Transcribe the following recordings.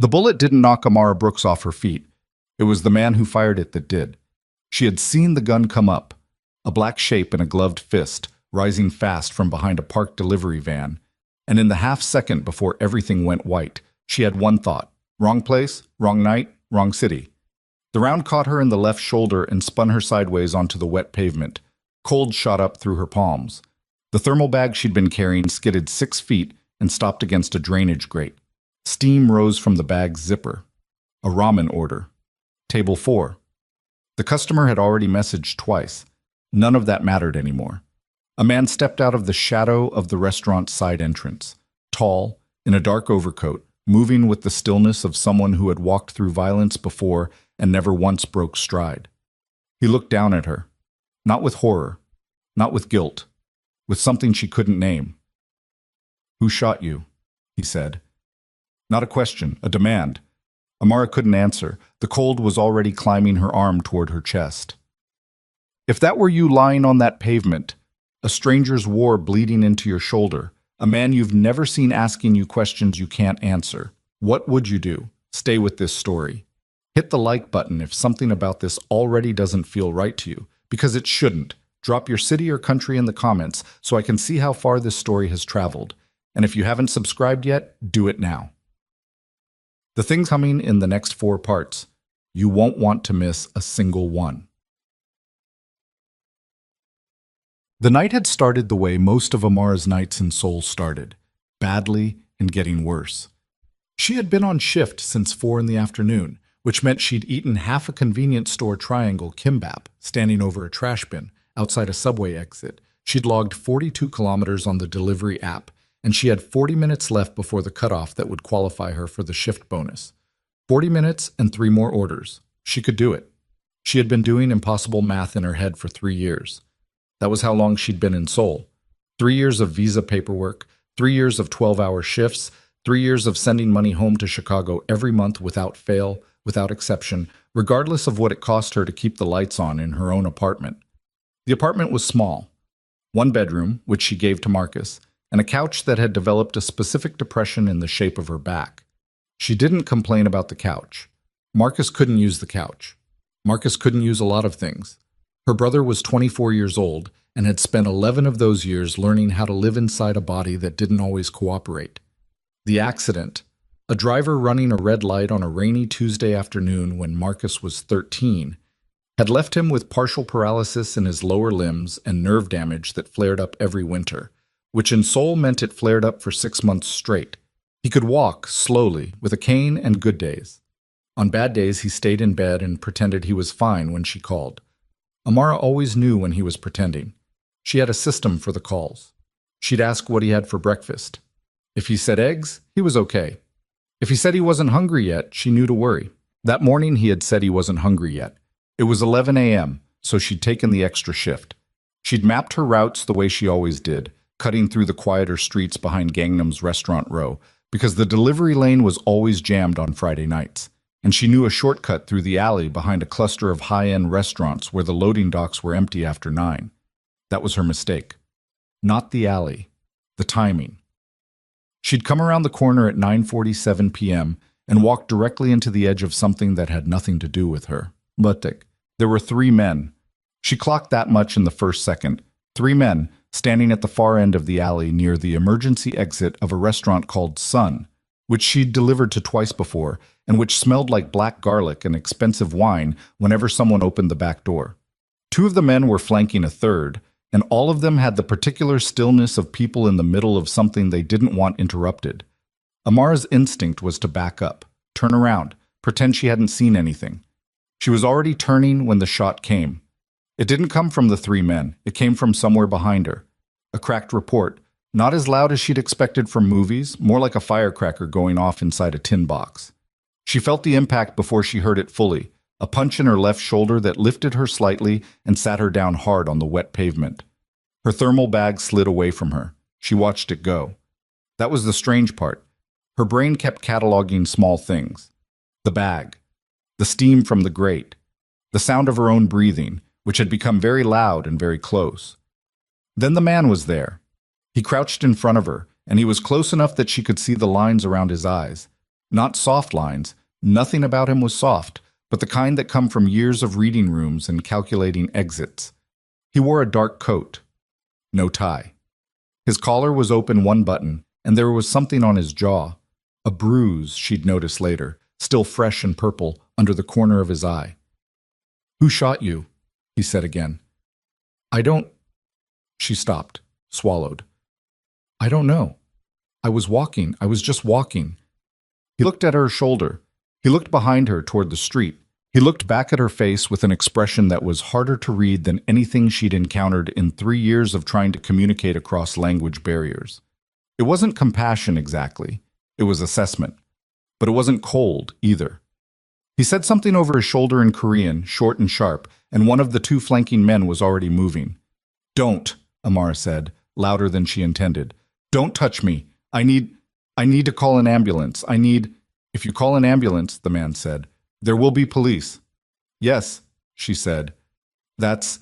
The bullet didn't knock Amara Brooks off her feet. It was the man who fired it that did. She had seen the gun come up, a black shape in a gloved fist, rising fast from behind a parked delivery van, and in the half second before everything went white, she had one thought: wrong place, wrong night, wrong city. The round caught her in the left shoulder and spun her sideways onto the wet pavement. Cold shot up through her palms. The thermal bag she'd been carrying skidded 6 feet and stopped against a drainage grate. Steam rose from the bag's zipper. A ramen order. Table 4. The customer had already messaged twice. None of that mattered anymore. A man stepped out of the shadow of the restaurant's side entrance, tall, in a dark overcoat, moving with the stillness of someone who had walked through violence before and never once broke stride. He looked down at her, not with horror, not with guilt, with something she couldn't name. "Who shot you?" he said. Not a question, a demand. Amara couldn't answer. The cold was already climbing her arm toward her chest. "If that were you lying on that pavement, a stranger's war bleeding into your shoulder, a man you've never seen asking you questions you can't answer, what would you do? Stay with this story. Hit the like button if something about this already doesn't feel right to you, because it shouldn't. Drop your city or country in the comments so I can see how far this story has traveled. And if you haven't subscribed yet, do it now." The things coming in the next 4 parts, you won't want to miss a single one. The night had started the way most of Amara's nights in Seoul started, badly and getting worse. She had been on shift since 4 in the afternoon, which meant she'd eaten half a convenience store triangle kimbap, standing over a trash bin, outside a subway exit. She'd logged 42 kilometers on the delivery app, and she had 40 minutes left before the cutoff that would qualify her for the shift bonus. 40 minutes and 3 more orders. She could do it. She had been doing impossible math in her head for 3 years. That was how long she'd been in Seoul. 3 years of visa paperwork, 3 years of 12-hour shifts, 3 years of sending money home to Chicago every month without fail, without exception, regardless of what it cost her to keep the lights on in her own apartment. The apartment was small. 1 bedroom, which she gave to Marcus, and a couch that had developed a specific depression in the shape of her back. She didn't complain about the couch. Marcus couldn't use the couch. Marcus couldn't use a lot of things. Her brother was 24 years old and had spent 11 of those years learning how to live inside a body that didn't always cooperate. The accident, a driver running a red light on a rainy Tuesday afternoon when Marcus was 13, had left him with partial paralysis in his lower limbs and nerve damage that flared up every winter, which in Seoul meant it flared up for 6 months straight. He could walk, slowly, with a cane and good days. On bad days, he stayed in bed and pretended he was fine when she called. Amara always knew when he was pretending. She had a system for the calls. She'd ask what he had for breakfast. If he said eggs, he was okay. If he said he wasn't hungry yet, she knew to worry. That morning, he had said he wasn't hungry yet. It was 11 a.m., so she'd taken the extra shift. She'd mapped her routes the way she always did, cutting through the quieter streets behind Gangnam's restaurant row, because the delivery lane was always jammed on Friday nights, and she knew a shortcut through the alley behind a cluster of high-end restaurants where the loading docks were empty after 9. That was her mistake. Not the alley, the timing. She'd come around the corner at 9:47 p.m. and walked directly into the edge of something that had nothing to do with her. But there were 3 men. She clocked that much in the first second. 3 men, standing at the far end of the alley near the emergency exit of a restaurant called Sun, which she'd delivered to twice before, and which smelled like black garlic and expensive wine whenever someone opened the back door. 2 of the men were flanking a third, and all of them had the particular stillness of people in the middle of something they didn't want interrupted. Amara's instinct was to back up, turn around, pretend she hadn't seen anything. She was already turning when the shot came. It didn't come from the 3 men. It came from somewhere behind her. A cracked report, not as loud as she'd expected from movies, more like a firecracker going off inside a tin box. She felt the impact before she heard it fully, a punch in her left shoulder that lifted her slightly and sat her down hard on the wet pavement. Her thermal bag slid away from her. She watched it go. That was the strange part. Her brain kept cataloging small things. The bag, the steam from the grate, the sound of her own breathing, which had become very loud and very close. Then the man was there. He crouched in front of her, and he was close enough that she could see the lines around his eyes. Not soft lines. Nothing about him was soft, but the kind that come from years of reading rooms and calculating exits. He wore a dark coat. No tie. His collar was open one button, and there was something on his jaw. A bruise, she'd notice later, still fresh and purple, under the corner of his eye. "Who shot you?" he said again. "I don't—" She stopped, swallowed. "I don't know. I was just walking." He looked at her shoulder. He looked behind her toward the street. He looked back at her face with an expression that was harder to read than anything she'd encountered in 3 years of trying to communicate across language barriers. It wasn't compassion exactly. It was assessment. But it wasn't cold either. He said something over his shoulder in Korean, short and sharp, and one of the 2 flanking men was already moving. "Don't," Amara said, louder than she intended. "Don't touch me. I need to call an ambulance. "If you call an ambulance," the man said, "there will be police." "Yes," she said. That's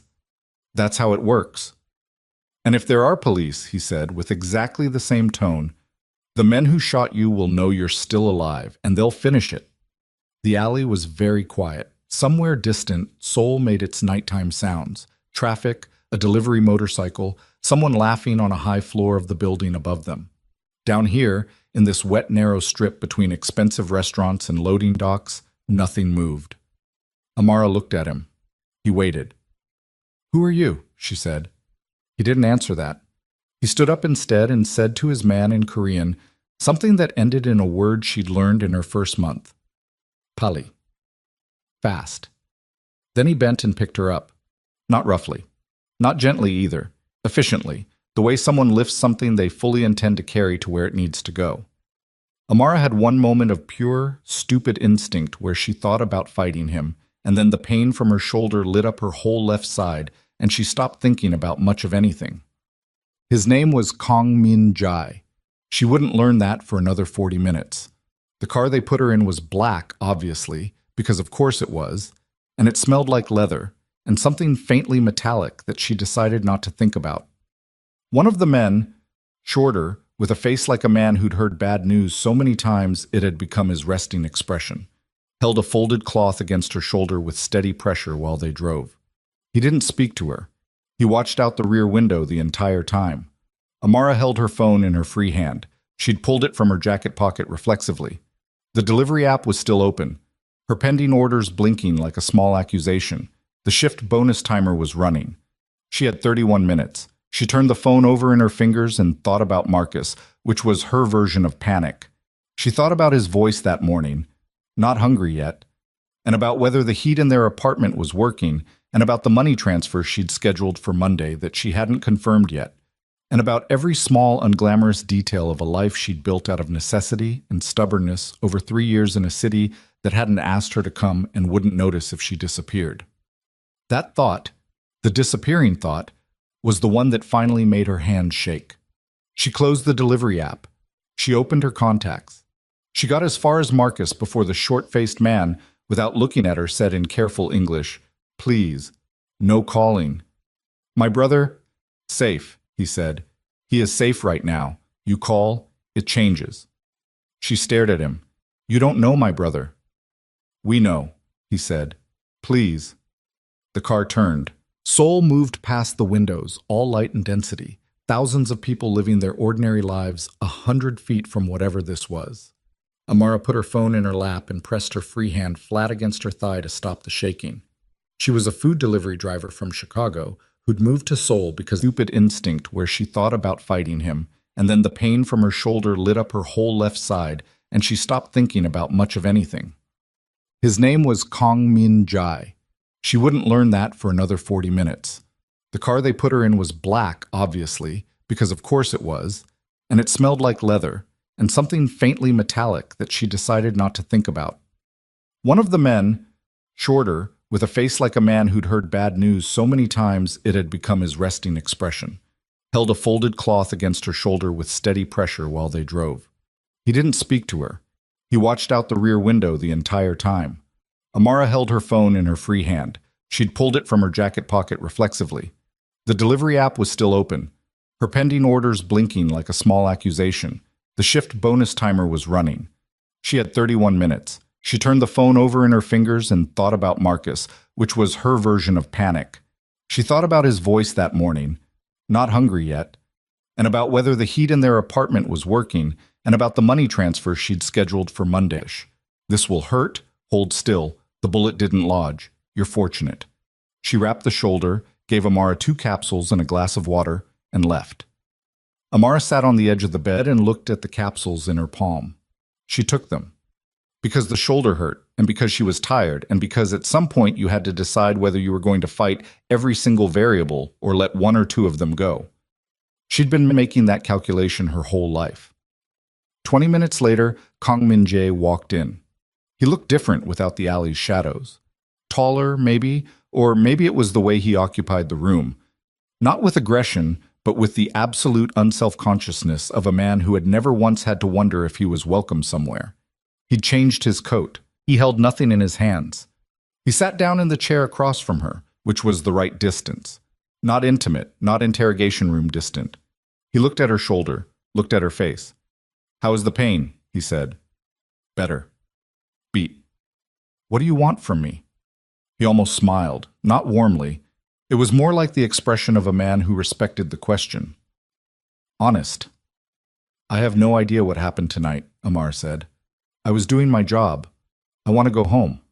how it works." "And if there are police," he said, with exactly the same tone, "the men who shot you will know you're still alive, and they'll finish it." The alley was very quiet. Somewhere distant, Seoul made its nighttime sounds. Traffic, a delivery motorcycle, someone laughing on a high floor of the building above them. Down here, in this wet, narrow strip between expensive restaurants and loading docks, nothing moved. Amara looked at him. He waited. "Who are you?" she said. He didn't answer that. He stood up instead and said to his man in Korean something that ended in a word she'd learned in her first month. Pali. Fast. Then he bent and picked her up. Not roughly. Not gently either. Efficiently. The way someone lifts something they fully intend to carry to where it needs to go. Amara had one moment of pure, stupid instinct where she thought about fighting him, and then the pain from her shoulder lit up her whole left side, and she stopped thinking about much of anything. His name was Kong Min Jai. She wouldn't learn that for another 40 minutes. The car they put her in was black, obviously, because of course it was, and it smelled like leather, and something faintly metallic that she decided not to think about. One of the men, shorter, with a face like a man who'd heard bad news so many times it had become his resting expression, held a folded cloth against her shoulder with steady pressure while they drove. He didn't speak to her. He watched out the rear window the entire time. Amara held her phone in her free hand. She'd pulled it from her jacket pocket reflexively. The delivery app was still open, her pending orders blinking like a small accusation. The shift bonus timer was running. She had 31 minutes. She turned the phone over in her fingers and thought about Marcus, which was her version of panic. She thought about his voice that morning, not hungry yet, and about whether the heat in their apartment was working, and about the money transfer she'd scheduled for Monday that she hadn't confirmed yet, and about every small, unglamorous detail of a life she'd built out of necessity and stubbornness over 3 years in a city that hadn't asked her to come and wouldn't notice if she disappeared. That thought, the disappearing thought, was the one that finally made her hands shake. She closed the delivery app. She opened her contacts. She got as far as Marcus before the short-faced man, without looking at her, said in careful English, "Please, no calling." "My brother?" "Safe," he said. "He is safe right now. You call, it changes." She stared at him. "You don't know my brother." "We know," he said. "Please." The car turned. Seoul moved past the windows, all light and density, thousands of people living their ordinary lives 100 feet from whatever this was. Amara put her phone in her lap and pressed her free hand flat against her thigh to stop the shaking. She was a food delivery driver from Chicago who'd moved to Seoul because of stupid instinct where she thought about fighting him, and then the pain from her shoulder lit up her whole left side, and she stopped thinking about much of anything. His name was Kong Min Jai. She wouldn't learn that for another 40 minutes. The car they put her in was black, obviously, because of course it was, and it smelled like leather, and something faintly metallic that she decided not to think about. One of the men, shorter, with a face like a man who'd heard bad news so many times it had become his resting expression, held a folded cloth against her shoulder with steady pressure while they drove. He didn't speak to her. He watched out the rear window the entire time. Amara held her phone in her free hand. She'd pulled it from her jacket pocket reflexively. The delivery app was still open, her pending orders blinking like a small accusation. The shift bonus timer was running. She had 31 minutes. She turned the phone over in her fingers and thought about Marcus, which was her version of panic. She thought about his voice that morning, not hungry yet, and about whether the heat in their apartment was working, and about the money transfer she'd scheduled for Monday. This will hurt. Hold still. The bullet didn't lodge. You're fortunate. She wrapped the shoulder, gave Amara 2 capsules and a glass of water, and left. Amara sat on the edge of the bed and looked at the capsules in her palm. She took them. Because the shoulder hurt, and because she was tired, and because at some point you had to decide whether you were going to fight every single variable or let 1 or 2 of them go. She'd been making that calculation her whole life. 20 minutes later, Kang Min-jae walked in. He looked different without the alley's shadows. Taller, maybe, or maybe it was the way he occupied the room. Not with aggression, but with the absolute unself-consciousness of a man who had never once had to wonder if he was welcome somewhere. He'd changed his coat. He held nothing in his hands. He sat down in the chair across from her, which was the right distance. Not intimate, not interrogation room distant. He looked at her shoulder, looked at her face. "How is the pain?" he said. "Better." "Beat." "What do you want from me?" He almost smiled, not warmly. It was more like the expression of a man who respected the question. "Honest." "I have no idea what happened tonight," Amar said. "I was doing my job. I want to go home.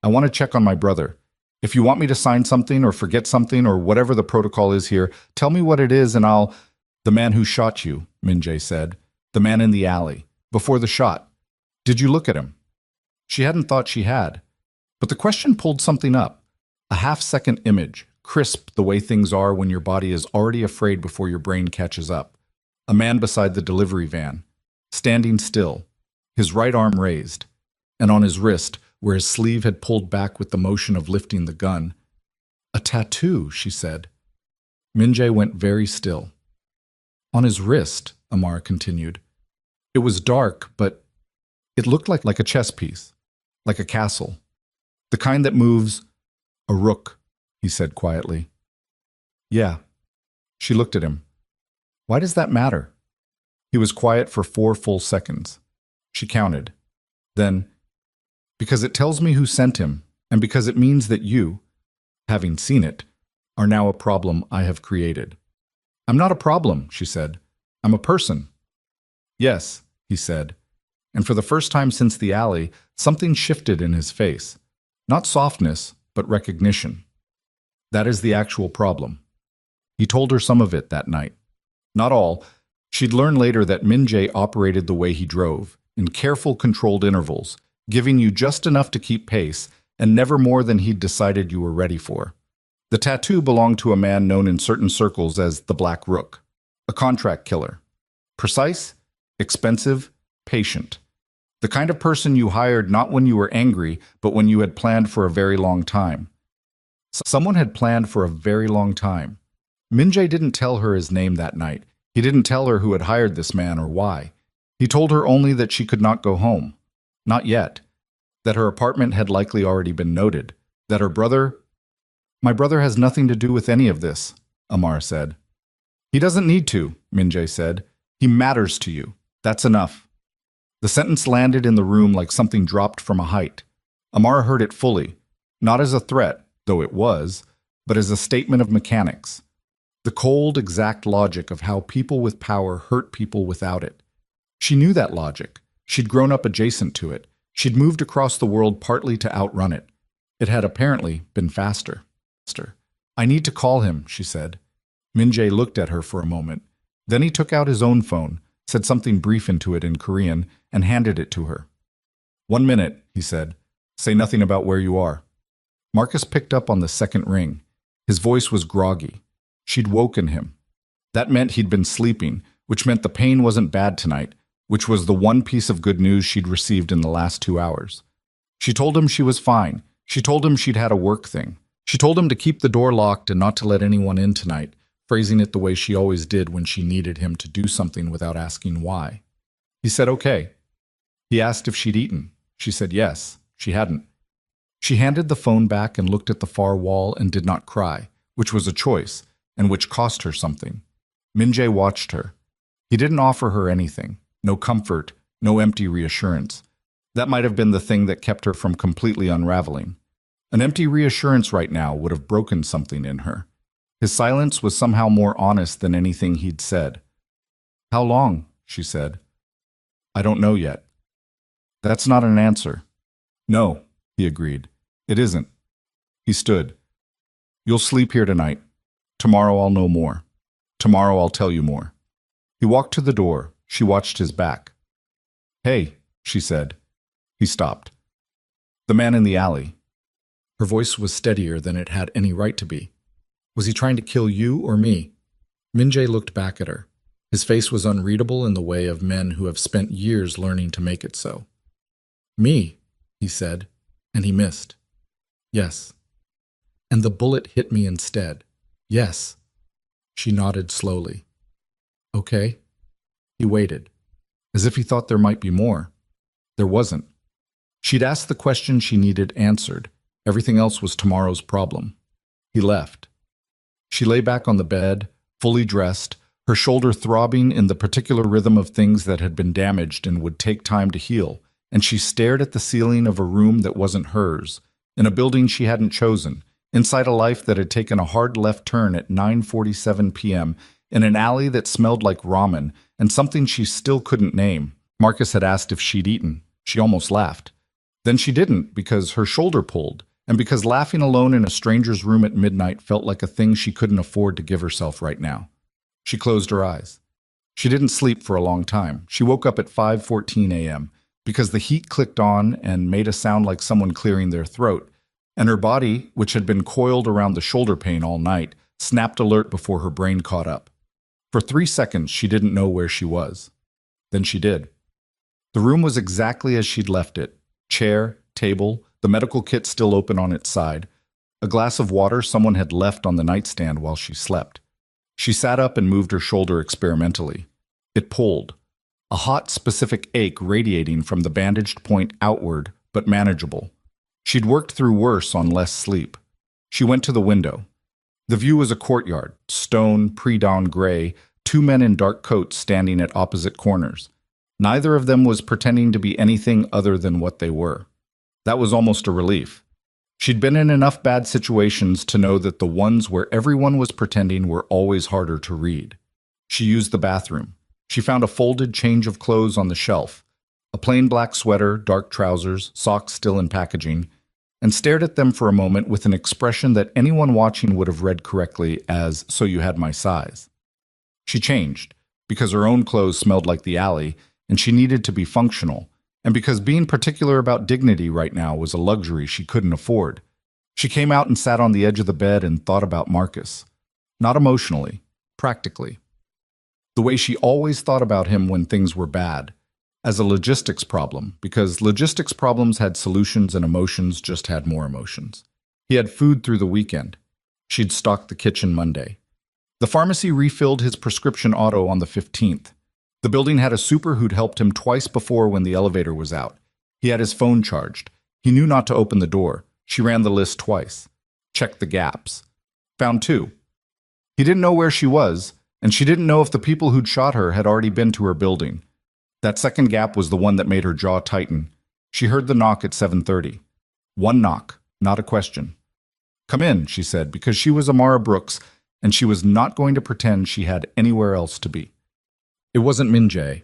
I want to check on my brother. If you want me to sign something or forget something or whatever the protocol is here, tell me what it is and I'll—" "The man who shot you," Min-jae said. "The man in the alley. Before the shot. Did you look at him?" She hadn't thought she had. But the question pulled something up. A half-second image, crisp the way things are when your body is already afraid before your brain catches up. A man beside the delivery van, standing still, his right arm raised, and on his wrist, where his sleeve had pulled back with the motion of lifting the gun. "A tattoo," she said. Min-jae went very still. "On his wrist," Amara continued. "It was dark, but it looked like a chess piece, like a castle. The kind that moves, a rook," he said quietly. "Yeah." She looked at him. "Why does that matter?" He was quiet for 4 full seconds. She counted. Then, "Because it tells me who sent him, and because it means that you, having seen it, are now a problem I have created." "I'm not a problem," she said. "I'm a person." "Yes," he said. And for the first time since the alley, something shifted in his face. Not softness, but recognition. "That is the actual problem." He told her some of it that night. Not all. She'd learn later that Min-jae operated the way he drove, in careful, controlled intervals, giving you just enough to keep pace, and never more than he'd decided you were ready for. The tattoo belonged to a man known in certain circles as the Black Rook, a contract killer. Precise, expensive, patient. The kind of person you hired not when you were angry, but when you had planned for a very long time. Someone had planned for a very long time. Min-jae didn't tell her his name that night. He didn't tell her who had hired this man or why. He told her only that she could not go home. Not yet. That her apartment had likely already been noted. That her brother— "My brother has nothing to do with any of this," Amar said. "He doesn't need to," Min-jae said. "He matters to you. That's enough." The sentence landed in the room like something dropped from a height. Amara heard it fully, not as a threat, though it was, but as a statement of mechanics. The cold, exact logic of how people with power hurt people without it. She knew that logic. She'd grown up adjacent to it. She'd moved across the world partly to outrun it. It had apparently been faster. "I need to call him," she said. Min-jae looked at her for a moment. Then he took out his own phone, said something brief into it in Korean, and handed it to her. "1 minute," he said. "Say nothing about where you are." Marcus picked up on the second ring. His voice was groggy. She'd woken him. That meant he'd been sleeping, which meant the pain wasn't bad tonight, which was the one piece of good news she'd received in the last 2 hours. She told him she was fine. She told him she'd had a work thing. She told him to keep the door locked and not to let anyone in tonight, phrasing it the way she always did when she needed him to do something without asking why. He said okay. He asked if she'd eaten. She said yes, she hadn't. She handed the phone back and looked at the far wall and did not cry, which was a choice, and which cost her something. Min-jae watched her. He didn't offer her anything. No comfort, no empty reassurance. That might have been the thing that kept her from completely unraveling. An empty reassurance right now would have broken something in her. His silence was somehow more honest than anything he'd said. "How long?" she said. "I don't know yet." "That's not an answer." "No," he agreed. "It isn't." He stood. "You'll sleep here tonight. Tomorrow I'll know more. Tomorrow I'll tell you more." He walked to the door. She watched his back. "Hey," she said. He stopped. "The man in the alley." Her voice was steadier than it had any right to be. "Was he trying to kill you or me?" Minjae looked back at her. His face was unreadable in the way of men who have spent years learning to make it so. "Me," he said, and he missed. "Yes." "And the bullet hit me instead." "Yes." She nodded slowly. "Okay." He waited, as if he thought there might be more. There wasn't. She'd asked the question she needed answered. Everything else was tomorrow's problem. He left. She lay back on the bed, fully dressed, her shoulder throbbing in the particular rhythm of things that had been damaged and would take time to heal, and she stared at the ceiling of a room that wasn't hers, in a building she hadn't chosen, inside a life that had taken a hard left turn at 9:47 p.m., in an alley that smelled like ramen and something she still couldn't name. Marcus had asked if she'd eaten. She almost laughed. Then she didn't, because her shoulder pulled, and because laughing alone in a stranger's room at midnight felt like a thing she couldn't afford to give herself right now. She closed her eyes. She didn't sleep for a long time. She woke up at 5:14 a.m. because the heat clicked on and made a sound like someone clearing their throat, and her body, which had been coiled around the shoulder pain all night, snapped alert before her brain caught up. For 3 seconds, she didn't know where she was. Then she did. The room was exactly as she'd left it. Chair, table, the medical kit still open on its side, a glass of water someone had left on the nightstand while she slept. She sat up and moved her shoulder experimentally. It pulled, a hot, specific ache radiating from the bandaged point outward, but manageable. She'd worked through worse on less sleep. She went to the window. The view was a courtyard, stone, pre-dawn gray, 2 men in dark coats standing at opposite corners. Neither of them was pretending to be anything other than what they were. That was almost a relief. She'd been in enough bad situations to know that the ones where everyone was pretending were always harder to read. She used the bathroom. She found a folded change of clothes on the shelf, a plain black sweater, dark trousers, socks still in packaging, and stared at them for a moment with an expression that anyone watching would have read correctly as, "So you had my size." She changed, because her own clothes smelled like the alley, and she needed to be functional, and because being particular about dignity right now was a luxury she couldn't afford. She came out and sat on the edge of the bed and thought about Marcus. Not emotionally, practically. The way she always thought about him when things were bad. As a logistics problem, because logistics problems had solutions and emotions just had more emotions. He had food through the weekend. She'd stocked the kitchen Monday. The pharmacy refilled his prescription auto on the 15th. The building had a super who'd helped him twice before when the elevator was out. He had his phone charged. He knew not to open the door. She ran the list twice. Checked the gaps. Found 2. He didn't know where she was, and she didn't know if the people who'd shot her had already been to her building. That second gap was the one that made her jaw tighten. She heard the knock at 7:30. One knock, not a question. "Come in," she said, because she was Amara Brooks, and she was not going to pretend she had anywhere else to be. It wasn't Minjae.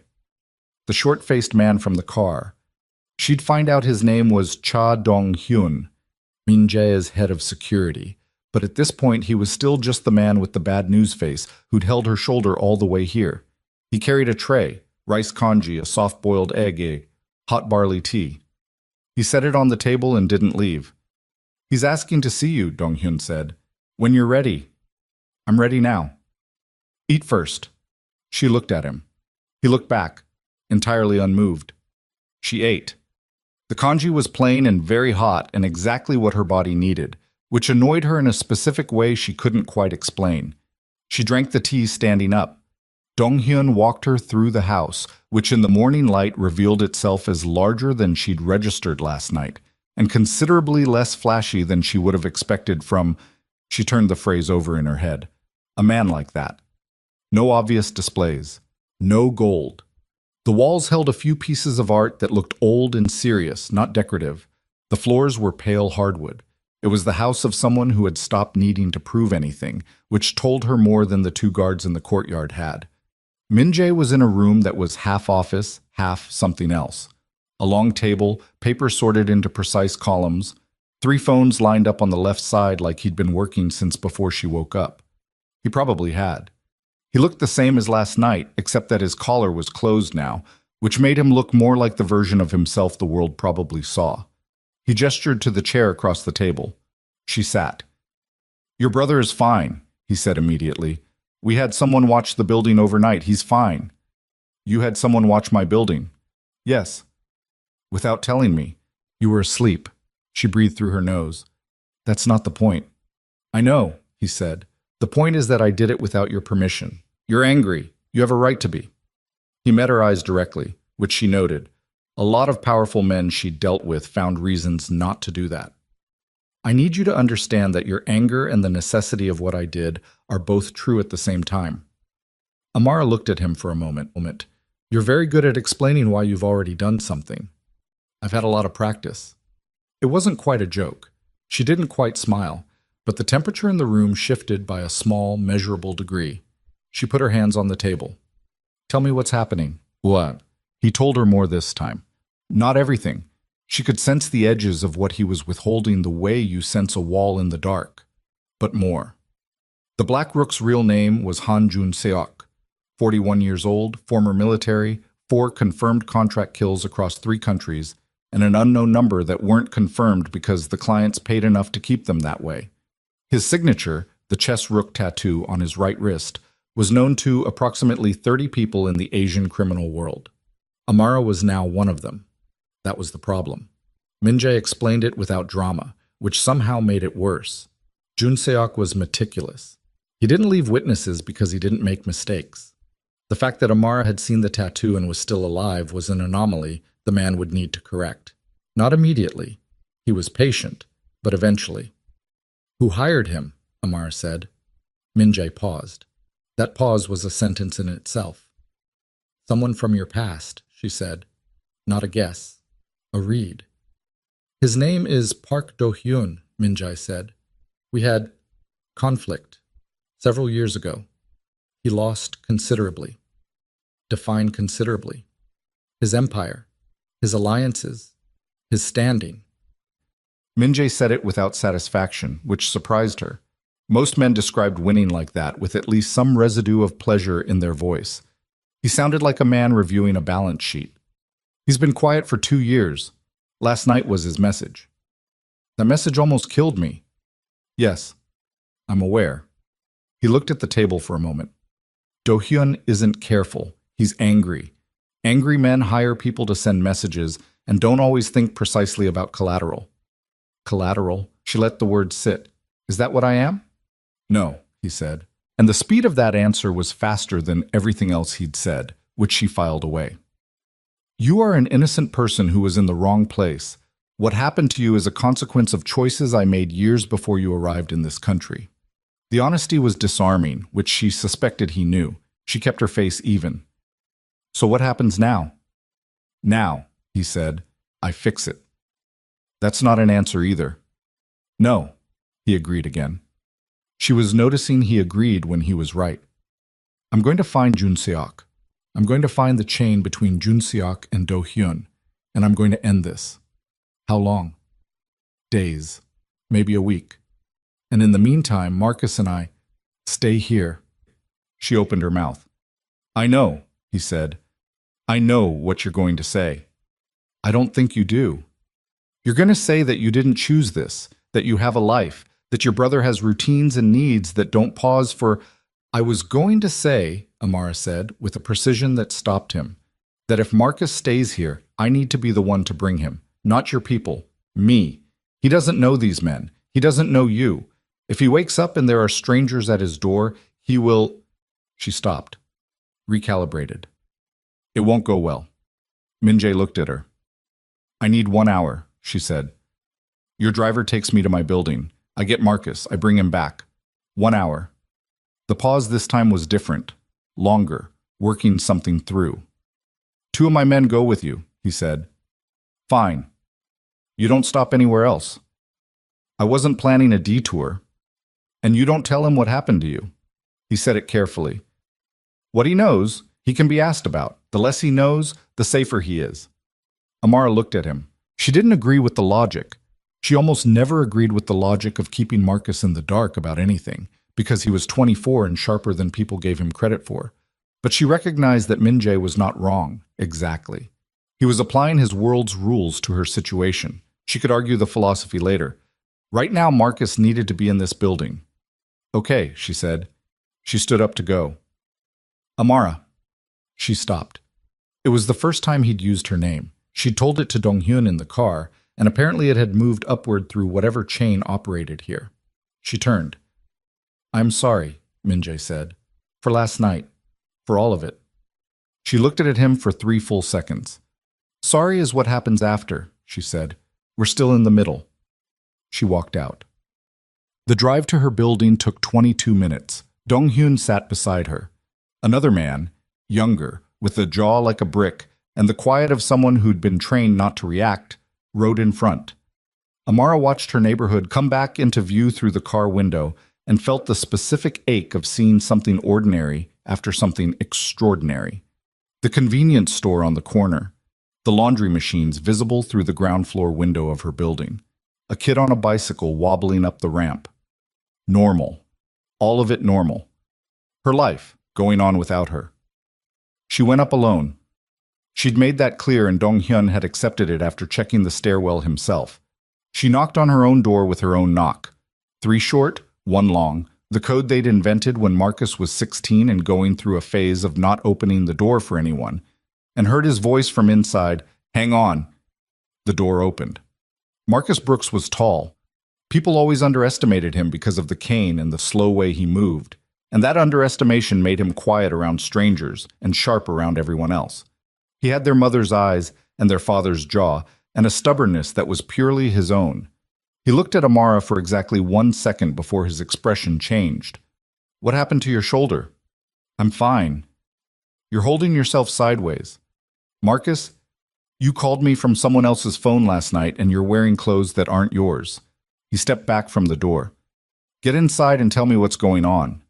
The short-faced man from the car. She'd find out his name was Cha Dong-hyun, Minjae's head of security, but at this point he was still just the man with the bad news face who'd held her shoulder all the way here. He carried a tray, rice congee, a soft-boiled egg, hot barley tea. He set it on the table and didn't leave. "He's asking to see you," Dong-hyun said. "When you're ready." "I'm ready now." "Eat first." She looked at him. He looked back, entirely unmoved. She ate. The congee was plain and very hot and exactly what her body needed, which annoyed her in a specific way she couldn't quite explain. She drank the tea standing up. Dong-hyun walked her through the house, which in the morning light revealed itself as larger than she'd registered last night, and considerably less flashy than she would have expected from, she turned the phrase over in her head, a man like that. No obvious displays. No gold. The walls held a few pieces of art that looked old and serious, not decorative. The floors were pale hardwood. It was the house of someone who had stopped needing to prove anything, which told her more than the two guards in the courtyard had. Min-jae was in a room that was half office, half something else. A long table, paper sorted into precise columns, 3 phones lined up on the left side like he'd been working since before she woke up. He probably had. He looked the same as last night, except that his collar was closed now, which made him look more like the version of himself the world probably saw. He gestured to the chair across the table. She sat. "Your brother is fine," he said immediately. "We had someone watch the building overnight. He's fine." "You had someone watch my building?" "Yes." "Without telling me. You were asleep." She breathed through her nose. "That's not the point." "I know," he said. "The point is that I did it without your permission. You're angry. You have a right to be." He met her eyes directly, which she noted. A lot of powerful men she'd dealt with found reasons not to do that. "I need you to understand that your anger and the necessity of what I did are both true at the same time." Amara looked at him for a moment. "You're very good at explaining why you've already done something." "I've had a lot of practice." It wasn't quite a joke. She didn't quite smile, but the temperature in the room shifted by a small, measurable degree. She put her hands on the table. "Tell me what's happening." "What?" He told her more this time. "Not everything." She could sense the edges of what he was withholding the way you sense a wall in the dark. But more. The Black Rook's real name was Han Jun-seok. 41 years old, former military, 4 confirmed contract kills across 3 countries, and an unknown number that weren't confirmed because the clients paid enough to keep them that way. His signature, the chess rook tattoo on his right wrist, was known to approximately 30 people in the Asian criminal world. Amara was now one of them. That was the problem. Min-jae explained it without drama, which somehow made it worse. Jun-seok was meticulous. He didn't leave witnesses because he didn't make mistakes. The fact that Amara had seen the tattoo and was still alive was an anomaly the man would need to correct. Not immediately. He was patient, but eventually. "Who hired him?" Amara said. Min-jae paused. That pause was a sentence in itself. "Someone from your past," she said. "Not a guess. A read." "His name is Park Do-hyun," Min-jae said. "We had conflict several years ago. He lost considerably." Define considerably. His empire, his alliances, his standing. Min-jae said it without satisfaction, which surprised her. Most men described winning like that, with at least some residue of pleasure in their voice. He sounded like a man reviewing a balance sheet. "He's been quiet for 2 years. Last night was his message." "That message almost killed me." "Yes, I'm aware." He looked at the table for a moment. Do-hyun isn't careful. He's angry. Angry men hire people to send messages and don't always think precisely about collateral. "Collateral?" She let the word sit. "Is that what I am?" "No," he said. And the speed of that answer was faster than everything else he'd said, which she filed away. "You are an innocent person who was in the wrong place. What happened to you is a consequence of choices I made years before you arrived in this country." The honesty was disarming, which she suspected he knew. She kept her face even. "So what happens now?" "Now," he said, "I fix it." That's not an answer either. "No," he agreed again. She was noticing he agreed when he was right. "I'm going to find Jun-seok. I'm going to find the chain between Jun-seok and Do-hyun, and I'm going to end this." "How long?" "Days. Maybe a week. And in the meantime, Marcus and I stay here." She opened her mouth. "I know," he said. "I know what you're going to say." "I don't think you do. You're going to say that you didn't choose this, that you have a life, that your brother has routines and needs that don't pause for—" "I was going to say," Amara said, with a precision that stopped him, "that if Marcus stays here, I need to be the one to bring him, not your people, me. He doesn't know these men. He doesn't know you. If he wakes up and there are strangers at his door, he will—" She stopped, recalibrated. "It won't go well." Min-jae looked at her. "I need 1 hour," she said. "Your driver takes me to my building. I get Marcus. I bring him back. 1 hour." The pause this time was different, longer, working something through. 2 of my men go with you, he said. Fine. You don't stop anywhere else. I wasn't planning a detour. And you don't tell him what happened to you. He said it carefully. What he knows, he can be asked about. The less he knows, the safer he is. Amara looked at him. She didn't agree with the logic. She almost never agreed with the logic of keeping Marcus in the dark about anything, because he was 24 and sharper than people gave him credit for. But she recognized that Min-jae was not wrong, exactly. He was applying his world's rules to her situation. She could argue the philosophy later. Right now, Marcus needed to be in this building. Okay, she said. She stood up to go. Amara. She stopped. It was the first time he'd used her name. She'd told it to Dong-hyun in the car, and apparently it had moved upward through whatever chain operated here. She turned. I'm sorry, Min-jae said. For last night. For all of it. She looked at him for 3 full seconds. Sorry is what happens after, she said. We're still in the middle. She walked out. The drive to her building took 22 minutes. Dong-hyun sat beside her. Another man, younger, with a jaw like a brick, and the quiet of someone who'd been trained not to react, rode in front. Amara watched her neighborhood come back into view through the car window and felt the specific ache of seeing something ordinary after something extraordinary. The convenience store on the corner, the laundry machines visible through the ground floor window of her building, a kid on a bicycle wobbling up the ramp. Normal. All of it normal. Her life, going on without her. She went up alone. She'd made that clear and Dong-hyun had accepted it after checking the stairwell himself. She knocked on her own door with her own knock. 3 short, 1 long, the code they'd invented when Marcus was 16 and going through a phase of not opening the door for anyone, and heard his voice from inside, "Hang on." The door opened. Marcus Brooks was tall. People always underestimated him because of the cane and the slow way he moved, and that underestimation made him quiet around strangers and sharp around everyone else. He had their mother's eyes and their father's jaw, and a stubbornness that was purely his own. He looked at Amara for exactly 1 second before his expression changed. What happened to your shoulder? I'm fine. You're holding yourself sideways. Marcus, you called me from someone else's phone last night and you're wearing clothes that aren't yours. He stepped back from the door. Get inside and tell me what's going on.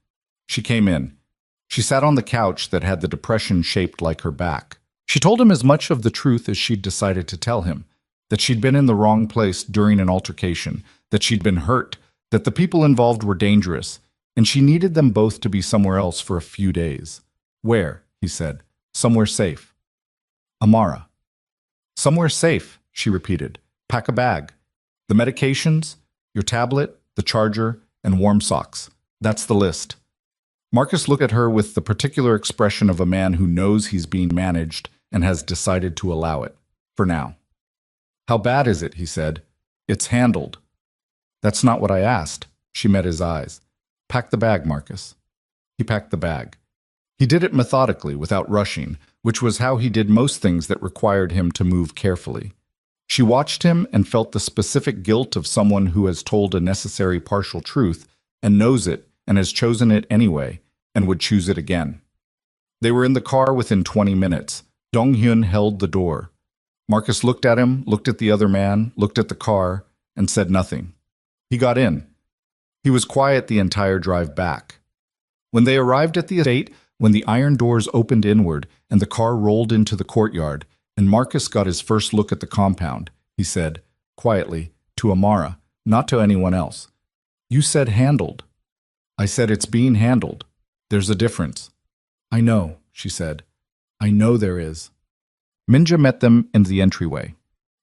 She came in. She sat on the couch that had the depression shaped like her back. She told him as much of the truth as she'd decided to tell him. That she'd been in the wrong place during an altercation, that she'd been hurt, that the people involved were dangerous, and she needed them both to be somewhere else for a few days. Where? He said. Somewhere safe. Amara. Somewhere safe, she repeated. Pack a bag. The medications, your tablet, the charger, and warm socks. That's the list. Marcus looked at her with the particular expression of a man who knows he's being managed and has decided to allow it. For now. How bad is it? He said. It's handled. That's not what I asked. She met his eyes. Pack the bag, Marcus. He packed the bag. He did it methodically, without rushing, which was how he did most things that required him to move carefully. She watched him and felt the specific guilt of someone who has told a necessary partial truth and knows it and has chosen it anyway and would choose it again. They were in the car within 20 minutes. Dong-hyun held the door. Marcus looked at him, looked at the other man, looked at the car, and said nothing. He got in. He was quiet the entire drive back. When they arrived at the estate, when the iron doors opened inward and the car rolled into the courtyard, and Marcus got his first look at the compound, he said, quietly, to Amara, not to anyone else, "You said handled." I said it's being handled. There's a difference. I know, she said. I know there is. Min-jae met them in the entryway.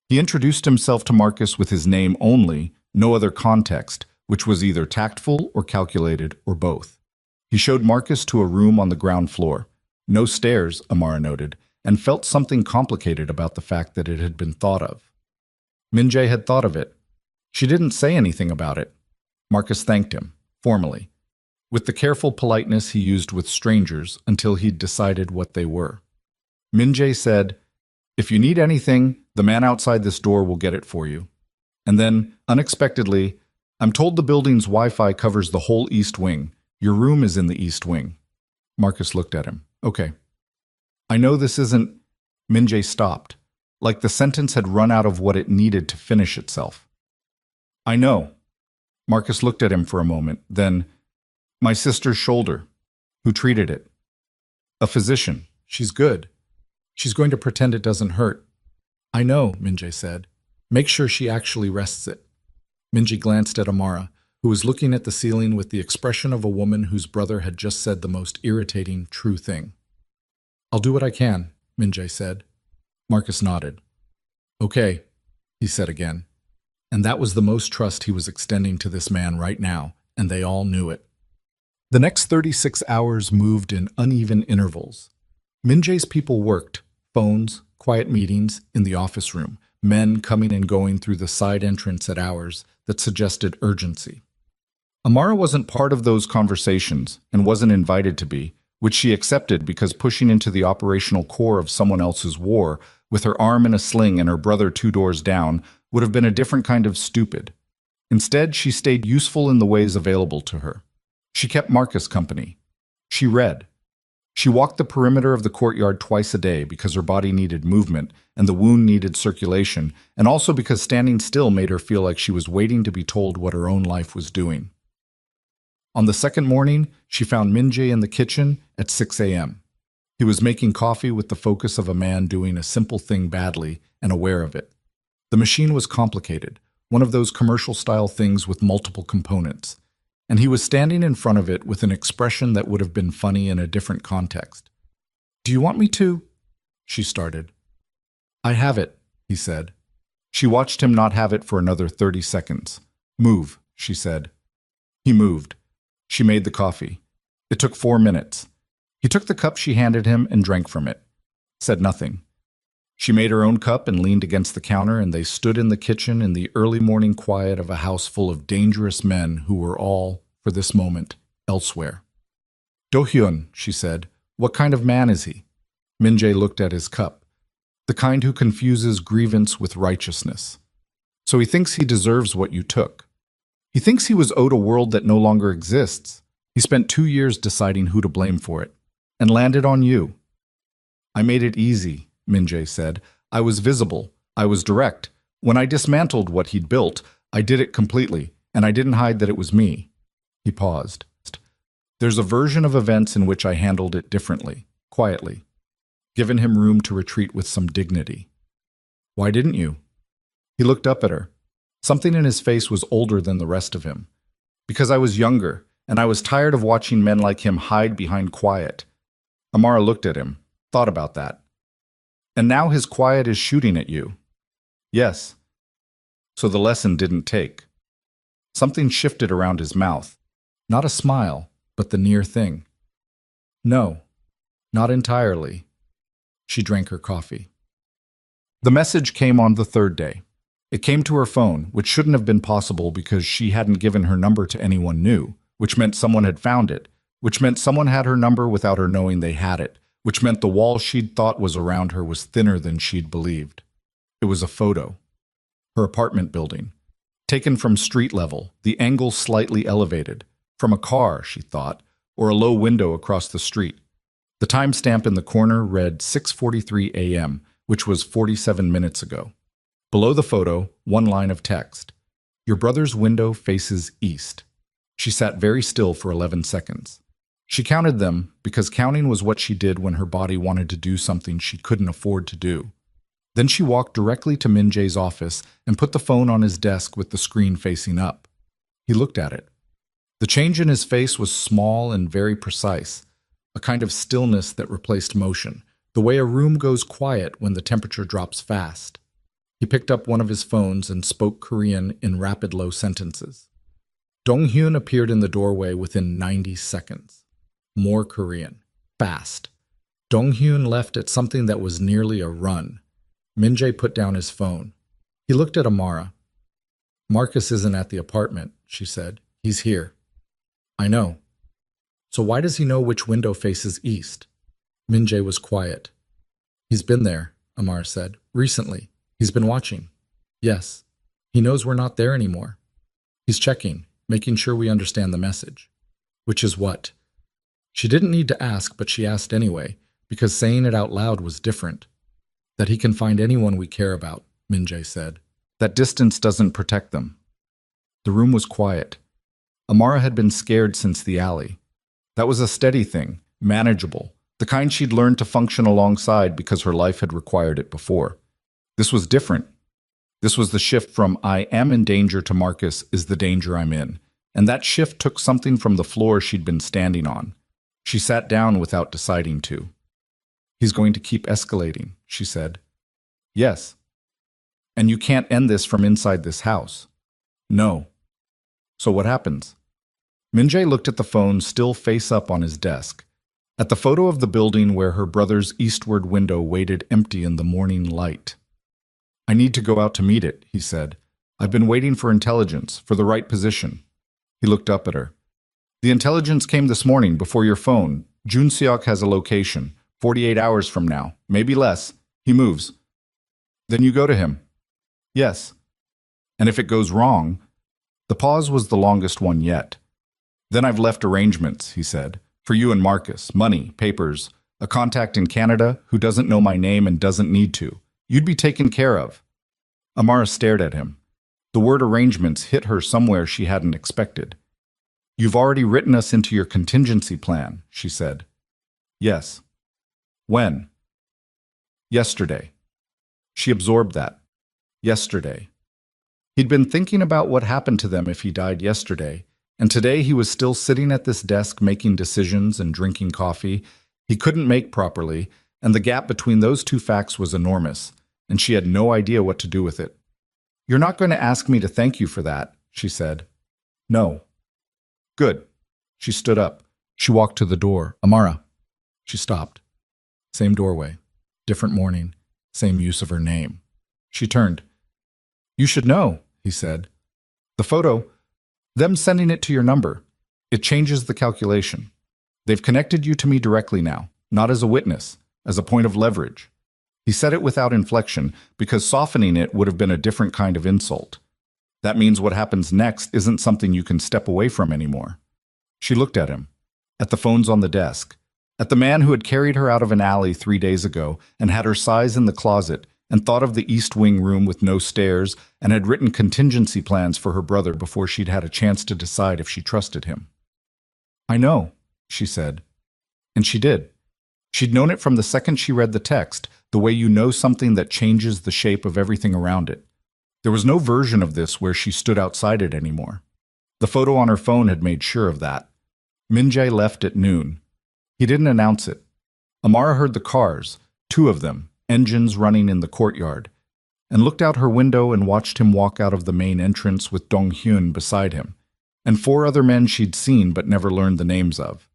He introduced himself to Marcus with his name only, no other context, which was either tactful or calculated or both. He showed Marcus to a room on the ground floor. No stairs, Amara noted, and felt something complicated about the fact that it had been thought of. Min-jae had thought of it. She didn't say anything about it. Marcus thanked him, formally, with the careful politeness he used with strangers until he'd decided what they were. Min-jae said, "If you need anything, the man outside this door will get it for you." And then, unexpectedly, "I'm told the building's Wi-Fi covers the whole East Wing. Your room is in the East Wing." Marcus looked at him. "Okay. I know this isn't..." Minjae stopped, like the sentence had run out of what it needed to finish itself. I know. Marcus looked at him for a moment, then, my sister's shoulder. Who treated it? A physician. She's good. She's going to pretend it doesn't hurt. I know, Minjae said. Make sure she actually rests it. Minjae glanced at Amara, who was looking at the ceiling with the expression of a woman whose brother had just said the most irritating, true thing. I'll do what I can, Minjae said. Marcus nodded. Okay, he said again. And that was the most trust he was extending to this man right now, and they all knew it. The next 36 hours moved in uneven intervals. Minjae's people worked, phones, quiet meetings, in the office room, men coming and going through the side entrance at hours that suggested urgency. Amara wasn't part of those conversations and wasn't invited to be, which she accepted because pushing into the operational core of someone else's war, with her arm in a sling and her brother 2 doors down, would have been a different kind of stupid. Instead, she stayed useful in the ways available to her. She kept Marcus company. She read. She walked the perimeter of the courtyard twice a day because her body needed movement and the wound needed circulation, and also because standing still made her feel like she was waiting to be told what her own life was doing. On the second morning, she found Minjae in the kitchen at 6 a.m. He was making coffee with the focus of a man doing a simple thing badly and aware of it. The machine was complicated, one of those commercial-style things with multiple components, and he was standing in front of it with an expression that would have been funny in a different context. Do you want me to? She started. I have it, he said. She watched him not have it for another 30 seconds. Move, she said. He moved. She made the coffee. It took 4 minutes. He took the cup she handed him and drank from it. Said nothing. She made her own cup and leaned against the counter, and they stood in the kitchen in the early morning quiet of a house full of dangerous men who were all, for this moment, elsewhere. Do-hyun, she said, what kind of man is he? Minjae looked at his cup. The kind who confuses grievance with righteousness. So he thinks he deserves what you took. He thinks he was owed a world that no longer exists. He spent 2 years deciding who to blame for it, and landed on you. I made it easy, Minjae said. I was visible. I was direct. When I dismantled what he'd built, I did it completely, and I didn't hide that it was me. He paused. There's a version of events in which I handled it differently, quietly, given him room to retreat with some dignity. Why didn't you? He looked up at her. Something in his face was older than the rest of him. Because I was younger, and I was tired of watching men like him hide behind quiet. Amara looked at him, thought about that. And now his quiet is shooting at you. Yes. So the lesson didn't take. Something shifted around his mouth. Not a smile, but the near thing. No, not entirely. She drank her coffee. The message came on the 3rd day. It came to her phone, which shouldn't have been possible because she hadn't given her number to anyone new, which meant someone had found it, which meant someone had her number without her knowing they had it, which meant the wall she'd thought was around her was thinner than she'd believed. It was a photo. Her apartment building. Taken from street level, the angle slightly elevated. From a car, she thought, or a low window across the street. The timestamp in the corner read 6:43 a.m., which was 47 minutes ago. Below the photo, one line of text. Your brother's window faces east. She sat very still for 11 seconds. She counted them because counting was what she did when her body wanted to do something she couldn't afford to do. Then she walked directly to Minjae's office and put the phone on his desk with the screen facing up. He looked at it. The change in his face was small and very precise, a kind of stillness that replaced motion, the way a room goes quiet when the temperature drops fast. He picked up one of his phones and spoke Korean in rapid, low sentences. Dong-hyun appeared in the doorway within 90 seconds. More Korean. Fast. Dong-hyun left at something that was nearly a run. Minjae put down his phone. He looked at Amara. Marcus isn't at the apartment, she said. He's here. I know. So why does he know which window faces east? Minjae was quiet. He's been there, Amara said. Recently. He's been watching. Yes. He knows we're not there anymore. He's checking, making sure we understand the message. Which is what? She didn't need to ask, but she asked anyway, because saying it out loud was different. That he can find anyone we care about, Minjae said. That distance doesn't protect them. The room was quiet. Amara had been scared since the alley. That was a steady thing, manageable, the kind she'd learned to function alongside because her life had required it before. This was different. This was the shift from I am in danger to Marcus is the danger I'm in. And that shift took something from the floor she'd been standing on. She sat down without deciding to. He's going to keep escalating, she said. Yes. And you can't end this from inside this house. No. So what happens? Minjae looked at the phone still face up on his desk, at the photo of the building where her brother's eastward window waited empty in the morning light. I need to go out to meet it, he said. I've been waiting for intelligence, for the right position. He looked up at her. The intelligence came this morning before your phone. Junseok has a location, 48 hours from now, maybe less. He moves. Then you go to him. Yes. And if it goes wrong, the pause was the longest one yet. Then I've left arrangements, he said, for you and Marcus, money, papers, a contact in Canada who doesn't know my name and doesn't need to. You'd be taken care of. Amara stared at him. The word arrangements hit her somewhere she hadn't expected. You've already written us into your contingency plan, she said. Yes. When? Yesterday. She absorbed that. Yesterday. He'd been thinking about what happened to them if he died yesterday, and today he was still sitting at this desk making decisions and drinking coffee he couldn't make properly, and the gap between those two facts was enormous, and she had no idea what to do with it. You're not going to ask me to thank you for that, she said. No. Good. She stood up. She walked to the door. Amara. She stopped. Same doorway. Different morning. Same use of her name. She turned. You should know, he said. The photo, them sending it to your number, it changes the calculation. They've connected you to me directly now, not as a witness, as a point of leverage. He said it without inflection because softening it would have been a different kind of insult. That means what happens next isn't something you can step away from anymore. She looked at him, at the phones on the desk, at the man who had carried her out of an alley 3 days ago and had her size in the closet and thought of the East Wing room with no stairs and had written contingency plans for her brother before she'd had a chance to decide if she trusted him. I know, she said. And she did. She'd known it from the second she read the text, the way you know something that changes the shape of everything around it. There was no version of this where she stood outside it anymore. The photo on her phone had made sure of that. Minjae left at noon. He didn't announce it. Amara heard the cars, 2 of them, engines running in the courtyard, and looked out her window and watched him walk out of the main entrance with Dong-hyun beside him, and 4 other men she'd seen but never learned the names of.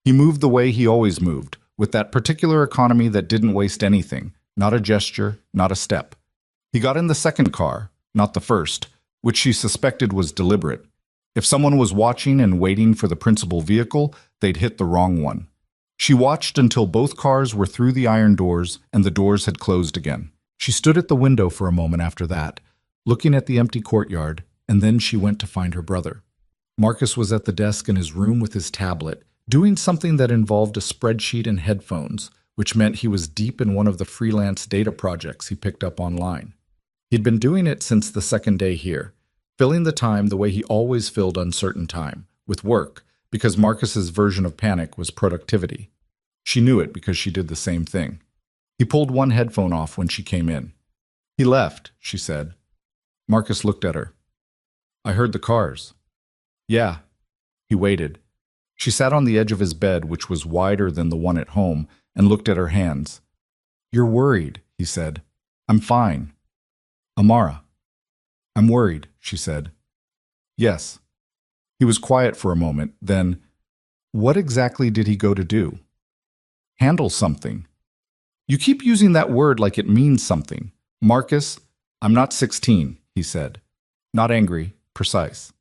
He moved the way he always moved, with that particular economy that didn't waste anything, not a gesture, not a step. He got in the second car, not the first, which she suspected was deliberate. If someone was watching and waiting for the principal vehicle, they'd hit the wrong one. She watched until both cars were through the iron doors and the doors had closed again. She stood at the window for a moment after that, looking at the empty courtyard, and then she went to find her brother. Marcus was at the desk in his room with his tablet, doing something that involved a spreadsheet and headphones, which meant he was deep in one of the freelance data projects he picked up online. He'd been doing it since the second day here, filling the time the way he always filled uncertain time, with work, because Marcus's version of panic was productivity. She knew it because she did the same thing. He pulled one headphone off when she came in. He left, she said. Marcus looked at her. I heard the cars. Yeah. He waited. She sat on the edge of his bed, which was wider than the one at home, and looked at her hands. You're worried, he said. I'm fine. Amara. I'm worried, she said. Yes. He was quiet for a moment, then, what exactly did he go to do? Handle something. You keep using that word like it means something. Marcus, I'm not 16, he said. Not angry, precise.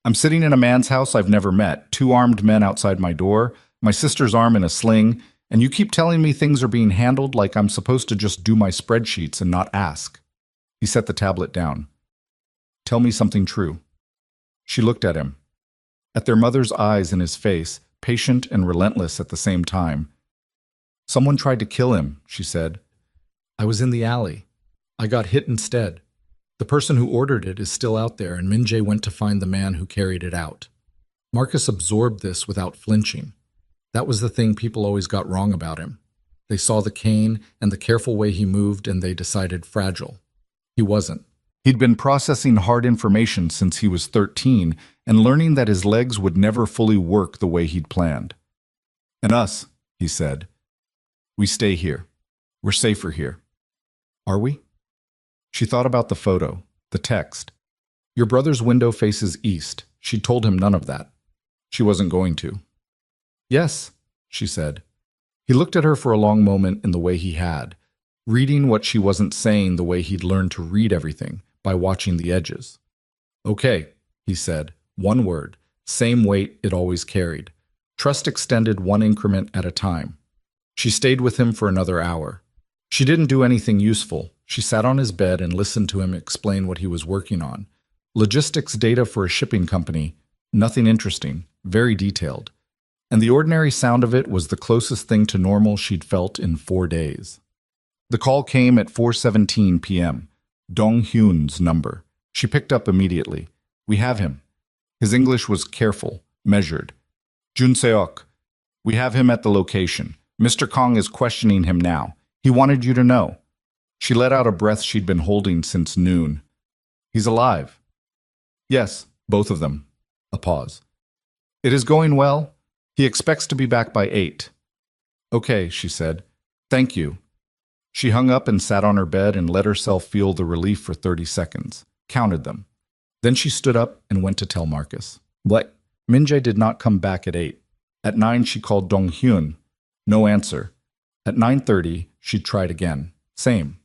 I'm sitting in a man's house I've never met, 2 armed men outside my door, my sister's arm in a sling, and you keep telling me things are being handled like I'm supposed to just do my spreadsheets and not ask. He set the tablet down. Tell me something true. She looked at him, at their mother's eyes in his face, patient and relentless at the same time. Someone tried to kill him, she said. I was in the alley. I got hit instead. The person who ordered it is still out there, and Min-jae went to find the man who carried it out. Marcus absorbed this without flinching. That was the thing people always got wrong about him. They saw the cane and the careful way he moved, and they decided fragile. He wasn't. He'd been processing hard information since he was 13 and learning that his legs would never fully work the way he'd planned. "And us," he said. "We stay here. We're safer here." "Are we?" She thought about the photo, the text. Your brother's window faces east. She told him none of that. She wasn't going to. "Yes," she said. He looked at her for a long moment in the way he had, reading what she wasn't saying the way he'd learned to read everything, by watching the edges. "Okay," he said, one word, same weight it always carried. Trust extended one increment at a time. She stayed with him for another hour. She didn't do anything useful. She sat on his bed and listened to him explain what he was working on. Logistics data for a shipping company, nothing interesting, very detailed. And the ordinary sound of it was the closest thing to normal she'd felt in 4 days. The call came at 4:17 p.m. Dong-hyun's number. She picked up immediately. "We have him." His English was careful, measured. "Jun Seok, we have him at the location. Mr. Kong is questioning him now. He wanted you to know." She let out a breath she'd been holding since noon. "He's alive." "Yes, both of them." A pause. "It is going well. He expects to be back by 8. "Okay," she said. "Thank you." She hung up and sat on her bed and let herself feel the relief for 30 seconds, counted them. Then she stood up and went to tell Marcus. What? Min-jae did not come back at 8. At 9 she called Dong-hyun. No answer. At 9:30 she tried again. Same.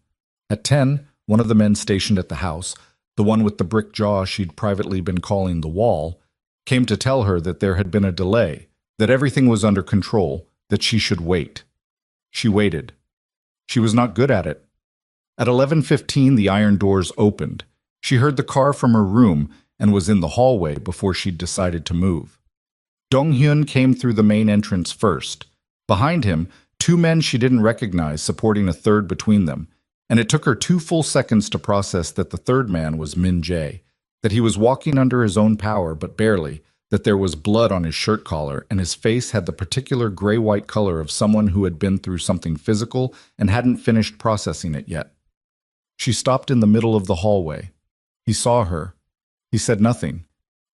At 10, one of the men stationed at the house, the one with the brick jaw she'd privately been calling the wall, came to tell her that there had been a delay, that everything was under control, that she should wait. She waited. She was not good at it. At 11:15 the iron doors opened. She heard the car from her room and was in the hallway before she'd decided to move. Dong-hyun came through the main entrance first. Behind him, 2 men she didn't recognize supporting a third between them, and it took her 2 full seconds to process that the third man was Min-jae, that he was walking under his own power but barely, that there was blood on his shirt collar and his face had the particular gray-white color of someone who had been through something physical and hadn't finished processing it yet. She stopped in the middle of the hallway. He saw her. He said nothing.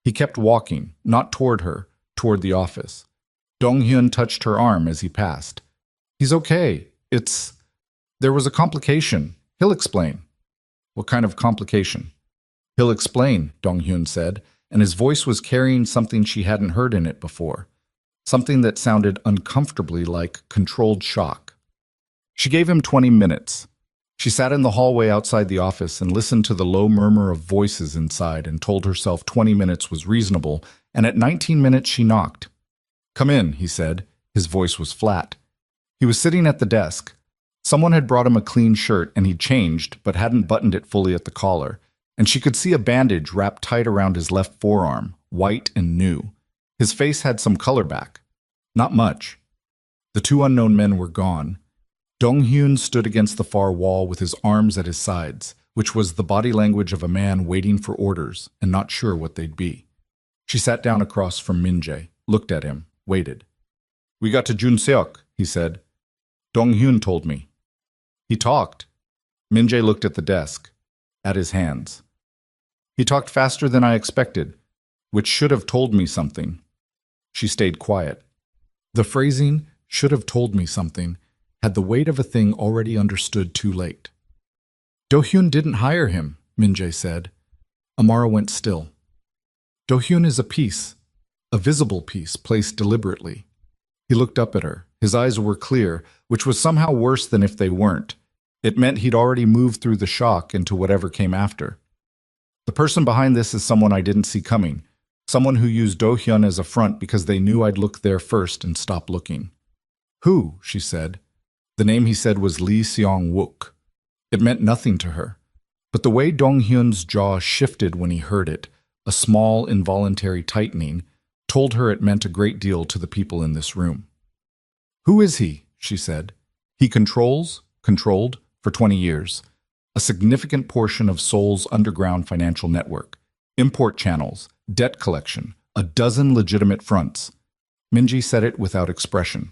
He kept walking, not toward her, toward the office. Dong-hyun touched her arm as he passed. "He's okay. There was a complication. He'll explain." "What kind of complication?" "He'll explain," Dong-hyun said, and his voice was carrying something she hadn't heard in it before. Something that sounded uncomfortably like controlled shock. She gave him 20 minutes. She sat in the hallway outside the office and listened to the low murmur of voices inside and told herself 20 minutes was reasonable, and at 19 minutes she knocked. "Come in," he said. His voice was flat. He was sitting at the desk. Someone had brought him a clean shirt and he'd changed, but hadn't buttoned it fully at the collar, and she could see a bandage wrapped tight around his left forearm, white and new. His face had some color back. Not much. The 2 unknown men were gone. Dong-hyun stood against the far wall with his arms at his sides, which was the body language of a man waiting for orders and not sure what they'd be. She sat down across from Min-jae, looked at him, waited. "We got to Jun Seok," he said. "Dong-hyun told me." "He talked." Min-jae looked at the desk, at his hands. "He talked faster than I expected, which should have told me something." She stayed quiet. The phrasing, "should have told me something," had the weight of a thing already understood too late. "Do-hyun didn't hire him," Min-jae said. Amara went still. "Do-hyun is a piece, a visible piece placed deliberately." He looked up at her. His eyes were clear, which was somehow worse than if they weren't. It meant he'd already moved through the shock into whatever came after. "The person behind this is someone I didn't see coming, someone who used Do-hyun as a front because they knew I'd look there first and stop looking." "Who?" she said. The name he said was Lee Seong-wook. It meant nothing to her. But the way Dong-hyun's jaw shifted when he heard it, a small, involuntary tightening, told her it meant a great deal to the people in this room. "Who is he?" she said. "He controlled for 20 years. A significant portion of Seoul's underground financial network, import channels, debt collection, a dozen legitimate fronts. Minji said it without expression.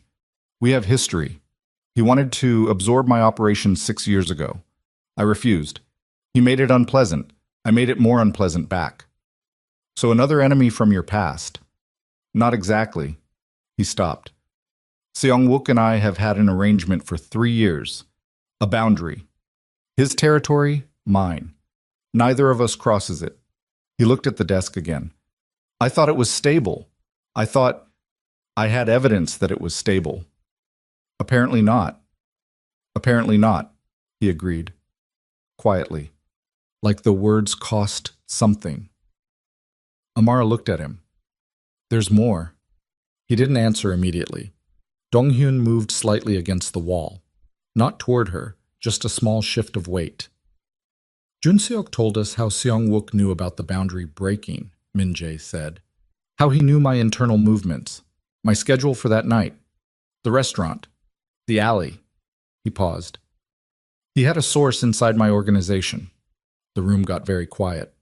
We have history. He wanted to absorb my operation 6 years ago. I refused. He made it unpleasant. I made it more unpleasant back. So another enemy from your past. Not exactly. He stopped. Seong-wook and I have had an arrangement for 3 years. A boundary. His territory, mine. Neither of us crosses it. He looked at the desk again. I thought it was stable. I thought I had evidence that it was stable. Apparently not. Apparently not, he agreed. Quietly. Like the words cost something. Amara looked at him. There's more. He didn't answer immediately. Dong-hyun moved slightly against the wall. Not toward her, just a small shift of weight. Jun-seok told us how Seong-wook knew about the boundary breaking, Min-jae said. How he knew my internal movements, my schedule for that night, the restaurant, the alley. He paused. He had a source inside my organization. The room got very quiet.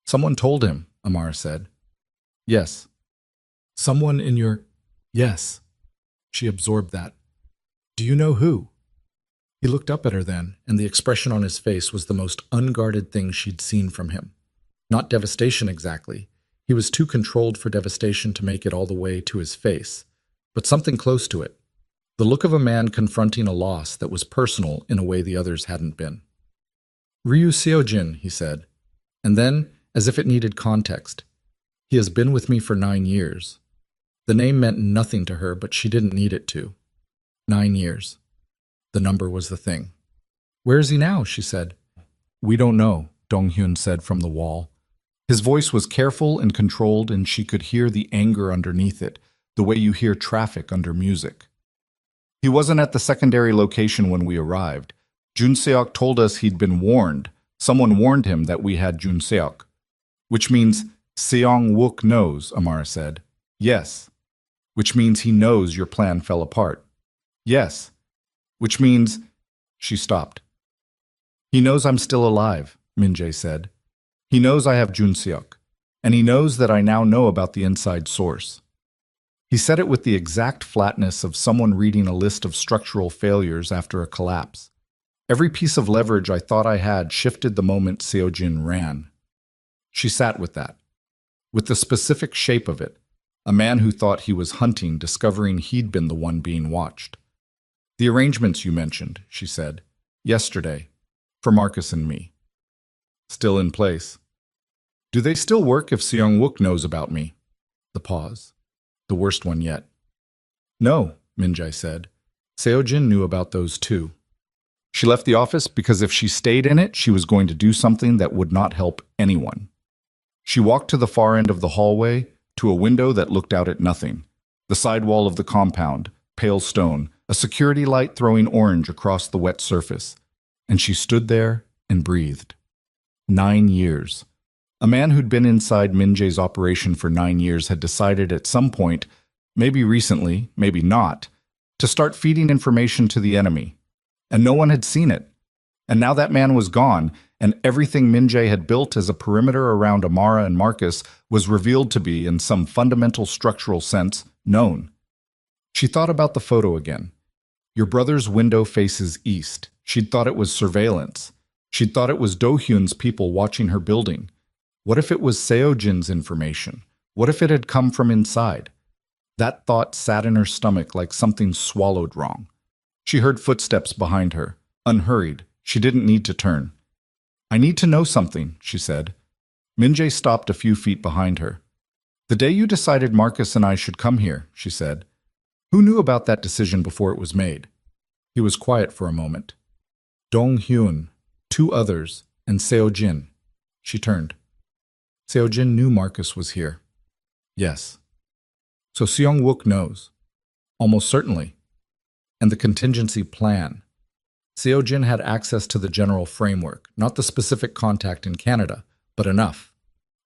Someone told him, Amara said. Yes. Someone in your... Yes. She absorbed that. Do you know who? He looked up at her then, and the expression on his face was the most unguarded thing she'd seen from him. Not devastation exactly. He was too controlled for devastation to make it all the way to his face, but something close to it. The look of a man confronting a loss that was personal in a way the others hadn't been. Ryu Seojin, he said, and then, as if it needed context, he has been with me for 9 years. The name meant nothing to her, but she didn't need it to. 9 years. The number was the thing. Where is he now? She said. We don't know, Dong-hyun said from the wall. His voice was careful and controlled, and she could hear the anger underneath it, the way you hear traffic under music. He wasn't at the secondary location when we arrived. Jun-seok told us he'd been warned. Someone warned him that we had Jun-seok. Which means Seong-wook knows, Amara said. Yes. Which means he knows your plan fell apart. Yes. Which means... She stopped. He knows I'm still alive, Min-jae said. He knows I have Jun-seok. And he knows that I now know about the inside source. He said it with the exact flatness of someone reading a list of structural failures after a collapse. Every piece of leverage I thought I had shifted the moment Seojin ran. She sat with that, with the specific shape of it, a man who thought he was hunting, discovering he'd been the one being watched. The arrangements you mentioned, she said, yesterday, for Marcus and me. Still in place. Do they still work if Seong-wook knows about me? The pause. The worst one yet. No, Min-jae said. Seojin knew about those too. She left the office because if she stayed in it, she was going to do something that would not help anyone. She walked to the far end of the hallway, to a window that looked out at nothing. The side wall of the compound, pale stone, a security light throwing orange across the wet surface. And she stood there and breathed. 9 years. A man who'd been inside Min-jae's operation for 9 years had decided at some point, maybe recently, maybe not, to start feeding information to the enemy. And no one had seen it. And now that man was gone, and everything Min-jae had built as a perimeter around Amara and Marcus was revealed to be, in some fundamental structural sense, known. She thought about the photo again. Your brother's window faces east. She'd thought it was surveillance. She'd thought it was Do-hyun's people watching her building. What if it was Seojin's information? What if it had come from inside? That thought sat in her stomach like something swallowed wrong. She heard footsteps behind her, unhurried. She didn't need to turn. I need to know something, she said. Min-jae stopped a few feet behind her. The day you decided Marcus and I should come here, she said. Who knew about that decision before it was made? He was quiet for a moment. Dong-hyun, 2 others, and Seojin. She turned. Seojin knew Marcus was here. Yes. So Seong-wook knows. Almost certainly. And the contingency plan. Seojin had access to the general framework, not the specific contact in Canada, but enough.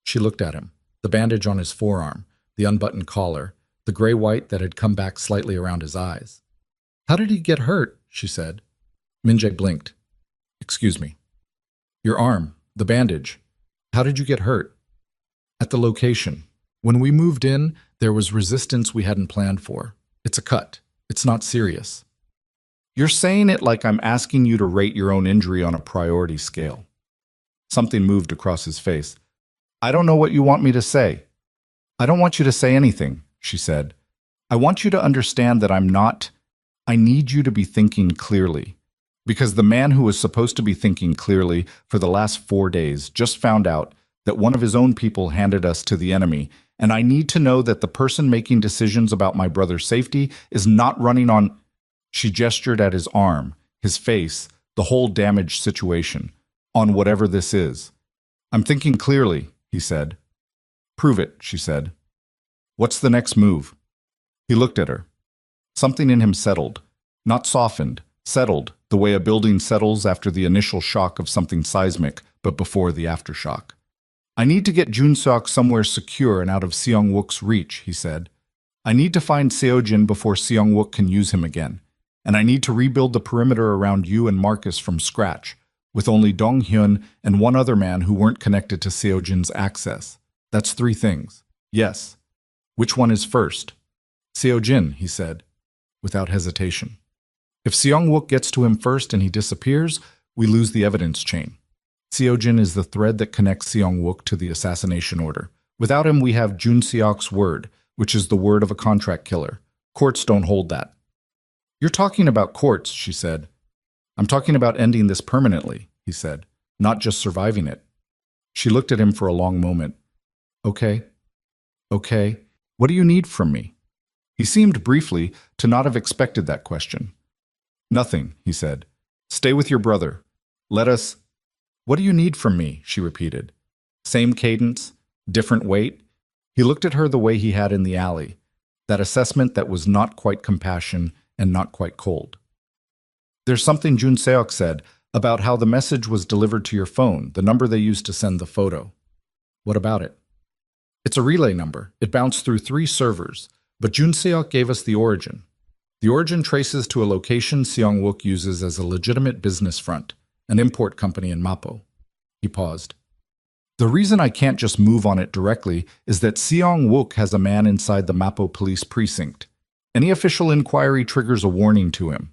She looked at him, the bandage on his forearm, the unbuttoned collar, the gray-white that had come back slightly around his eyes. How did he get hurt? She said. Minjae blinked. Excuse me. Your arm, the bandage. How did you get hurt? At the location. When we moved in, there was resistance we hadn't planned for. It's a cut. It's not serious. You're saying it like I'm asking you to rate your own injury on a priority scale. Something moved across his face. I don't know what you want me to say. I don't want you to say anything, she said. I want you to understand that I need you to be thinking clearly. Because the man who was supposed to be thinking clearly for the last 4 days just found out that one of his own people handed us to the enemy, and I need to know that the person making decisions about my brother's safety is not running on... She gestured at his arm, his face, the whole damaged situation, on whatever this is. I'm thinking clearly, he said. Prove it, she said. What's the next move? He looked at her. Something in him settled, not softened, settled, the way a building settles after the initial shock of something seismic, but before the aftershock. I need to get Junseok somewhere secure and out of Seong-wook's reach, he said. I need to find Seojin before Seong-wook can use him again. And I need to rebuild the perimeter around you and Marcus from scratch, with only Dong-hyun and one other man who weren't connected to Seojin's access. That's 3 things. Yes. Which one is first? Seojin, he said, without hesitation. If Seong-wook gets to him first and he disappears, we lose the evidence chain. Seojin is the thread that connects Seong-wook to the assassination order. Without him, we have Junseok's word, which is the word of a contract killer. Courts don't hold that. You're talking about courts, she said. I'm talking about ending this permanently, he said, not just surviving it. She looked at him for a long moment. Okay. Okay. What do you need from me? He seemed briefly to not have expected that question. Nothing, he said. Stay with your brother. Let us... What do you need from me? She repeated. Same cadence, different weight. He looked at her the way he had in the alley, that assessment that was not quite compassion and not quite cold. There's something Junseok said about how the message was delivered to your phone, the number they used to send the photo. What about it? It's a relay number. It bounced through 3 servers, but Junseok gave us the origin. The origin traces to a location Seong-wook uses as a legitimate business front, an import company in Mapo. He paused. The reason I can't just move on it directly is that Seong-wook has a man inside the Mapo police precinct. Any official inquiry triggers a warning to him.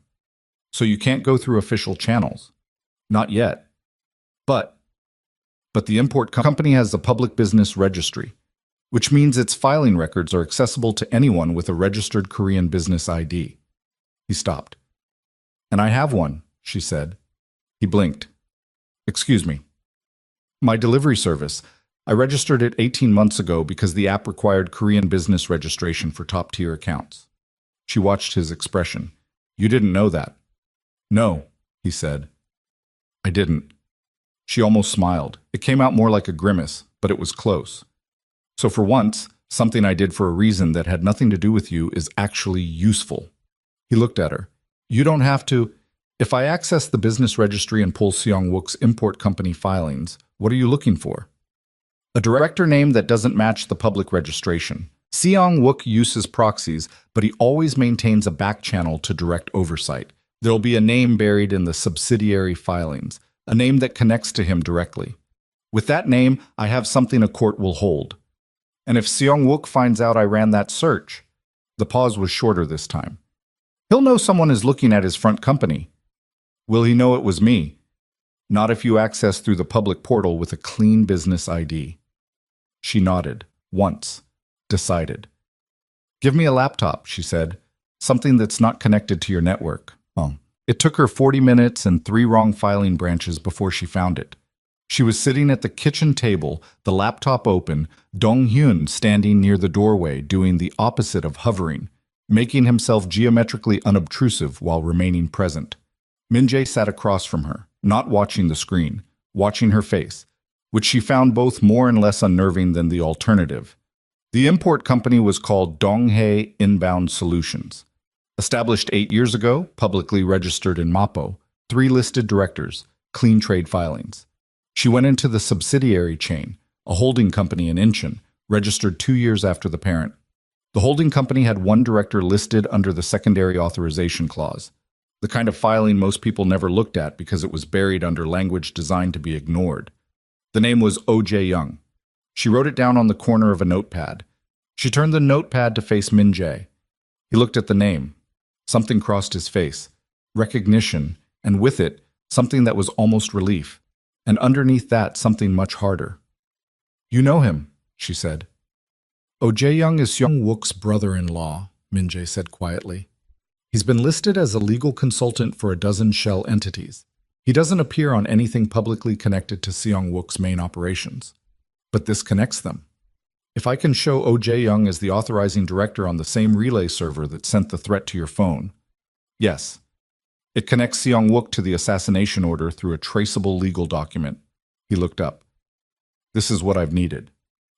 So you can't go through official channels. Not yet. But the import company has a public business registry, which means its filing records are accessible to anyone with a registered Korean business ID. He stopped. And I have one, she said. He blinked. Excuse me. My delivery service. I registered it 18 months ago because the app required Korean business registration for top-tier accounts. She watched his expression. You didn't know that. No, he said. I didn't. She almost smiled. It came out more like a grimace, but it was close. So for once, something I did for a reason that had nothing to do with you is actually useful. He looked at her. You don't have to... If I access the business registry and pull Seong-wook's import company filings, what are you looking for? A director name that doesn't match the public registration. Seong-wook uses proxies, but he always maintains a back channel to direct oversight. There'll be a name buried in the subsidiary filings, a name that connects to him directly. With that name, I have something a court will hold. And if Seong-wook finds out I ran that search, the pause was shorter this time. He'll know someone is looking at his front company. Will he know it was me? Not if you access through the public portal with a clean business ID. She nodded, once, decided. Give me a laptop, she said. Something that's not connected to your network. It took her 40 minutes and 3 wrong filing branches before she found it. She was sitting at the kitchen table, the laptop open, Dong-hyun standing near the doorway doing the opposite of hovering, making himself geometrically unobtrusive while remaining present. Minjae sat across from her, not watching the screen, watching her face, which she found both more and less unnerving than the alternative. The import company was called Donghae Inbound Solutions. Established 8 years ago, publicly registered in Mapo, 3 listed directors, clean trade filings. She went into the subsidiary chain, a holding company in Incheon, registered 2 years after the parent. The holding company had 1 director listed under the secondary authorization clause. The kind of filing most people never looked at because it was buried under language designed to be ignored. The name was O.J. Young. She wrote it down on the corner of a notepad. She turned the notepad to face Min Jae. He looked at the name. Something crossed his face. Recognition, and with it, something that was almost relief. And underneath that, something much harder. "You know him," she said. O.J. Young is Seong Wook's brother-in-law, Min Jae said quietly. He's been listed as a legal consultant for a dozen shell entities. He doesn't appear on anything publicly connected to Seong Wook's main operations. But this connects them. If I can show O.J. Young as the authorizing director on the same relay server that sent the threat to your phone, yes, it connects Seong Wook to the assassination order through a traceable legal document. He looked up. This is what I've needed.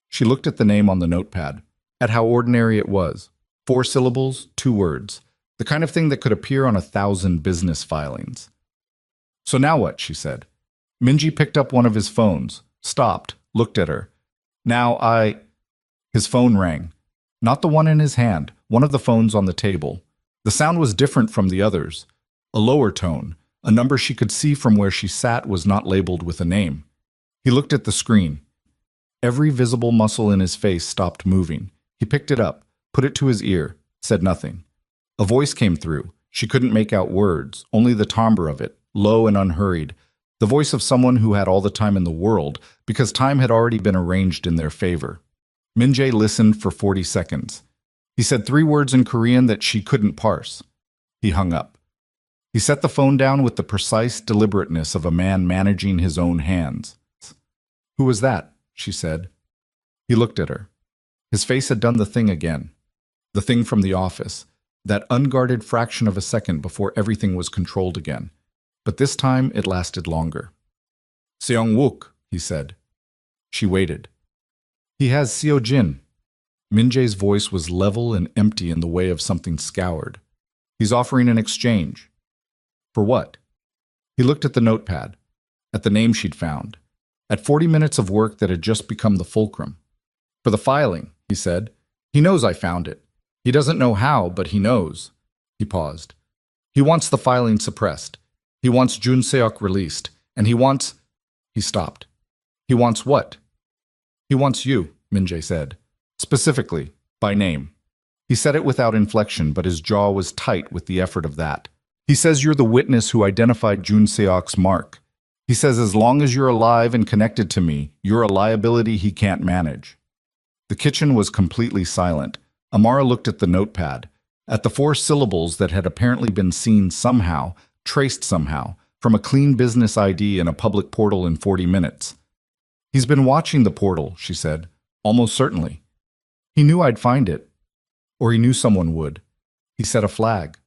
She looked at the name on the notepad, at how ordinary it was. 4 syllables, 2 words. The kind of thing that could appear on 1,000 business filings. "So now what?" she said. Minji picked up one of his phones, stopped, looked at her. His phone rang. Not the one in his hand, one of the phones on the table. The sound was different from the others. A lower tone, a number she could see from where she sat was not labeled with a name. He looked at the screen. Every visible muscle in his face stopped moving. He picked it up, put it to his ear, said nothing. A voice came through. She couldn't make out words, only the timbre of it, low and unhurried. The voice of someone who had all the time in the world, because time had already been arranged in their favor. Min Jae listened for 40 seconds. He said 3 words in Korean that she couldn't parse. He hung up. He set the phone down with the precise deliberateness of a man managing his own hands. "Who was that?" she said. He looked at her. His face had done the thing again. The thing from the office. That unguarded fraction of a second before everything was controlled again. But this time it lasted longer. "Seong Wook," he said. She waited. "He has Seo Jin." Min Jae's voice was level and empty in the way of something scoured. "He's offering an exchange." "For what?" He looked at the notepad, at the name she'd found, at 40 minutes of work that had just become the fulcrum. "For the filing," he said. "He knows I found it. He doesn't know how, but he knows." He paused. "He wants the filing suppressed. He wants Jun Seok released. And he wants—" He stopped. "He wants what?" "He wants you," Min Jae said. "Specifically, by name." He said it without inflection, but his jaw was tight with the effort of that. "He says you're the witness who identified Jun Seok's mark. He says as long as you're alive and connected to me, you're a liability he can't manage." The kitchen was completely silent. Amara looked at the notepad, at the 4 syllables that had apparently been seen somehow, traced somehow, from a clean business ID in a public portal in 40 minutes. "He's been watching the portal," she said, "almost certainly. He knew I'd find it. Or he knew someone would. He set a flag."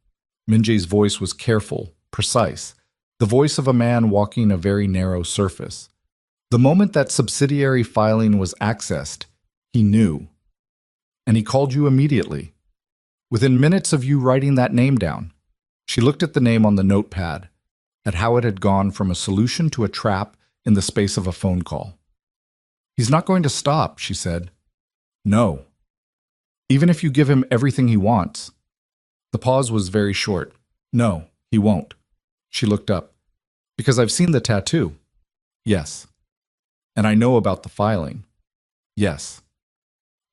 Min Jae's voice was careful, precise, the voice of a man walking a very narrow surface. "The moment that subsidiary filing was accessed, he knew. And he called you immediately. Within minutes of you writing that name down." She looked at the name on the notepad, at how it had gone from a solution to a trap in the space of a phone call. "He's not going to stop," she said. "No. Even if you give him everything he wants." The pause was very short. "No, he won't." She looked up. "Because I've seen the tattoo." "Yes." "And I know about the filing." "Yes."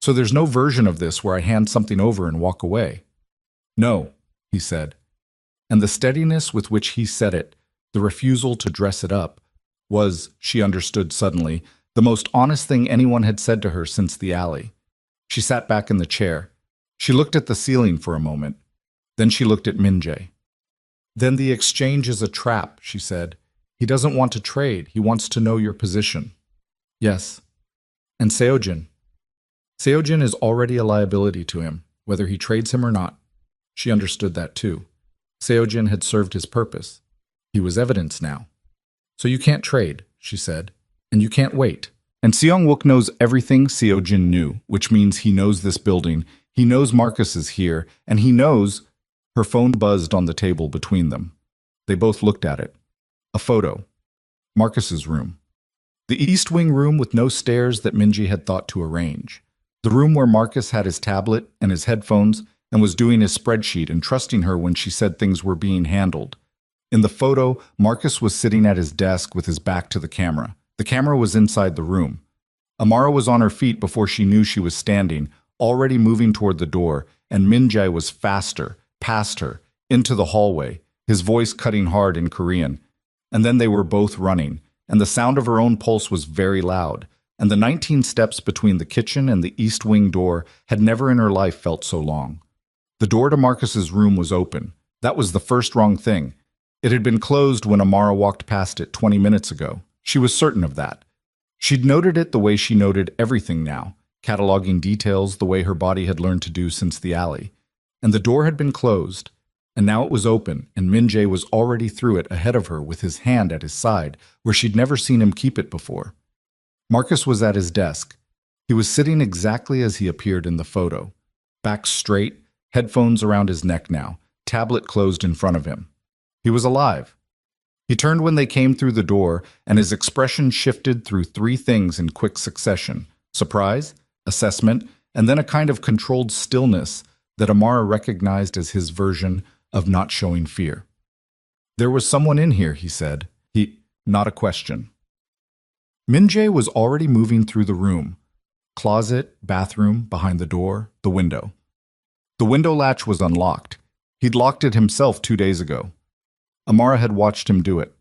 "So there's no version of this where I hand something over and walk away." "No," he said. And the steadiness with which he said it, the refusal to dress it up, was, she understood suddenly, the most honest thing anyone had said to her since the alley. She sat back in the chair. She looked at the ceiling for a moment. Then she looked at Min Jae. "Then the exchange is a trap," she said. "He doesn't want to trade. He wants to know your position." "Yes." "And Seojin?" "Seojin is already a liability to him, whether he trades him or not." She understood that too. Seojin had served his purpose. He was evidence now. "So you can't trade," she said, "and you can't wait. And Seong Wook knows everything Seojin knew, which means he knows this building, he knows Marcus is here, and he knows—" Her phone buzzed on the table between them. They both looked at it. A photo. Marcus's room. The East Wing room with no stairs that Minji had thought to arrange. The room where Marcus had his tablet and his headphones and was doing his spreadsheet and trusting her when she said things were being handled. In the photo, Marcus was sitting at his desk with his back to the camera. The camera was inside the room. Amara was on her feet before she knew she was standing, already moving toward the door, and Min Jae was faster, past her, into the hallway, his voice cutting hard in Korean. And then they were both running, and the sound of her own pulse was very loud, and the 19 steps between the kitchen and the east wing door had never in her life felt so long. The door to Marcus's room was open. That was the first wrong thing. It had been closed when Amara walked past it 20 minutes ago. She was certain of that. She'd noted it the way she noted everything now, cataloging details the way her body had learned to do since the alley. And the door had been closed, and now it was open, and Min Jae was already through it ahead of her with his hand at his side, where she'd never seen him keep it before. Marcus was at his desk. He was sitting exactly as he appeared in the photo. Back straight, headphones around his neck now, tablet closed in front of him. He was alive. He turned when they came through the door, and his expression shifted through three things in quick succession: surprise, assessment, and then a kind of controlled stillness that Amara recognized as his version of not showing fear. "There was someone in here," he said. Not a question. Min Jae was already moving through the room. Closet, bathroom, behind the door, the window. The window latch was unlocked. He'd locked it himself 2 days ago. Amara had watched him do it.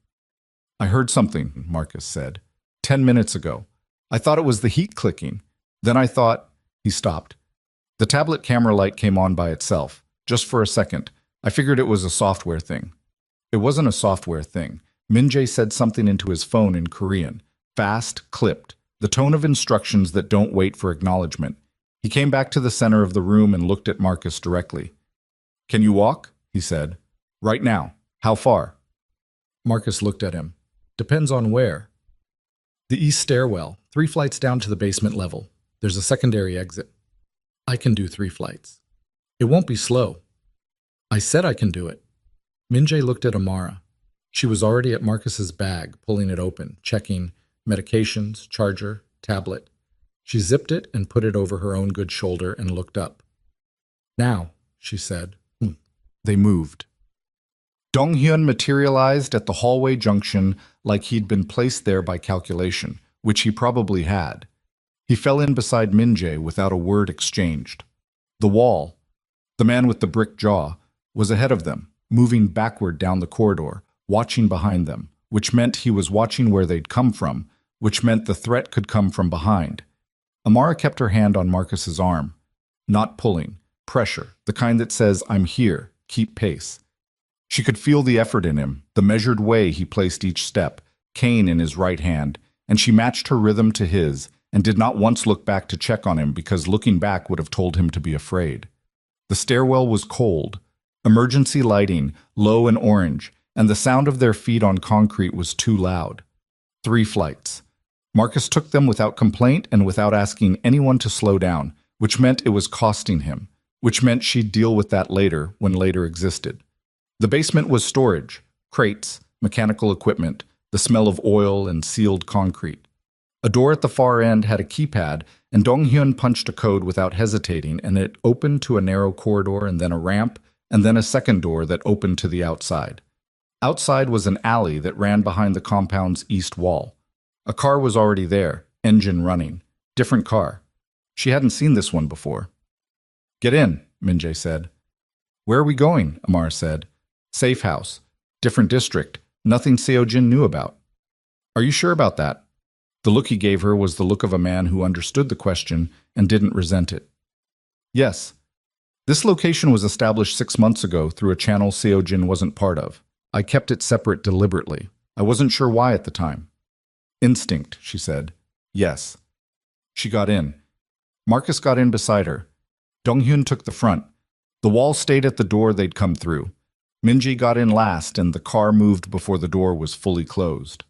"I heard something," Marcus said. 10 minutes ago. I thought it was the heat clicking. Then I thought—" He stopped. The tablet camera light came on by itself, just for a second. I figured it was a software thing. It wasn't a software thing. Min Jae said something into his phone in Korean. Fast, clipped. The tone of instructions that don't wait for acknowledgement. He came back to the center of the room and looked at Marcus directly. "Can you walk?" he said. "Right now. How far?" Marcus looked at him. "Depends on where." "The east stairwell, 3 flights down to the basement level. There's a secondary exit." "I can do 3 flights. It won't be slow." "I said I can do it." Min Jae looked at Amara. She was already at Marcus's bag, pulling it open, checking medications, charger, tablet. She zipped it and put it over her own good shoulder and looked up. "Now," she said. They moved. Dong-hyun materialized at the hallway junction like he'd been placed there by calculation, which he probably had. He fell in beside Min Jae without a word exchanged. The wall, the man with the brick jaw, was ahead of them, moving backward down the corridor, watching behind them, which meant he was watching where they'd come from, which meant the threat could come from behind. Amara kept her hand on Marcus's arm. Not pulling, pressure, the kind that says, "I'm here, keep pace." She could feel the effort in him, the measured way he placed each step, cane in his right hand, and she matched her rhythm to his and did not once look back to check on him because looking back would have told him to be afraid. The stairwell was cold, emergency lighting, low and orange, and the sound of their feet on concrete was too loud. 3 flights. Marcus took them without complaint and without asking anyone to slow down, which meant it was costing him, which meant she'd deal with that later, when later existed. The basement was storage, crates, mechanical equipment, the smell of oil and sealed concrete. A door at the far end had a keypad, and Dong-hyun punched a code without hesitating, and it opened to a narrow corridor and then a ramp, and then a second door that opened to the outside. Outside was an alley that ran behind the compound's east wall. A car was already there, engine running. Different car. She hadn't seen this one before. "Get in," Min Jae said. "Where are we going?" Amar said. "Safe house. Different district. Nothing Seo-jin knew about." "Are you sure about that?" The look he gave her was the look of a man who understood the question and didn't resent it. "Yes. This location was established 6 months ago through a channel Seo-jin wasn't part of. I kept it separate deliberately. I wasn't sure why at the time." "Instinct," she said. "Yes." She got in. Marcus got in beside her. Dong-hyun took the front. The wall stayed at the door they'd come through. Min Jae got in last, and the car moved before the door was fully closed.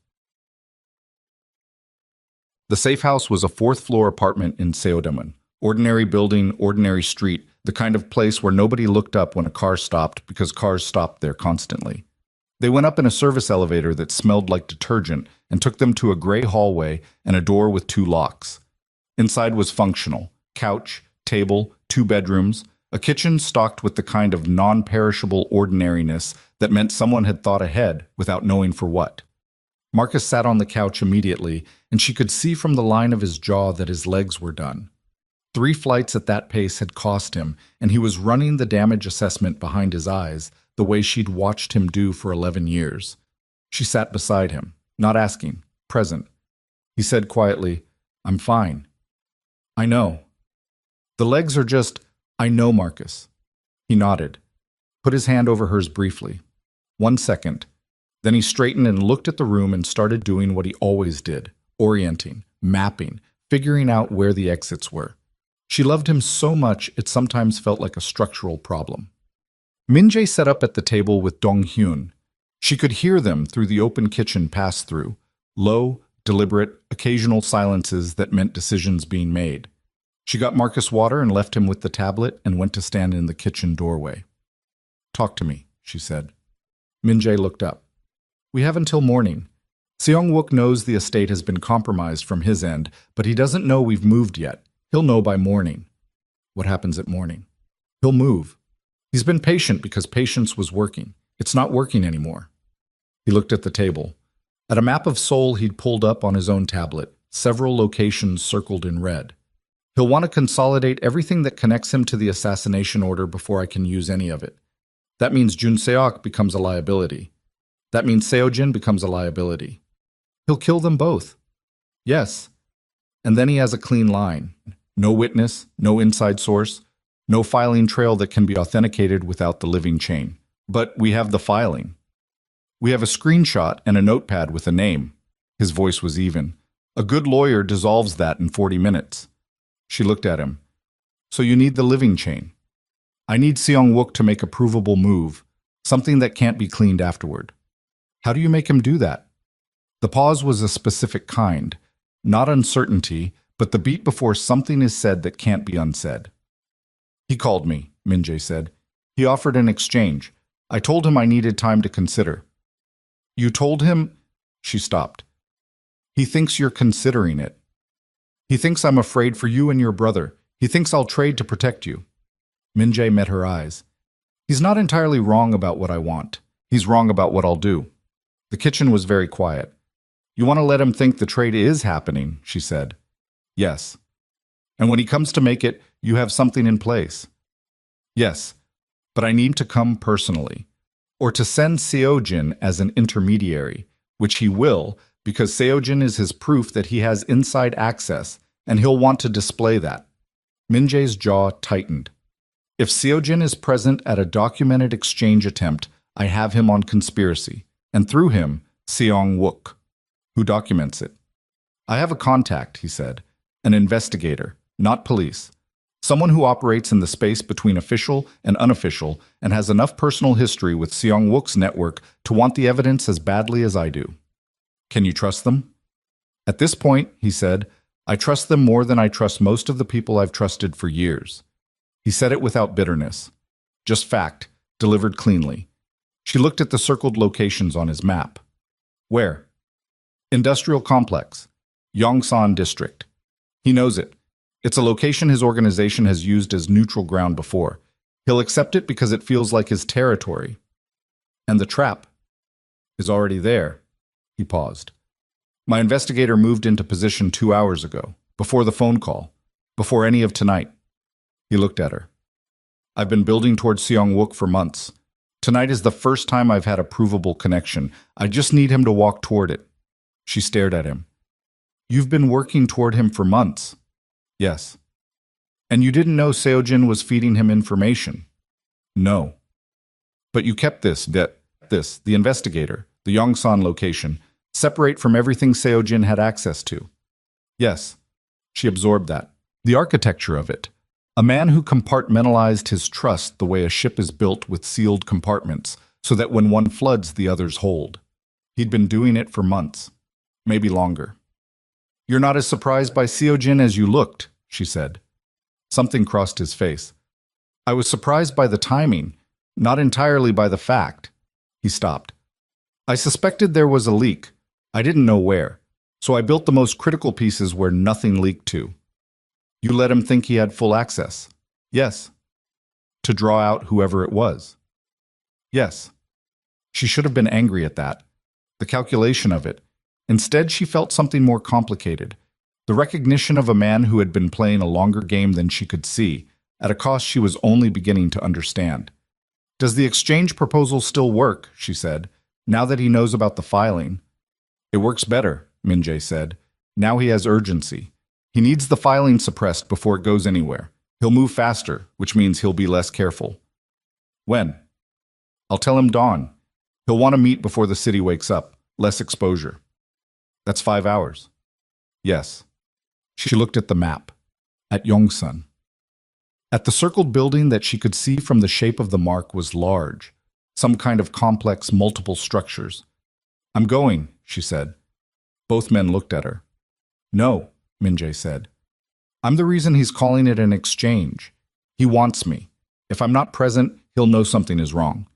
The safe house was a 4th-floor apartment in Seodamun. Ordinary building, ordinary street, the kind of place where nobody looked up when a car stopped because cars stopped there constantly. They went up in a service elevator that smelled like detergent and took them to a gray hallway and a door with 2 locks. Inside was functional. Couch, table, 2 bedrooms, A kitchen stocked with the kind of non-perishable ordinariness that meant someone had thought ahead without knowing for what. Marcus sat on the couch immediately, and she could see from the line of his jaw that his legs were done. 3 flights at that pace had cost him, and he was running the damage assessment behind his eyes, the way she'd watched him do for 11 years. She sat beside him, not asking, present. He said quietly, "I'm fine." "I know." "The legs are just, I know, Marcus." He nodded, put his hand over hers briefly. 1 second. Then he straightened and looked at the room and started doing what he always did, orienting, mapping, figuring out where the exits were. She loved him so much it sometimes felt like a structural problem. Min-jae sat up at the table with Dong-hyun. She could hear them through the open kitchen pass-through, low, deliberate, occasional silences that meant decisions being made. She got Marcus water and left him with the tablet and went to stand in the kitchen doorway. "Talk to me," she said. Min-jae looked up. "We have until morning. Seong-wook knows the estate has been compromised from his end, but he doesn't know we've moved yet. He'll know by morning." "What happens at morning?" "He'll move. He's been patient because patience was working. It's not working anymore." He looked at the table. At a map of Seoul he'd pulled up on his own tablet, several locations circled in red. "He'll want to consolidate everything that connects him to the assassination order before I can use any of it. That means Jun Seok becomes a liability. That means Seo-jin becomes a liability. He'll kill them both." "Yes." And then he has a clean line. No witness, no inside source, no filing trail that can be authenticated without the living chain. "But we have the filing. We have a screenshot and a notepad with a name." His voice was even. "A good lawyer dissolves that in 40 minutes. She looked at him. "So you need the living chain." "I need Seong-wook to make a provable move, something that can't be cleaned afterward." "How do you make him do that?" The pause was a specific kind, not uncertainty, but the beat before something is said that can't be unsaid. "He called me," Min-jae said. "He offered an exchange. I told him I needed time to consider." "You told him?" She stopped. "He thinks you're considering it. He thinks I'm afraid for you and your brother. He thinks I'll trade to protect you." Min-jae met her eyes. "He's not entirely wrong about what I want. He's wrong about what I'll do." The kitchen was very quiet. "You want to let him think the trade is happening," she said. "Yes." "And when he comes to make it, you have something in place." "Yes. But I need to come personally. Or to send Seo-jin as an intermediary, which he will, because Seo-jin is his proof that he has inside access, and he'll want to display that." Min-jae's jaw tightened. "If Seo-jin is present at a documented exchange attempt, I have him on conspiracy, and through him, Seong-wook. Who documents it?" "I have a contact," he said. "An investigator, not police. Someone who operates in the space between official and unofficial and has enough personal history with Seong-wook's network to want the evidence as badly as I do." "Can you trust them?" "At this point," he said, "I trust them more than I trust most of the people I've trusted for years." He said it without bitterness. Just fact, delivered cleanly. She looked at the circled locations on his map. "Where?" "Industrial complex. Yongsan district." He knows it. It's a location his organization has used as neutral ground before. He'll accept it because it feels like his territory. "And the trap is already there." He paused. "My investigator moved into position 2 hours ago, before the phone call, before any of tonight." He looked at her. "I've been building towards Seong-wook for months. Tonight is the first time I've had a provable connection. I just need him to walk toward it." She stared at him. "You've been working toward him for months." "Yes." "And you didn't know Seo-jin was feeding him information?" "No." "But you kept the investigator, the Yongsan location, separate from everything Seo-jin had access to." "Yes." She absorbed that. The architecture of it. A man who compartmentalized his trust the way a ship is built with sealed compartments, so that when one floods, the others hold. He'd been doing it for months. Maybe longer. "You're not as surprised by Seo-jin as you looked," she said. Something crossed his face. "I was surprised by the timing, not entirely by the fact." He stopped. "I suspected there was a leak. I didn't know where, so I built the most critical pieces where nothing leaked to." "You let him think he had full access?" "Yes." to draw out whoever it was. Yes. She should have been angry at that. The calculation of it. Instead, she felt something more complicated. The recognition of a man who had been playing a longer game than she could see, at a cost she was only beginning to understand. "Does the exchange proposal still work?" she said, "now that he knows about the filing?" "It works better," Min-jae said. "Now he has urgency. He needs the filing suppressed before it goes anywhere. He'll move faster, which means he'll be less careful." "When?" "I'll tell him dawn. He'll want to meet before the city wakes up. Less exposure." "That's 5 hours." "Yes." She looked at the map. At Yongsan. At the circled building that she could see from the shape of the mark was large, some kind of complex multiple structures. "I'm going," she said. Both men looked at her. "No," Min-jae said. "I'm the reason he's calling it an exchange. He wants me. If I'm not present, he'll know something is wrong.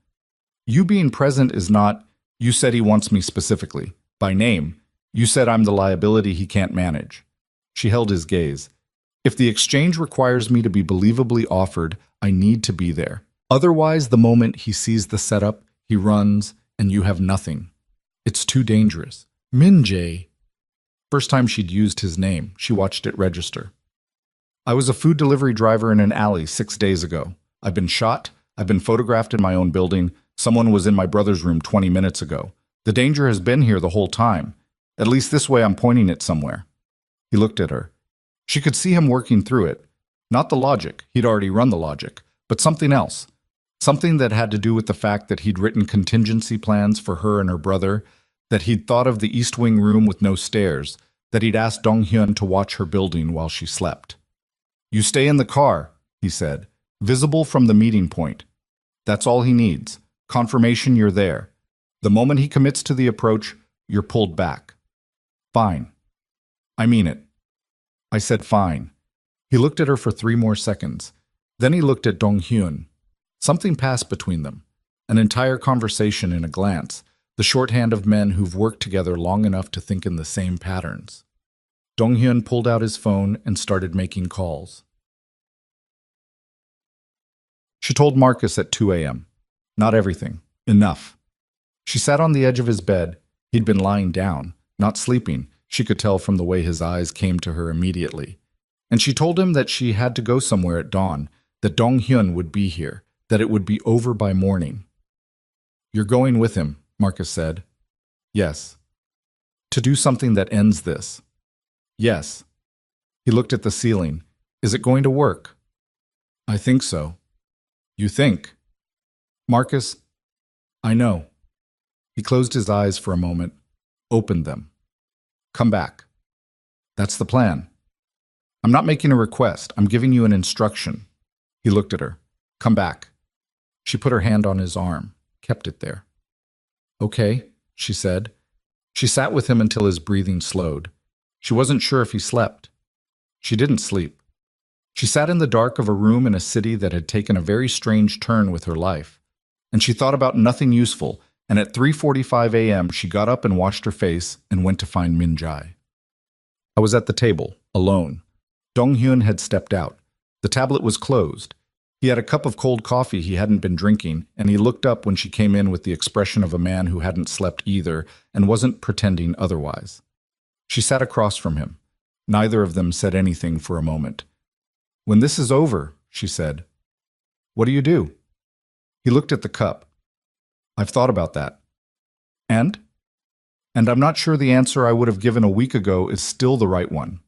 You being present is not, you said he wants me specifically. By name, you said I'm the liability he can't manage." She held his gaze. "If the exchange requires me to be believably offered, I need to be there. Otherwise, the moment he sees the setup, he runs, and you have nothing. It's too dangerous." Min-jae. First time she'd used his name, she watched it register. "I was a food delivery driver in an alley 6 days ago. I've been shot. I've been photographed in my own building. Someone was in my brother's room 20 minutes ago. The danger has been here the whole time. At least this way I'm pointing it somewhere." He looked at her. She could see him working through it. Not the logic, he'd already run the logic, but something else. Something that had to do with the fact that he'd written contingency plans for her and her brother, that he'd thought of the East Wing room with no stairs, that he'd asked Dong-hyun to watch her building while she slept. "You stay in the car," he said, "visible from the meeting point. That's all he needs. Confirmation you're there. The moment he commits to the approach, you're pulled back." "Fine." "I mean it." I said fine. He looked at her for 3 more seconds. Then he looked at Dong-hyun. Something passed between them. An entire conversation in a glance, the shorthand of men who've worked together long enough to think in the same patterns. Dong-hyun pulled out his phone and started making calls. She told Marcus at 2 a.m. Not everything. Enough. She sat on the edge of his bed. He'd been lying down, not sleeping. She could tell from the way his eyes came to her immediately. And she told him that she had to go somewhere at dawn, that Dong-hyun would be here, that it would be over by morning. "You're going with him," Marcus said. "Yes." "To do something that ends this." "Yes." He looked at the ceiling. "Is it going to work?" "I think so." "You think?" "Marcus, I know." He closed his eyes for a moment, opened them. "Come back." "That's the plan." "I'm not making a request. I'm giving you an instruction." He looked at her. "Come back." She put her hand on his arm, kept it there. "Okay," she said. She sat with him until his breathing slowed. She wasn't sure if he slept. She didn't sleep. She sat in the dark of a room in a city that had taken a very strange turn with her life. And she thought about nothing useful, and at 3:45 a.m. she got up and washed her face and went to find Min-jae. I was at the table, alone. Dong-hyun had stepped out. The tablet was closed. He had a cup of cold coffee he hadn't been drinking, and he looked up when she came in with the expression of a man who hadn't slept either and wasn't pretending otherwise. She sat across from him. Neither of them said anything for a moment. "When this is over," she said, "what do you do?" He looked at the cup. "I've thought about that." "And?" "And I'm not sure the answer I would have given a week ago is still the right one."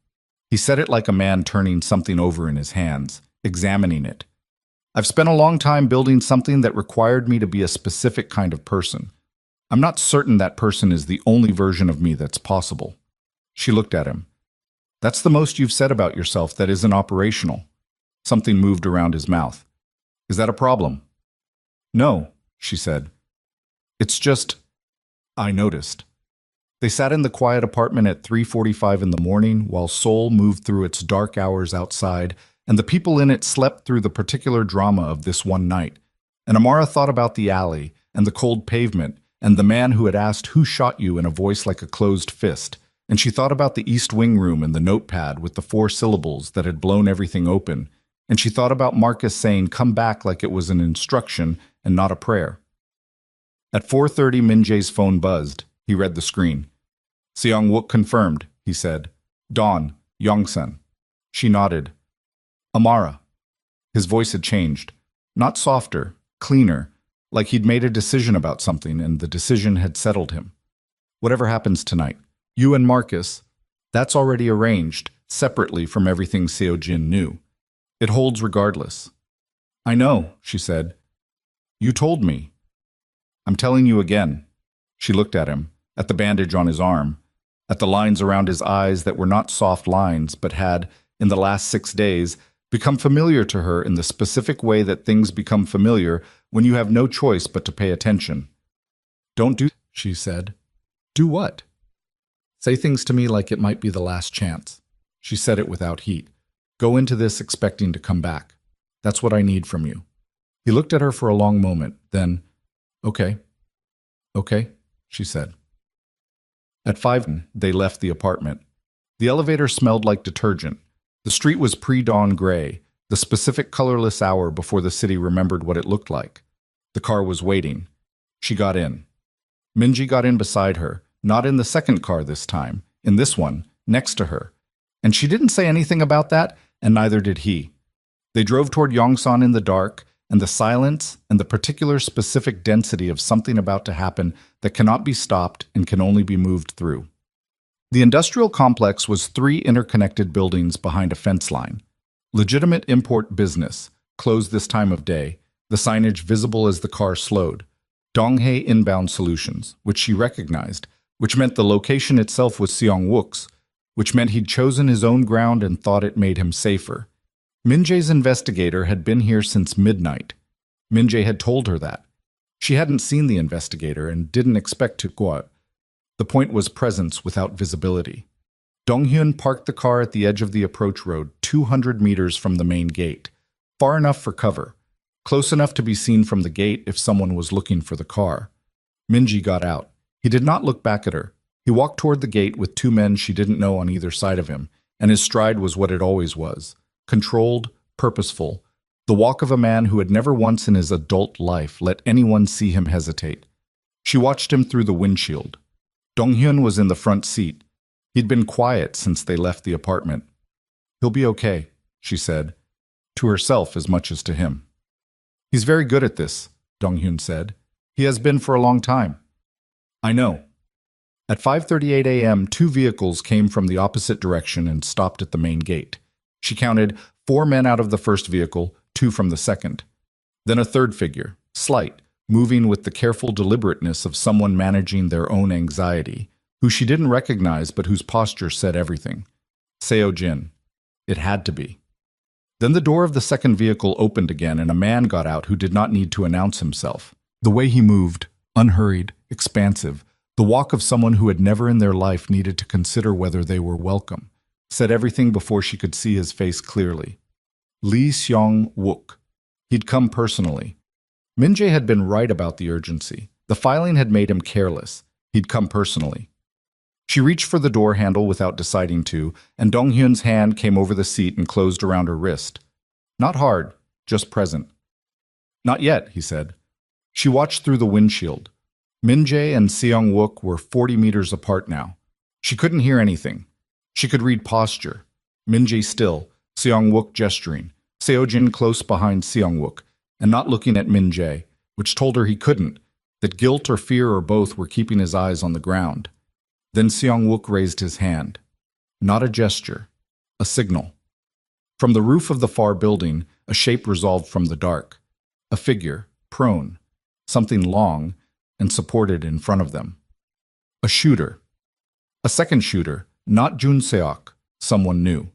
He said it like a man turning something over in his hands, examining it. "I've spent a long time building something that required me to be a specific kind of person. I'm not certain that person is the only version of me that's possible." She looked at him. "That's the most you've said about yourself that isn't operational." Something moved around his mouth. "Is that a problem?" "No," she said. "It's just, I noticed." They sat in the quiet apartment at 3:45 in the morning while Seoul moved through its dark hours outside, and the people in it slept through the particular drama of this one night. And Amara thought about the alley, and the cold pavement, and the man who had asked who shot you in a voice like a closed fist, and she thought about the East Wing room and the notepad with the 4 syllables that had blown everything open, And she thought about Marcus saying come back like it was an instruction and not a prayer. At 4:30, Min Jae's phone buzzed. He read the screen. Seong-wook confirmed, he said. Dawn, Yongsan. She nodded. Amara. His voice had changed. Not softer, cleaner, like he'd made a decision about something and the decision had settled him. Whatever happens tonight, you and Marcus, that's already arranged, separately from everything Seo-jin knew. It holds regardless. I know, she said. You told me. I'm telling you again. She looked at him, at the bandage on his arm, at the lines around his eyes that were not soft lines but had, in the last 6 days, become familiar to her in the specific way that things become familiar when you have no choice but to pay attention. Don't do, she said. Do what? Say things to me like it might be the last chance. She said it without heat. Go into this expecting to come back. That's what I need from you. He looked at her for a long moment, then, okay, she said. At 5, they left the apartment. The elevator smelled like detergent. The street was pre-dawn gray, the specific colorless hour before the city remembered what it looked like. The car was waiting. She got in. Minji got in beside her, not in the second car this time, in this one, next to her. And she didn't say anything about that, and neither did he. They drove toward Yongsan in the dark, and the silence and the particular specific density of something about to happen that cannot be stopped and can only be moved through. The industrial complex was 3 interconnected buildings behind a fence line. Legitimate import business, closed this time of day, the signage visible as the car slowed. Donghae Inbound Solutions, which she recognized, which meant the location itself was Seong-wook's, which meant he'd chosen his own ground and thought it made him safer. Min Jae's investigator had been here since midnight. Min Jae had told her that. She hadn't seen the investigator and didn't expect to go out. The point was presence without visibility. Donghyun parked the car at the edge of the approach road, 200 meters from the main gate, far enough for cover, close enough to be seen from the gate if someone was looking for the car. Minji got out. He did not look back at her. He walked toward the gate with 2 men she didn't know on either side of him, and his stride was what it always was. Controlled, purposeful, the walk of a man who had never once in his adult life let anyone see him hesitate. She watched him through the windshield. Donghyun was in the front seat. He'd been quiet since they left the apartment. He'll be okay, she said, to herself as much as to him. He's very good at this, Donghyun said. He has been for a long time. I know. At 5:38 a.m., 2 vehicles came from the opposite direction and stopped at the main gate. She counted 4 men out of the first vehicle, 2 from the second. Then a third figure, slight, moving with the careful deliberateness of someone managing their own anxiety, who she didn't recognize but whose posture said everything. Seo-jin. It had to be. Then the door of the second vehicle opened again and a man got out who did not need to announce himself. The way he moved, unhurried, expansive, the walk of someone who had never in their life needed to consider whether they were welcome, said everything before she could see his face clearly. Lee Seong-wook. He'd come personally. Min Jae had been right about the urgency. The filing had made him careless. He'd come personally. She reached for the door handle without deciding to, and Donghyun's hand came over the seat and closed around her wrist. Not hard, just present. Not yet, he said. She watched through the windshield. Min Jae and Seong-wook were 40 meters apart now. She couldn't hear anything. She could read posture. Min Jae still, Seong-wook gesturing, Seo-jin close behind Seong-wook, and not looking at Min Jae, which told her he couldn't, that guilt or fear or both were keeping his eyes on the ground. Then Seong-wook raised his hand. Not a gesture, a signal. From the roof of the far building, a shape resolved from the dark. A figure, prone, something long, and supported in front of them. A shooter. A second shooter, not Jun Seok, someone new.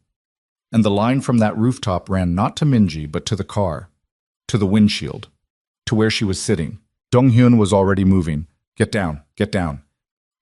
And the line from that rooftop ran not to Minji but to the car, to the windshield, to where she was sitting. Donghyun was already moving. Get down, get down.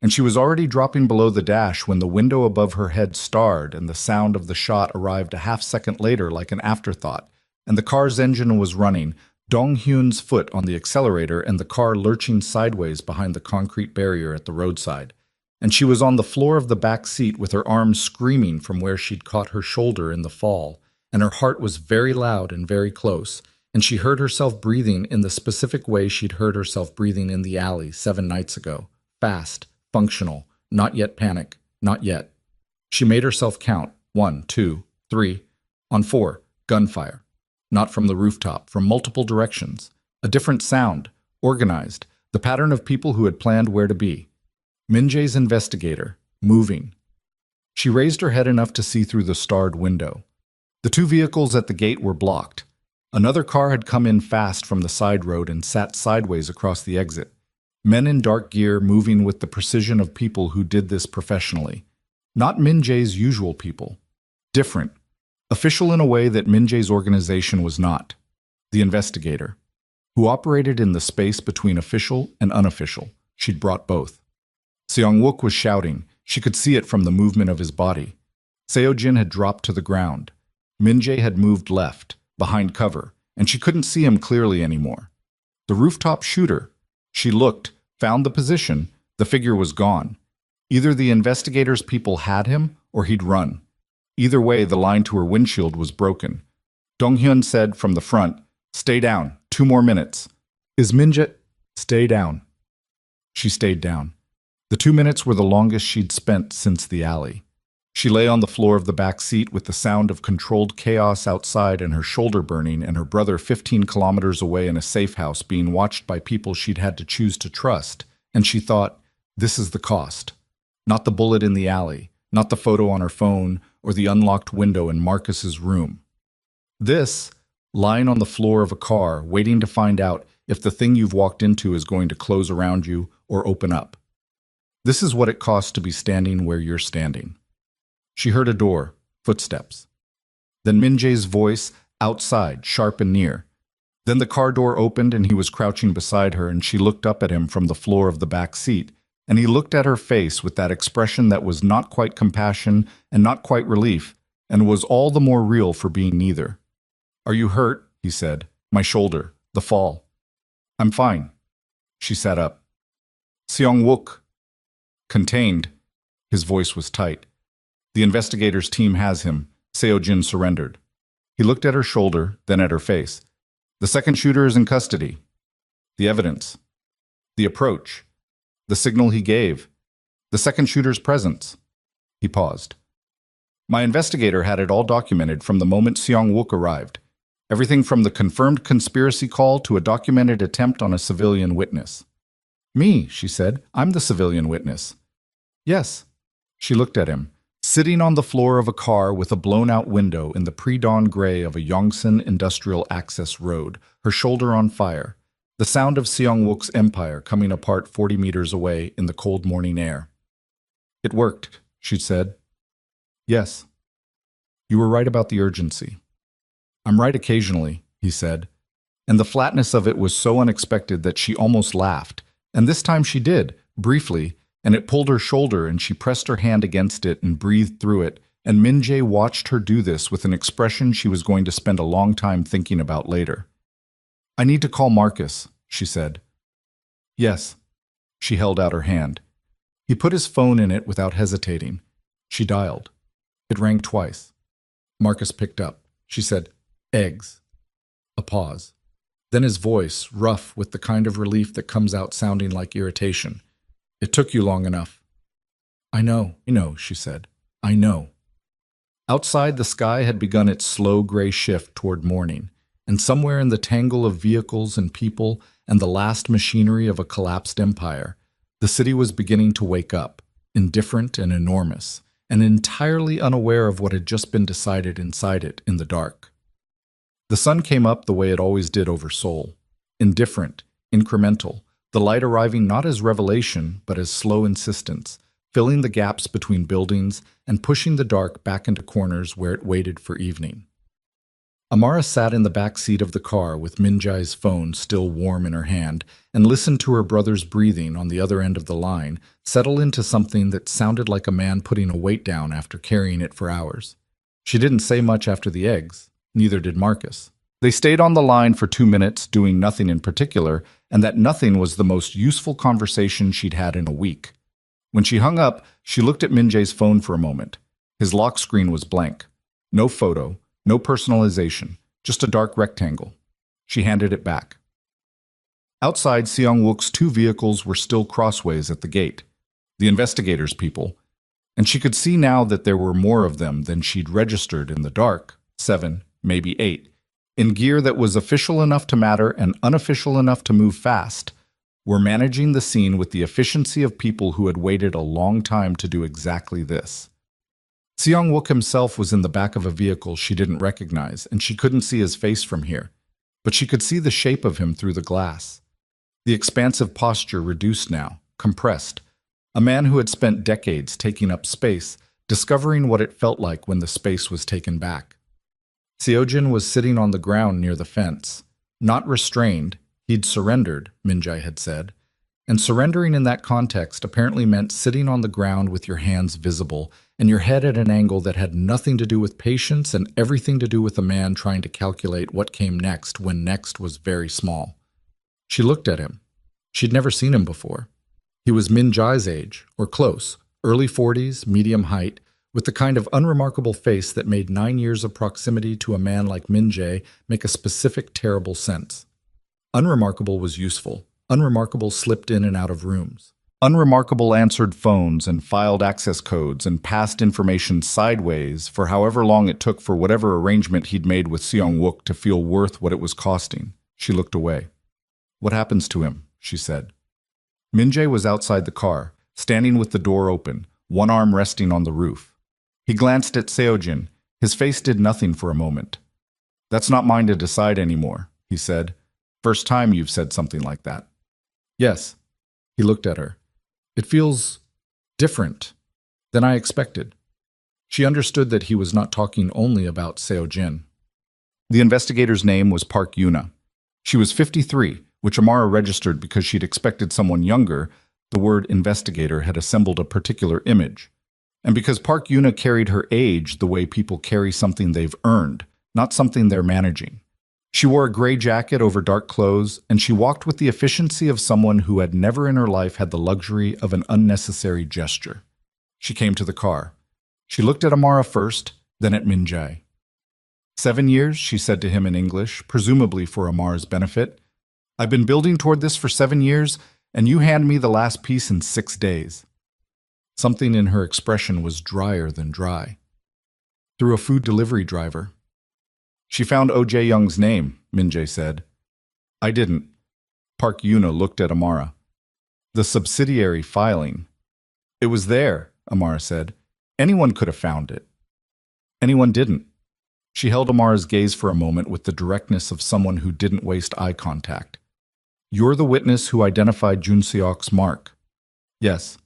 And she was already dropping below the dash when the window above her head starred and the sound of the shot arrived a half-second later like an afterthought, and the car's engine was running, Donghyun's foot on the accelerator and the car lurching sideways behind the concrete barrier at the roadside. And she was on the floor of the back seat with her arms screaming from where she'd caught her shoulder in the fall, and her heart was very loud and very close, and she heard herself breathing in the specific way she'd heard herself breathing in the alley 7 nights ago. Fast, functional, not yet panic, not yet. She made herself count. 1, 2, 3. On 4, gunfire. Not from the rooftop, from multiple directions. A different sound, organized, the pattern of people who had planned where to be. Min-jae's investigator, moving. She raised her head enough to see through the starred window. The 2 vehicles at the gate were blocked. Another car had come in fast from the side road and sat sideways across the exit. Men in dark gear moving with the precision of people who did this professionally. Not Min-jae's usual people. Different. Official in a way that Min-jae's organization was not. The investigator, who operated in the space between official and unofficial. She'd brought both. Seong-wook was shouting. She could see it from the movement of his body. Seo-jin had dropped to the ground. Min-jae had moved left, behind cover, and she couldn't see him clearly anymore. The rooftop shooter. She looked, found the position. The figure was gone. Either the investigators' people had him, or he'd run. Either way, the line to her windshield was broken. Dong-hyun said from the front, "Stay down, 2 more minutes." "Is Min-jae—" "Stay down." She stayed down. The 2 minutes were the longest she'd spent since the alley. She lay on the floor of the back seat with the sound of controlled chaos outside and her shoulder burning, and her brother 15 kilometers away in a safe house being watched by people she'd had to choose to trust. And she thought, this is the cost. Not the bullet in the alley, not the photo on her phone, or the unlocked window in Marcus's room. This, lying on the floor of a car, waiting to find out if the thing you've walked into is going to close around you or open up. This is what it costs to be standing where you're standing. She heard a door, footsteps. Then Min-jae's voice, outside, sharp and near. Then the car door opened and he was crouching beside her, and she looked up at him from the floor of the back seat, and he looked at her face with that expression that was not quite compassion and not quite relief, and was all the more real for being neither. "Are you hurt?" he said. "My shoulder, the fall." "I'm fine." She sat up. "Seong-wook." Contained. His voice was tight. "The investigators' team has him." Seo-jin surrendered. He looked at her shoulder, then at her face. "The second shooter is in custody." "The evidence." "The approach." "The signal he gave." "The second shooter's presence." He paused. "My investigator had it all documented from the moment Seong-wook arrived. Everything from the confirmed conspiracy call to a documented attempt on a civilian witness." "Me," she said. "I'm the civilian witness." "Yes." She looked at him, sitting on the floor of a car with a blown-out window in the pre-dawn gray of a Yongsan Industrial Access Road, her shoulder on fire, the sound of Seong-wook's empire coming apart 40 meters away in the cold morning air. "It worked," she said. "Yes. You were right about the urgency." "I'm right occasionally," he said. And the flatness of it was so unexpected that she almost laughed. And this time she did, briefly, and it pulled her shoulder, and she pressed her hand against it and breathed through it, and Min-jae watched her do this with an expression she was going to spend a long time thinking about later. "I need to call Marcus," she said. "Yes." She held out her hand. He put his phone in it without hesitating. She dialed. It rang twice. Marcus picked up. She said, "Eggs." A pause. Then his voice, rough with the kind of relief that comes out sounding like irritation. "It took you long enough." I know, she said. "I know." Outside, the sky had begun its slow gray shift toward morning, and somewhere in the tangle of vehicles and people and the last machinery of a collapsed empire, the city was beginning to wake up, indifferent and enormous, and entirely unaware of what had just been decided inside it in the dark. The sun came up the way it always did over Seoul, indifferent, incremental, the light arriving not as revelation but as slow insistence, filling the gaps between buildings and pushing the dark back into corners where it waited for evening. Amara sat in the back seat of the car with Min-jae's phone still warm in her hand and listened to her brother's breathing on the other end of the line settle into something that sounded like a man putting a weight down after carrying it for hours. She didn't say much after the eggs. Neither did Marcus. They stayed on the line for 2 minutes, doing nothing in particular, and that nothing was the most useful conversation she'd had in a week. When she hung up, she looked at Min-jae's phone for a moment. His lock screen was blank. No photo, No personalization, just a dark rectangle. She handed it back. Outside, Seong-wook's two vehicles were still crossways at the gate. The investigators' people. And she could see now that there were more of them than she'd registered in the dark, 7, maybe 8, in gear that was official enough to matter and unofficial enough to move fast, were managing the scene with the efficiency of people who had waited a long time to do exactly this. Seong-wook himself was in the back of a vehicle she didn't recognize, and she couldn't see his face from here, but she could see the shape of him through the glass. The expansive posture reduced now, compressed. A man who had spent decades taking up space, discovering what it felt like when the space was taken back. Seojin was sitting on the ground near the fence. Not restrained, he'd surrendered, Min-jae had said. And surrendering in that context apparently meant sitting on the ground with your hands visible and your head at an angle that had nothing to do with patience and everything to do with a man trying to calculate what came next when next was very small. She looked at him. She'd never seen him before. He was Min-jae's age, or close, early 40s, medium height, with the kind of unremarkable face that made 9 years of proximity to a man like Min-jae make a specific terrible sense. Unremarkable was useful. Unremarkable slipped in and out of rooms. Unremarkable answered phones and filed access codes and passed information sideways for however long it took for whatever arrangement he'd made with Seong-wook to feel worth what it was costing. She looked away. "What happens to him?" she said. Min-jae was outside the car, standing with the door open, one arm resting on the roof. He glanced at Seojin. His face did nothing for a moment. "That's not mine to decide anymore," he said. "First time you've said something like that." "Yes." He looked at her. "It feels different than I expected." She understood that he was not talking only about Seojin. The investigator's name was Park Yuna. She was 53, which Amara registered because she'd expected someone younger. The word investigator had assembled a particular image. And because Park Yuna carried her age the way people carry something they've earned, not something they're managing. She wore a gray jacket over dark clothes, and she walked with the efficiency of someone who had never in her life had the luxury of an unnecessary gesture. She came to the car. She looked at Amara first, then at Min-jae. 7 years, she said to him in English, presumably for Amara's benefit. "I've been building toward this for 7 years, and you hand me the last piece in 6 days. Something in her expression was drier than dry. "Through a food delivery driver." "She found O.J. Young's name," Min-jae said. "I didn't." Park Yuna looked at Amara. "The subsidiary filing." "It was there," Amara said. "Anyone could have found it." "Anyone didn't." She held Amara's gaze for a moment with the directness of someone who didn't waste eye contact. "You're the witness who identified Jun Seok's mark." "Yes."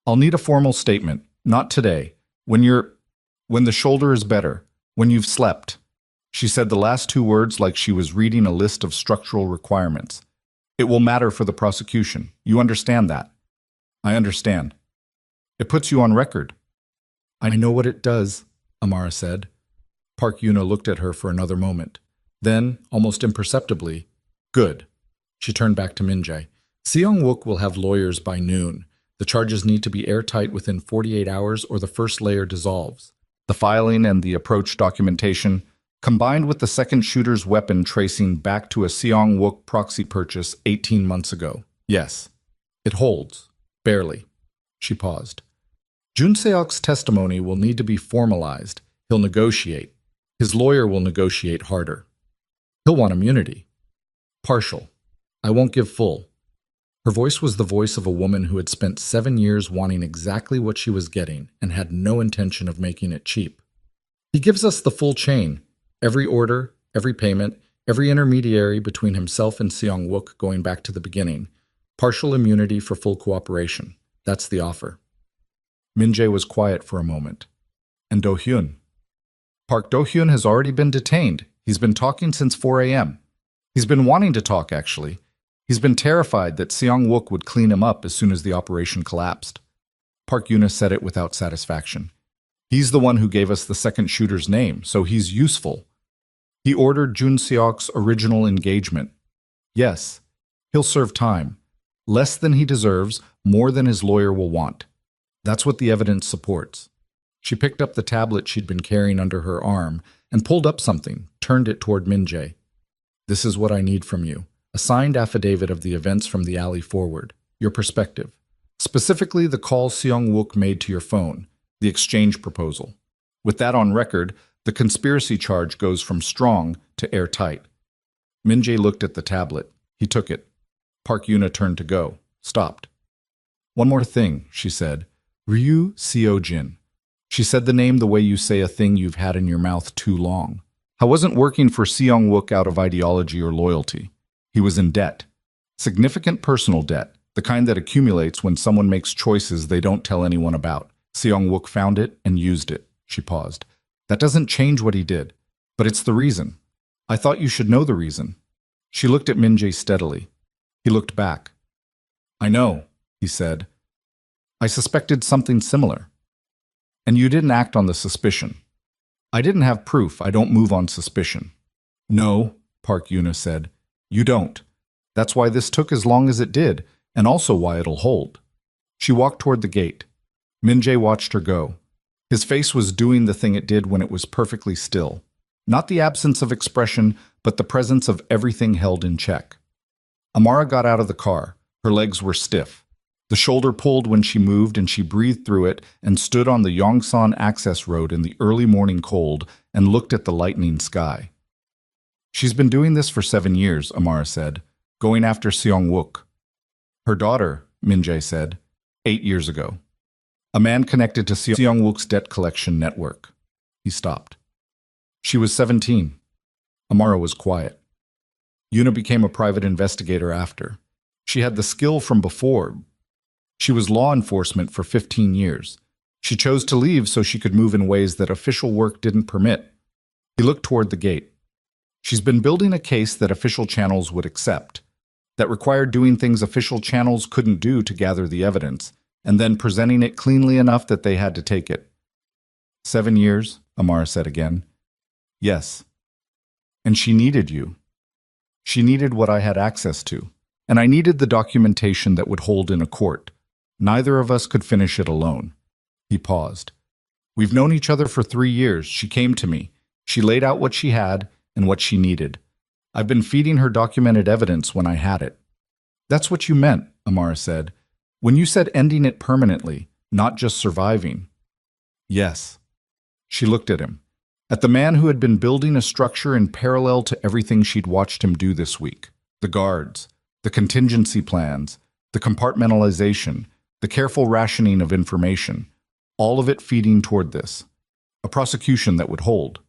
"I'll need a formal statement. Not today. When the shoulder is better. When you've slept." She said the last 2 words like she was reading a list of structural requirements. "It will matter for the prosecution. You understand that?" "I understand." "It puts you on record." "I know what it does," Amara said. Park Yuna looked at her for another moment. Then, almost imperceptibly, "Good." She turned back to Min-jae. "Seong-wook will have lawyers by noon. The charges need to be airtight within 48 hours or the first layer dissolves. The filing and the approach documentation, combined with the second shooter's weapon tracing back to a Seong-wook proxy purchase 18 months ago. Yes. It holds. Barely." She paused. "Jun Seok's testimony will need to be formalized. He'll negotiate. His lawyer will negotiate harder. He'll want immunity. Partial. I won't give full." Her voice was the voice of a woman who had spent 7 years wanting exactly what she was getting and had no intention of making it cheap. "He gives us the full chain. Every order, every payment, every intermediary between himself and Seong-wook going back to the beginning. Partial immunity for full cooperation. That's the offer." Min-jae was quiet for a moment. "And Do-hyun?" "Park Do-hyun has already been detained. He's been talking since 4 a.m. He's been wanting to talk, actually. He's been terrified that Seong-wook would clean him up as soon as the operation collapsed." Park Yuna said it without satisfaction. "He's the one who gave us the second shooter's name, so he's useful. He ordered Jun Seok's original engagement. Yes, he'll serve time. Less than he deserves, more than his lawyer will want. That's what the evidence supports." She picked up the tablet she'd been carrying under her arm and pulled up something, turned it toward Min-jae. This is what I need from you. A signed affidavit of the events from the alley forward. Your perspective. Specifically, the call Seong-wook made to your phone. The exchange proposal. With that on record, the conspiracy charge goes from strong to airtight. Min-jae looked at the tablet. He took it. Park Yuna turned to go. Stopped. One more thing, she said. Ryu Seo-jin. She said the name the way you say a thing you've had in your mouth too long. I wasn't working for Seong-wook out of ideology or loyalty. He was in debt. Significant personal debt, the kind that accumulates when someone makes choices they don't tell anyone about. Seong-wook found it and used it. She paused. That doesn't change what he did, but it's the reason. I thought you should know the reason. She looked at Min-jae steadily. He looked back. I know, he said. I suspected something similar. And you didn't act on the suspicion. I didn't have proof. I don't move on suspicion. No, Park Yuna said. You don't. That's why this took as long as it did, and also why it'll hold. She walked toward the gate. Min-jae watched her go. His face was doing the thing it did when it was perfectly still. Not the absence of expression, but the presence of everything held in check. Amara got out of the car. Her legs were stiff. The shoulder pulled when she moved, and she breathed through it and stood on the Yongsan access road in the early morning cold and looked at the lightening sky. She's been doing this for 7 years, Amara said, going after Seong-wook. Her daughter, Min-jae said, 8 years ago. A man connected to Seong-wook's debt collection network. He stopped. She was 17. Amara was quiet. Yuna became a private investigator after. She had the skill from before. She was law enforcement for 15 years. She chose to leave so she could move in ways that official work didn't permit. He looked toward the gate. She's been building a case that official channels would accept, that required doing things official channels couldn't do to gather the evidence, and then presenting it cleanly enough that they had to take it. 7 years, Amara said again. Yes. And she needed you. She needed what I had access to, and I needed the documentation that would hold in a court. Neither of us could finish it alone. He paused. We've known each other for 3 years. She came to me. She laid out what she had and what she needed. I've been feeding her documented evidence when I had it. That's what you meant, Amara said. When you said ending it permanently, not just surviving. Yes. She looked at him. At the man who had been building a structure in parallel to everything she'd watched him do this week. The guards, the contingency plans, the compartmentalization, the careful rationing of information, all of it feeding toward this. A prosecution that would hold.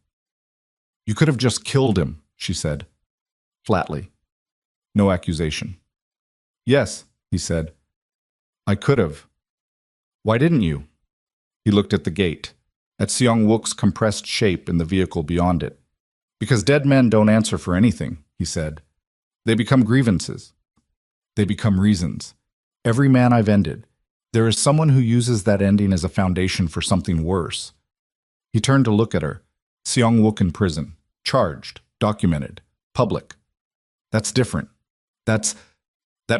You could have just killed him, she said. Flatly. No accusation. Yes, he said. I could have. Why didn't you? He looked at the gate, at Seong-wook's compressed shape in the vehicle beyond it. Because dead men don't answer for anything, he said. They become grievances. They become reasons. Every man I've ended, there is someone who uses that ending as a foundation for something worse. He turned to look at her. Seong-wook in prison. Charged. Documented. Public. That's different. That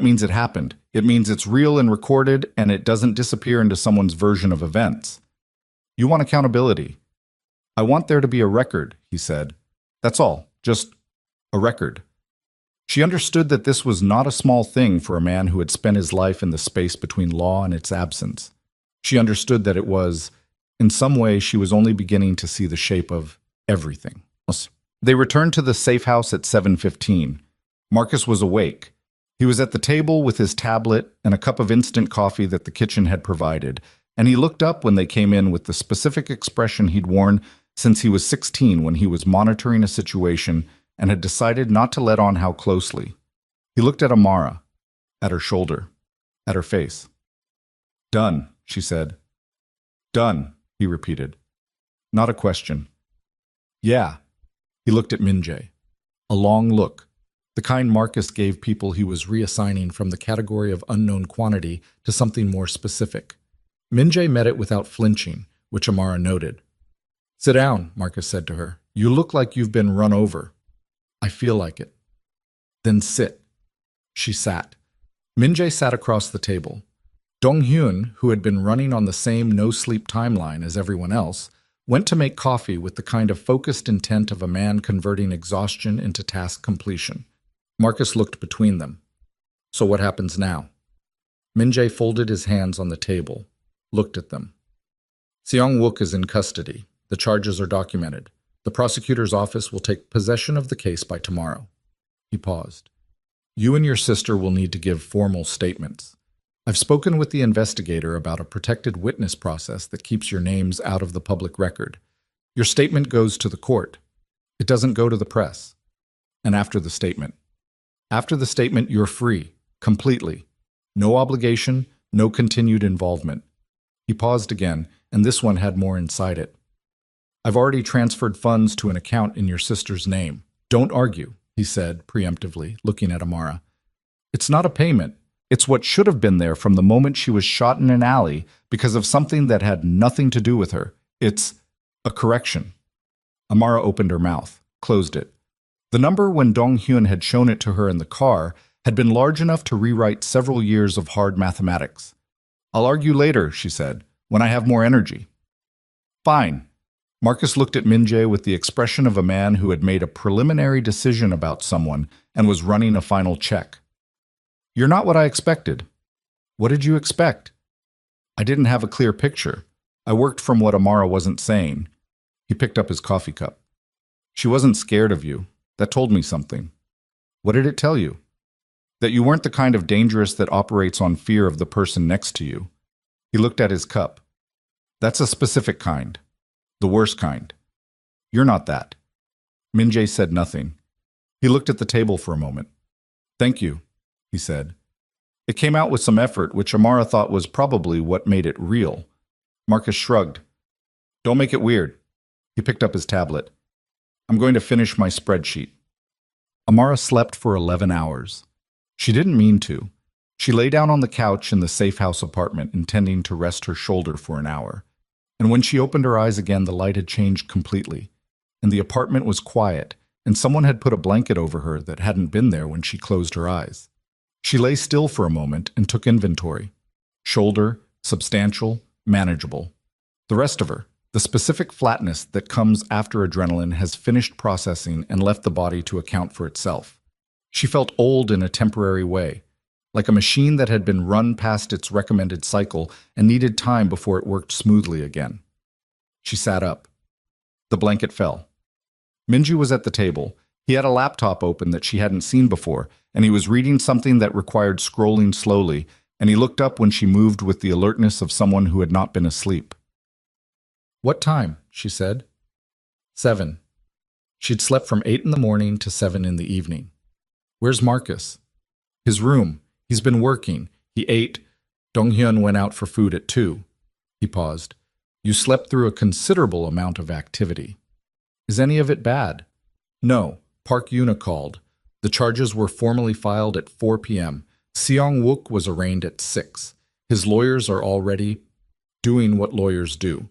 means it happened. It means it's real and recorded, and it doesn't disappear into someone's version of events. You want accountability. I want there to be a record, he said. That's all. Just a record. She understood that this was not a small thing for a man who had spent his life in the space between law and its absence. She understood that it was, in some way, she was only beginning to see the shape of everything. They returned to the safe house at 7:15. Marcus was awake. He was at the table with his tablet and a cup of instant coffee that the kitchen had provided, and he looked up when they came in with the specific expression he'd worn since he was 16 when he was monitoring a situation and had decided not to let on how closely. He looked at Amara, at her shoulder, at her face. Done, she said. Done, he repeated. Not a question. Yeah. He looked at Min-jae. A long look, the kind Marcus gave people he was reassigning from the category of unknown quantity to something more specific. Min-jae met it without flinching, which Amara noted. Sit down, Marcus said to her. You look like you've been run over. I feel like it. Then sit. She sat. Min-jae sat across the table. Dong-hyun, who had been running on the same no-sleep timeline as everyone else, went to make coffee with the kind of focused intent of a man converting exhaustion into task completion. Marcus looked between them. So what happens now? Min-jae folded his hands on the table, looked at them. Seong-wook is in custody. The charges are documented. The prosecutor's office will take possession of the case by tomorrow. He paused. You and your sister will need to give formal statements. I've spoken with the investigator about a protected witness process that keeps your names out of the public record. Your statement goes to the court. It doesn't go to the press. And after the statement. After the statement, you're free, completely. No obligation, no continued involvement. He paused again, and this one had more inside it. I've already transferred funds to an account in your sister's name. Don't argue, he said preemptively, looking at Amara. It's not a payment. It's what should have been there from the moment she was shot in an alley because of something that had nothing to do with her. It's a correction. Amara opened her mouth, closed it. The number when Dong-hyun had shown it to her in the car had been large enough to rewrite several years of hard mathematics. I'll argue later, she said, when I have more energy. Fine. Marcus looked at Min-jae with the expression of a man who had made a preliminary decision about someone and was running a final check. You're not what I expected. What did you expect? I didn't have a clear picture. I worked from what Amara wasn't saying. He picked up his coffee cup. She wasn't scared of you. That told me something. What did it tell you? That you weren't the kind of dangerous that operates on fear of the person next to you. He looked at his cup. That's a specific kind. The worst kind. You're not that. Min-jae said nothing. He looked at the table for a moment. Thank you, he said. It came out with some effort, which Amara thought was probably what made it real. Marcus shrugged. Don't make it weird. He picked up his tablet. I'm going to finish my spreadsheet. Amara slept for 11 hours. She didn't mean to. She lay down on the couch in the safe house apartment, intending to rest her shoulder for an hour. And when she opened her eyes again, the light had changed completely, and the apartment was quiet, and someone had put a blanket over her that hadn't been there when she closed her eyes. She lay still for a moment and took inventory. Shoulder, substantial, manageable. The rest of her, the specific flatness that comes after adrenaline, has finished processing and left the body to account for itself. She felt old in a temporary way, like a machine that had been run past its recommended cycle and needed time before it worked smoothly again. She sat up. The blanket fell. Minju was at the table. He had a laptop open that she hadn't seen before, and he was reading something that required scrolling slowly, and he looked up when she moved with the alertness of someone who had not been asleep. What time? She said. 7. She'd slept from 8 in the morning to 7 in the evening. Where's Marcus? His room. He's been working. He ate. Dong-hyun went out for food at 2. He paused. You slept through a considerable amount of activity. Is any of it bad? No. Park Yuna called. The charges were formally filed at 4 p.m. Seong-wook was arraigned at 6. His lawyers are already doing what lawyers do.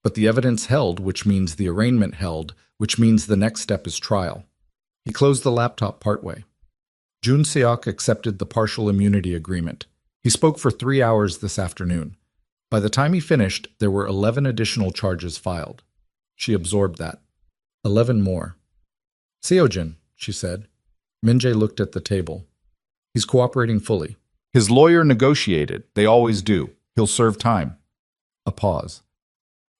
But the evidence held, which means the arraignment held, which means the next step is trial. He closed the laptop partway. Jun Seok accepted the partial immunity agreement. He spoke for 3 hours this afternoon. By the time he finished, there were 11 additional charges filed. She absorbed that. 11 more. Seojin, she said. Min-jae looked at the table. He's cooperating fully. His lawyer negotiated. They always do. He'll serve time. A pause.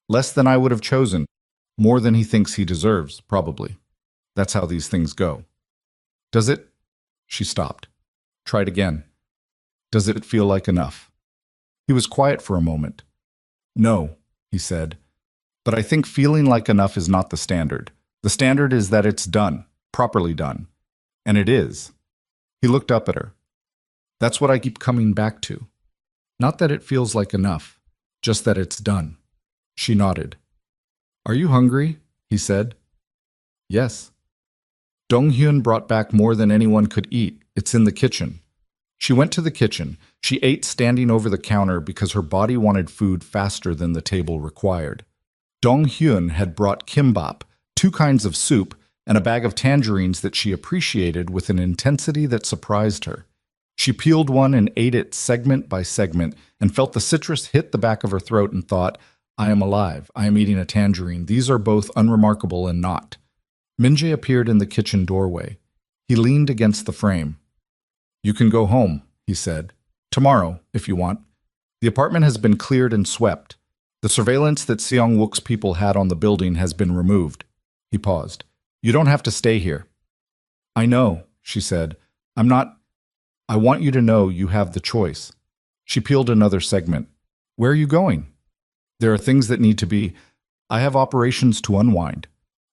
Less than I would have chosen. More than he thinks he deserves, probably. That's how these things go. Does it? She stopped. Tried again. Does it feel like enough? He was quiet for a moment. No, he said. But I think feeling like enough is not the standard. The standard is that it's done, properly done. And it is. He looked up at her. That's what I keep coming back to. Not that it feels like enough, just that it's done. She nodded. Are you hungry? He said. Yes. Dong-hyun brought back more than anyone could eat. It's in the kitchen. She went to the kitchen. She ate standing over the counter because her body wanted food faster than the table required. Dong-hyun had brought kimbap, 2 kinds of soup, and a bag of tangerines that she appreciated with an intensity that surprised her. She peeled one and ate it segment by segment and felt the citrus hit the back of her throat and thought, I am alive. I am eating a tangerine. These are both unremarkable and not. Minjay appeared in the kitchen doorway. He leaned against the frame. You can go home, he said. Tomorrow, if you want. The apartment has been cleared and swept. The surveillance that Seong-wook's people had on the building has been removed. He paused. You don't have to stay here. I know, she said. I want you to know you have the choice. She peeled another segment. Where are you going? There are things that need to be. I have operations to unwind.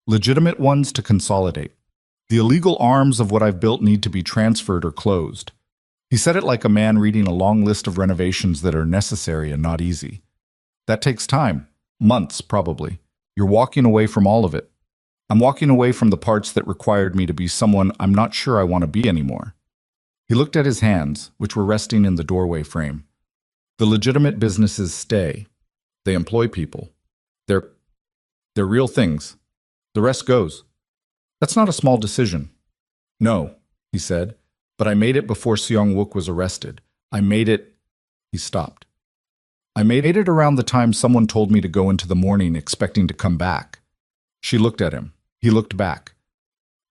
Legitimate ones to consolidate. The illegal arms of what I've built need to be transferred or closed. He said it like a man reading a long list of renovations that are necessary and not easy. That takes time. Months, probably. You're walking away from all of it. I'm walking away from the parts that required me to be someone I'm not sure I want to be anymore. He looked at his hands, which were resting in the doorway frame. The legitimate businesses stay. They employ people. They're real things. The rest goes. That's not a small decision. No, he said, but I made it before Seong-wook was arrested. I made it. He stopped. I made it around the time someone told me to go into the morning expecting to come back. She looked at him. He looked back.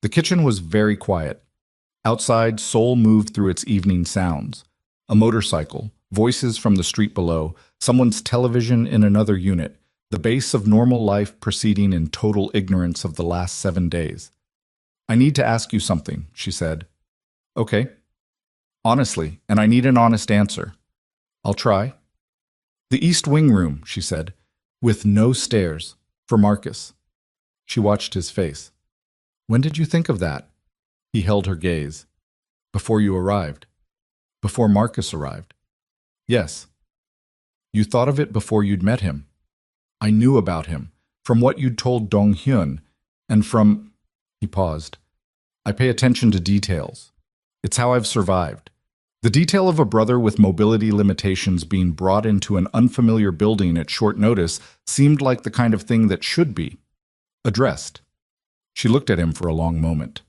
The kitchen was very quiet. Outside, Seoul moved through its evening sounds. A motorcycle, voices from the street below, someone's television in another unit, the base of normal life proceeding in total ignorance of the last 7 days. I need to ask you something, she said. Okay. Honestly, and I need an honest answer. I'll try. The East Wing room, she said, with no stairs, for Marcus. She watched his face. When did you think of that? He held her gaze. Before you arrived. Before Marcus arrived. Yes. You thought of it before you'd met him. I knew about him, from what you'd told Dong-hyun, and from... He paused. I pay attention to details. It's how I've survived. The detail of a brother with mobility limitations being brought into an unfamiliar building at short notice seemed like the kind of thing that should be addressed. She looked at him for a long moment.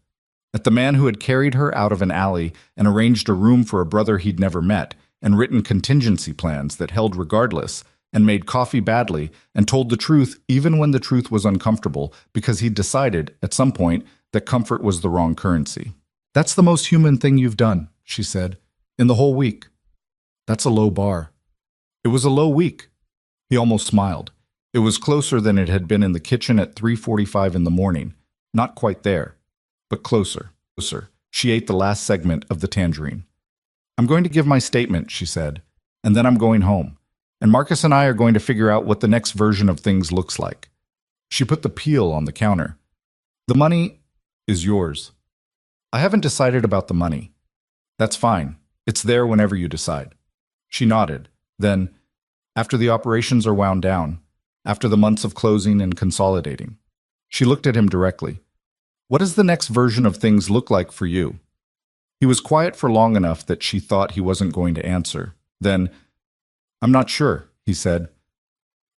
At the man who had carried her out of an alley and arranged a room for a brother he'd never met, and written contingency plans that held regardless, and made coffee badly, and told the truth even when the truth was uncomfortable because he'd decided, at some point, that comfort was the wrong currency. That's the most human thing you've done, she said, in the whole week. That's a low bar. It was a low week. He almost smiled. It was closer than it had been in the kitchen at 3:45 in the morning. Not quite there, but closer. She ate the last segment of the tangerine. I'm going to give my statement, she said, and then I'm going home. And Marcus and I are going to figure out what the next version of things looks like. She put the peel on the counter. The money is yours. I haven't decided about the money. That's fine. It's there whenever you decide. She nodded. Then, after the operations are wound down, after the months of closing and consolidating, she looked at him directly. What does the next version of things look like for you? He was quiet for long enough that she thought he wasn't going to answer. Then, I'm not sure, he said.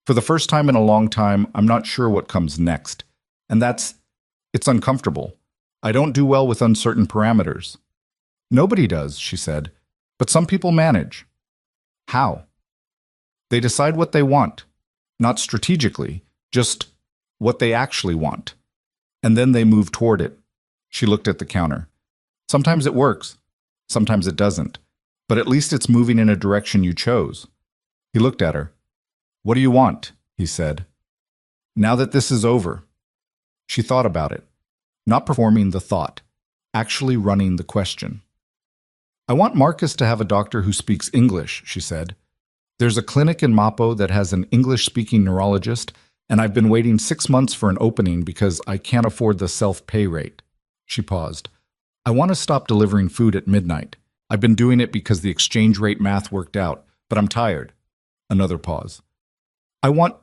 For the first time in a long time, I'm not sure what comes next. And it's uncomfortable. I don't do well with uncertain parameters. Nobody does, she said, but some people manage. How? They decide what they want, not strategically, just what they actually want. And then they move toward it. She looked at the counter. Sometimes it works, sometimes it doesn't, but at least it's moving in a direction you chose. He looked at her. What do you want? He said. Now that this is over. She thought about it, not performing the thought, actually running the question. I want Marcus to have a doctor who speaks English, she said. There's a clinic in Mapo that has an English-speaking neurologist, and I've been waiting 6 months for an opening because I can't afford the self-pay rate. She paused. I want to stop delivering food at midnight. I've been doing it because the exchange rate math worked out, but I'm tired. Another pause. I want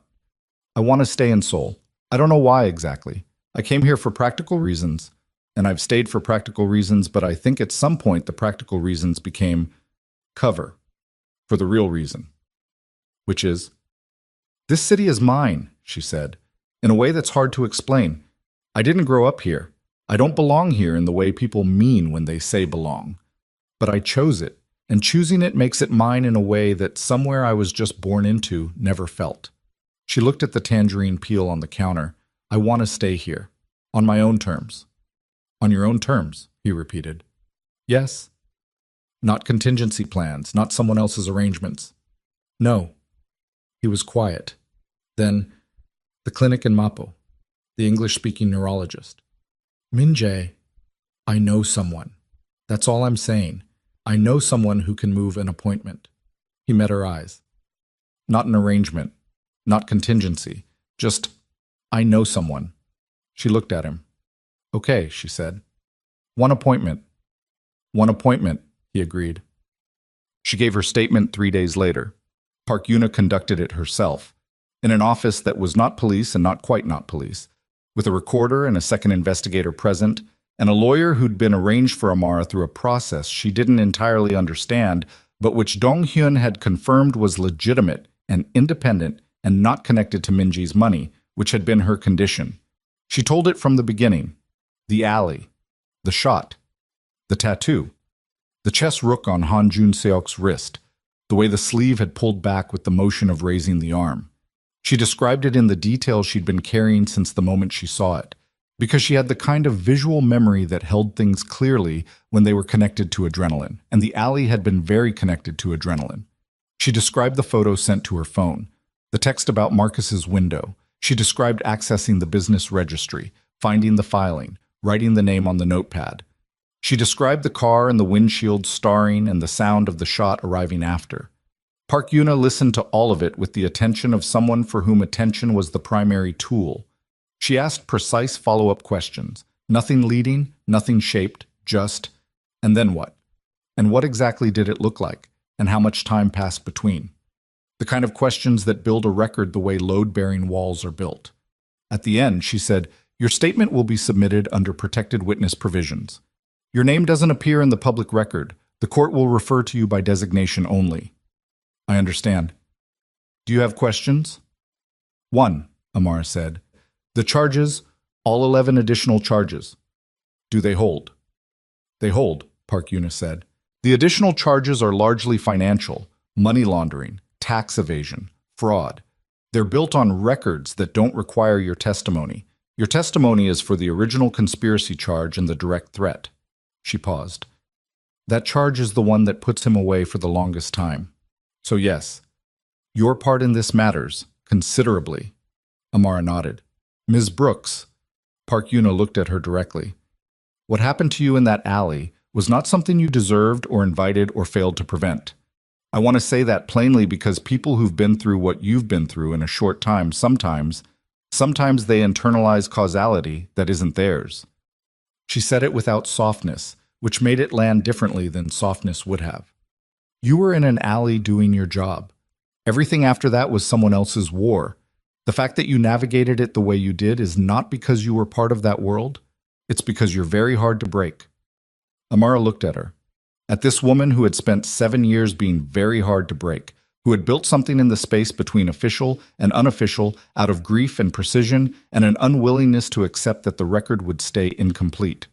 to stay in Seoul. I don't know why exactly. I came here for practical reasons, and I've stayed for practical reasons, but I think at some point the practical reasons became cover for the real reason, which is, this city is mine, she said, in a way that's hard to explain. I didn't grow up here. I don't belong here in the way people mean when they say belong. But I chose it, and choosing it makes it mine in a way that somewhere I was just born into never felt. She looked at the tangerine peel on the counter. I want to stay here. On my own terms. On your own terms, he repeated. Yes. Not contingency plans, not someone else's arrangements. No. He was quiet. Then, the clinic in Mapo, the English-speaking neurologist. Min-jae, I know someone. That's all I'm saying. I know someone who can move an appointment. He met her eyes. Not an arrangement, not contingency, just, I know someone. She looked at him. Okay, she said. One appointment. One appointment, he agreed. She gave her statement 3 days later. Park Yuna conducted it herself, in an office that was not police and not quite not police, with a recorder and a second investigator present, and a lawyer who'd been arranged for Amara through a process she didn't entirely understand, but which Dong Hyun had confirmed was legitimate and independent and not connected to Minji's money, which had been her condition. She told it from the beginning. The alley. The shot. The tattoo. The chess rook on Han Jun-seok's wrist. The way the sleeve had pulled back with the motion of raising the arm. She described it in the detail she'd been carrying since the moment she saw it, because she had the kind of visual memory that held things clearly when they were connected to adrenaline, and the alley had been very connected to adrenaline. She described the photo sent to her phone, the text about Marcus's window. She described accessing the business registry, finding the filing, writing the name on the notepad. She described the car and the windshield starring and the sound of the shot arriving after. Park Yuna listened to all of it with the attention of someone for whom attention was the primary tool. She asked precise follow-up questions. Nothing leading, nothing shaped, just, and then what? And what exactly did it look like? And how much time passed between? The kind of questions that build a record the way load-bearing walls are built. At the end, she said, "Your statement will be submitted under protected witness provisions. Your name doesn't appear in the public record. The court will refer to you by designation only." I understand. Do you have questions? One, Amara said. The charges, all 11 additional charges. Do they hold? They hold, Park Yuna said. The additional charges are largely financial, money laundering, tax evasion, fraud. They're built on records that don't require your testimony. Your testimony is for the original conspiracy charge and the direct threat. She paused. That charge is the one that puts him away for the longest time. So yes, your part in this matters, considerably. Amara nodded. Ms. Brooks, Park Yuna looked at her directly. What happened to you in that alley was not something you deserved or invited or failed to prevent. I want to say that plainly because people who've been through what you've been through in a short time sometimes they internalize causality that isn't theirs. She said it without softness, which made it land differently than softness would have. You were in an alley doing your job. Everything after that was someone else's war. The fact that you navigated it the way you did is not because you were part of that world. It's because you're very hard to break. Amara looked at her. At this woman who had spent 7 years being very hard to break, who had built something in the space between official and unofficial out of grief and precision and an unwillingness to accept that the record would stay incomplete.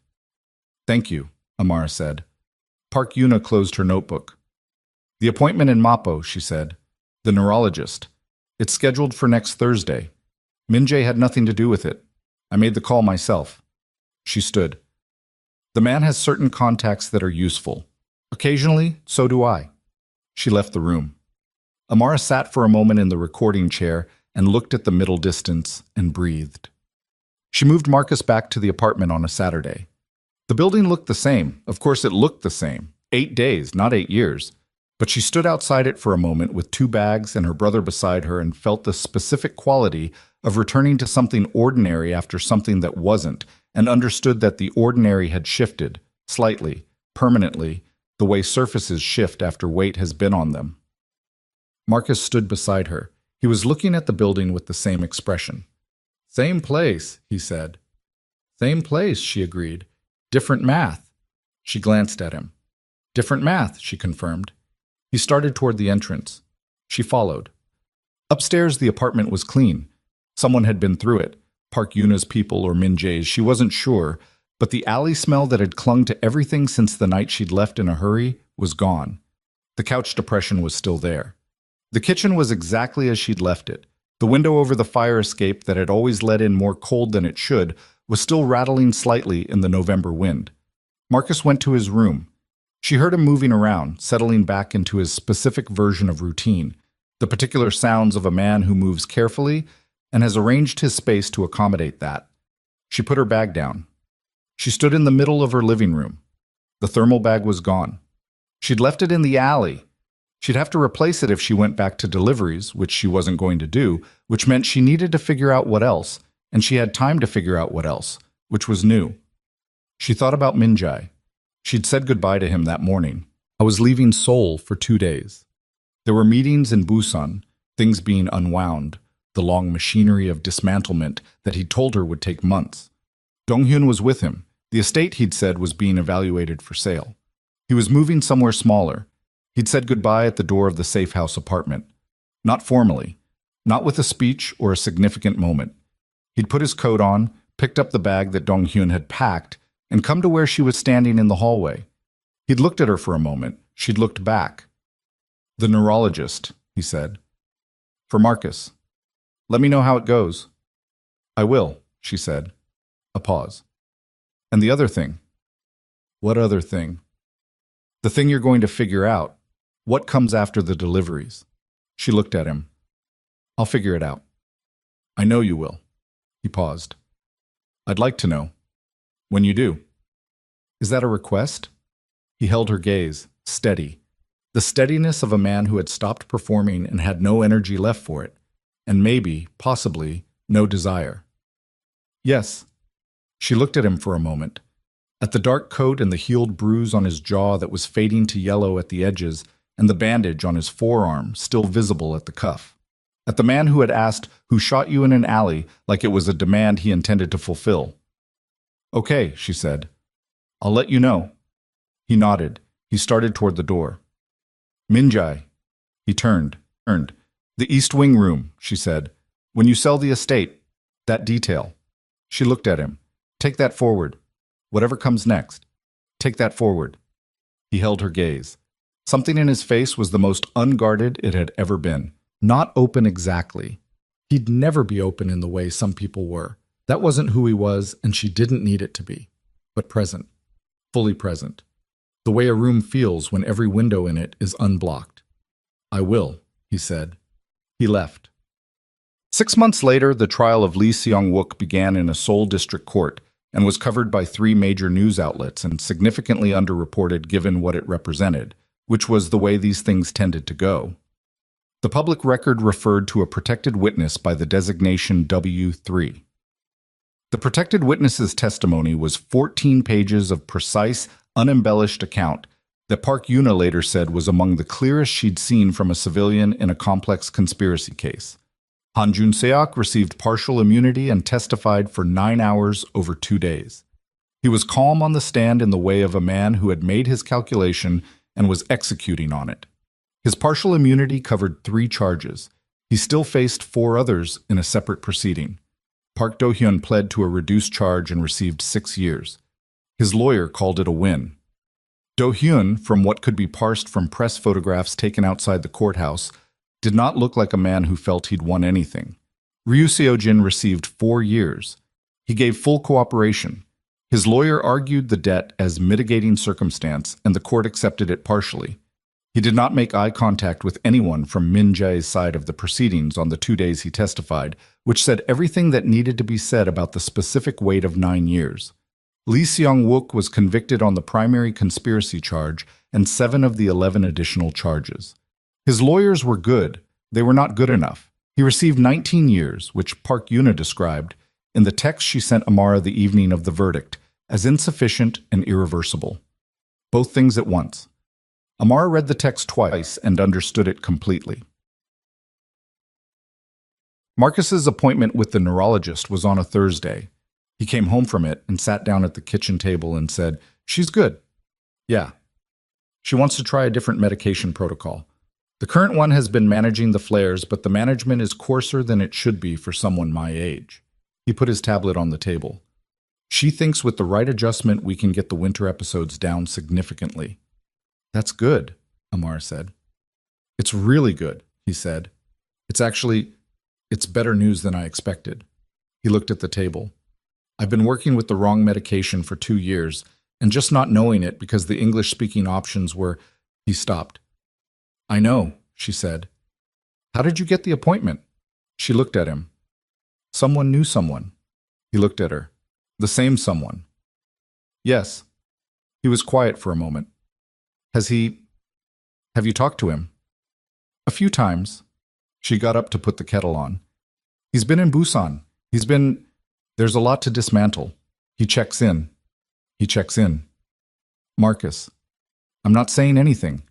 Thank you, Amara said. Park Yuna closed her notebook. The appointment in Mapo, she said. The neurologist. It's scheduled for next Thursday. Min-jae had nothing to do with it. I made the call myself. She stood. The man has certain contacts that are useful. Occasionally, so do I. She left the room. Amara sat for a moment in the recording chair and looked at the middle distance and breathed. She moved Marcus back to the apartment on a Saturday. The building looked the same. Of course, it looked the same. 8 days, not 8 years. But she stood outside it for a moment with 2 bags and her brother beside her and felt the specific quality of returning to something ordinary after something that wasn't, and understood that the ordinary had shifted, slightly, permanently, the way surfaces shift after weight has been on them. Marcus stood beside her. He was looking at the building with the same expression. Same place, he said. Same place, she agreed. Different math. She glanced at him. Different math, she confirmed. He started toward the entrance. She followed. Upstairs, the apartment was clean. Someone had been through it. Park Yuna's people or Min-jae's, she wasn't sure, But the alley smell that had clung to everything since the night she'd left in a hurry was gone. The couch depression was still there. The kitchen was exactly as she'd left it. The window over the fire escape that had always let in more cold than it should was still rattling slightly in the November wind. Marcus went to his room. She heard him moving around, settling back into his specific version of routine, the particular sounds of a man who moves carefully and has arranged his space to accommodate that. She put her bag down. She stood in the middle of her living room. The thermal bag was gone. She'd left it in the alley. She'd have to replace it if she went back to deliveries, which she wasn't going to do, which meant she needed to figure out what else, and she had time to figure out what else, which was new. She thought about Minjai. She'd said goodbye to him that morning. I was leaving Seoul for 2 days. There were meetings in Busan, things being unwound, the long machinery of dismantlement that he'd told her would take months. Dong-hyun was with him. The estate, he'd said, was being evaluated for sale. He was moving somewhere smaller. He'd said goodbye at the door of the safe house apartment. Not formally, not with a speech or a significant moment. He'd put his coat on, picked up the bag that Dong-hyun had packed, and come to where she was standing in the hallway. He'd looked at her for a moment. She'd looked back. "The neurologist," he said. "For Marcus. Let me know how it goes." "I will," she said. A pause. "And the other thing." "What other thing?" "The thing you're going to figure out. What comes after the deliveries?" She looked at him. "I'll figure it out." "I know you will." He paused. "I'd like to know. When you do." "Is that a request?" He held her gaze, steady. The steadiness of a man who had stopped performing and had no energy left for it, and maybe, possibly, no desire. "Yes." She looked at him for a moment, at the dark coat and the healed bruise on his jaw that was fading to yellow at the edges, and the bandage on his forearm still visible at the cuff. At the man who had asked, "Who shot you in an alley?" like it was a demand he intended to fulfill. "Okay," she said. "I'll let you know." He nodded. He started toward the door. "Minjai." He turned. "The East Wing room," she said. "When you sell the estate, that detail." She looked at him. "Take that forward. Whatever comes next. Take that forward." He held her gaze. Something in his face was the most unguarded it had ever been. Not open exactly. He'd never be open in the way some people were. That wasn't who he was, and she didn't need it to be. But present. Fully present. The way a room feels when every window in it is unblocked. "I will," he said. He left. 6 months later, the trial of Lee Seong-wook began in a Seoul district court and was covered by 3 major news outlets and significantly underreported given what it represented, which was the way these things tended to go. The public record referred to a protected witness by the designation W3. The protected witness's testimony was 14 pages of precise, unembellished account that Park Yuna later said was among the clearest she'd seen from a civilian in a complex conspiracy case. Han Jun-seok received partial immunity and testified for 9 hours over 2 days. He was calm on the stand in the way of a man who had made his calculation and was executing on it. His partial immunity covered 3 charges. He still faced 4 others in a separate proceeding. Park Do-hyun pled to a reduced charge and received 6 years. His lawyer called it a win. Do-hyun, from what could be parsed from press photographs taken outside the courthouse, did not look like a man who felt he'd won anything. Ryu Seo-jin received 4 years. He gave full cooperation. His lawyer argued the debt as mitigating circumstance, and the court accepted it partially. He did not make eye contact with anyone from Min Jae's side of the proceedings on the 2 days he testified, which said everything that needed to be said about the specific weight of 9 years. Lee Seong-wook was convicted on the primary conspiracy charge and 7 of the 11 additional charges. His lawyers were good. They were not good enough. He received 19 years, which Park Yuna described, in the text she sent Amara the evening of the verdict, as insufficient and irreversible. Both things at once. Amara read the text twice and understood it completely. Marcus's appointment with the neurologist was on a Thursday. He came home from it and sat down at the kitchen table and said, "She's good. Yeah. She wants to try a different medication protocol. The current one has been managing the flares, but the management is coarser than it should be for someone my age." He put his tablet on the table. She thinks with the right adjustment we can get the winter episodes down significantly. That's good, Amar said. It's really good, he said. It's better news than I expected. He looked at the table. I've been working with the wrong medication for 2 years, and just not knowing it because the English-speaking options were... He stopped. I know, she said. How did you get the appointment? She looked at him. Someone knew someone. He looked at her. The same someone. Yes. He was quiet for a moment. Have you talked to him? A few times. She got up to put the kettle on. He's been in Busan. There's a lot to dismantle. He checks in. Marcus, I'm not saying anything.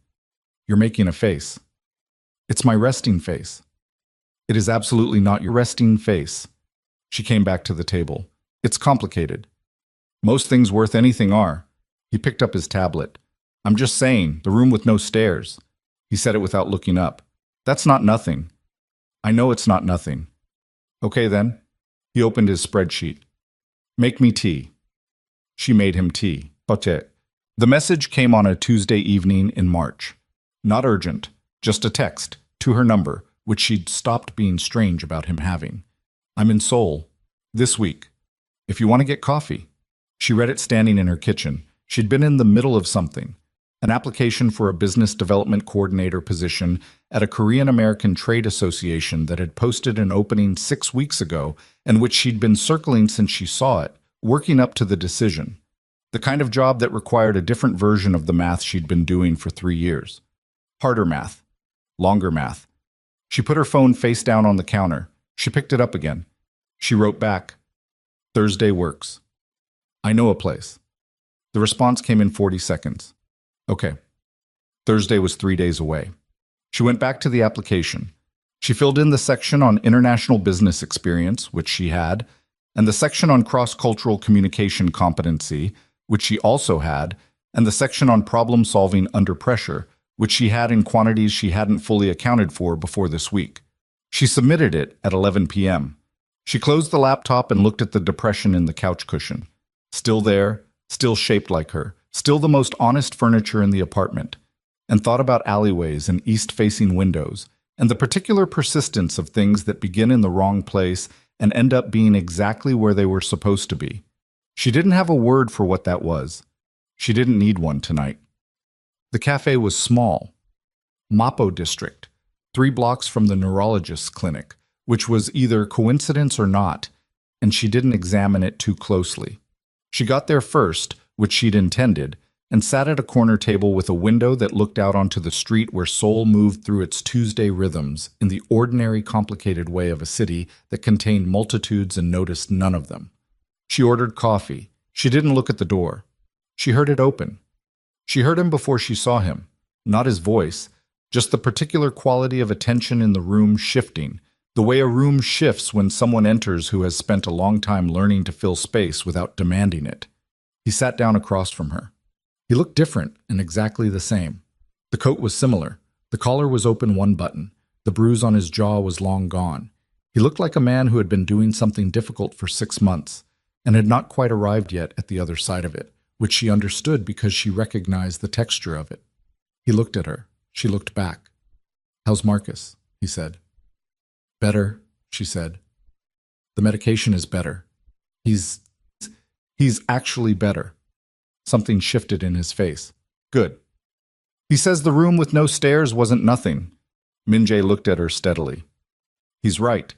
You're making a face. It's my resting face. It is absolutely not your resting face. She came back to the table. It's complicated. Most things worth anything are. He picked up his tablet. I'm just saying, the room with no stairs. He said it without looking up. That's not nothing. I know it's not nothing. Okay then. He opened his spreadsheet. Make me tea. She made him tea. Okay. The message came on a Tuesday evening in March. Not urgent, just a text, to her number, which she'd stopped being strange about him having. I'm in Seoul. This week. If you want to get coffee. She read it standing in her kitchen. She'd been in the middle of something. An application for a business development coordinator position at a Korean-American trade association that had posted an opening 6 weeks ago and which she'd been circling since she saw it, working up to the decision. The kind of job that required a different version of the math she'd been doing for 3 years. Harder math. Longer math. She put her phone face down on the counter. She picked it up again. She wrote back, Thursday works. I know a place. The response came in 40 seconds. Okay. Thursday was 3 days away. She went back to the application. She filled in the section on international business experience, which she had, and the section on cross-cultural communication competency, which she also had, and the section on problem-solving under pressure, which she had in quantities she hadn't fully accounted for before this week. She submitted it at 11 p.m. She closed the laptop and looked at the depression in the couch cushion. Still there, still shaped like her, still the most honest furniture in the apartment, and thought about alleyways and east-facing windows, and the particular persistence of things that begin in the wrong place and end up being exactly where they were supposed to be. She didn't have a word for what that was. She didn't need one tonight. The cafe was small. Mapo district, 3 blocks from the neurologist's clinic, which was either coincidence or not, and she didn't examine it too closely. She got there first, which she'd intended, and sat at a corner table with a window that looked out onto the street where Seoul moved through its Tuesday rhythms in the ordinary complicated way of a city that contained multitudes and noticed none of them. She ordered coffee. She didn't look at the door. She heard it open. She heard him before she saw him, not his voice, just the particular quality of attention in the room shifting, the way a room shifts when someone enters who has spent a long time learning to fill space without demanding it. He sat down across from her. He looked different and exactly the same. The coat was similar. The collar was open 1 button. The bruise on his jaw was long gone. He looked like a man who had been doing something difficult for 6 months and had not quite arrived yet at the other side of it, which she understood because she recognized the texture of it. He looked at her. She looked back. How's Marcus? He said. Better, she said. The medication is better. He's actually better. Something shifted in his face. Good. He says the room with no stairs wasn't nothing. Min-jae looked at her steadily. He's right.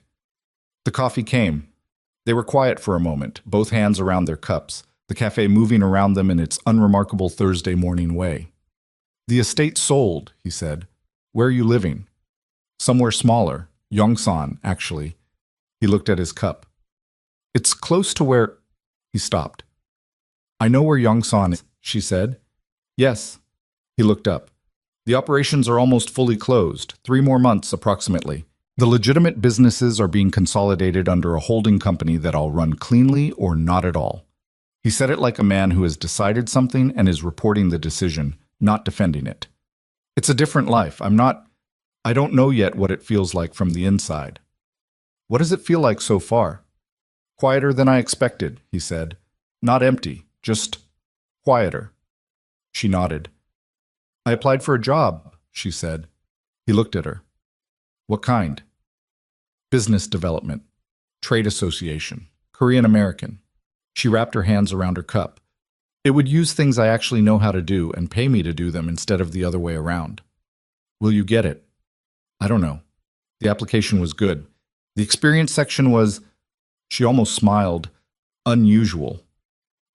The coffee came. They were quiet for a moment, both hands around their cups, the cafe moving around them in its unremarkable Thursday morning way. The estate sold, he said. Where are you living? Somewhere smaller. Yongsan, actually. He looked at his cup. It's close to where... He stopped. I know where Yongsan is, she said. Yes. He looked up. The operations are almost fully closed, 3 more months approximately. The legitimate businesses are being consolidated under a holding company that I'll run cleanly or not at all. He said it like a man who has decided something and is reporting the decision, not defending it. It's a different life. I don't know yet what it feels like from the inside. What does it feel like so far? Quieter than I expected, he said. Not empty, just quieter. She nodded. I applied for a job, she said. He looked at her. What kind? Business development, trade association, Korean American. She wrapped her hands around her cup. It would use things I actually know how to do and pay me to do them instead of the other way around. Will you get it? I don't know. The application was good. The experience section was, she almost smiled, unusual.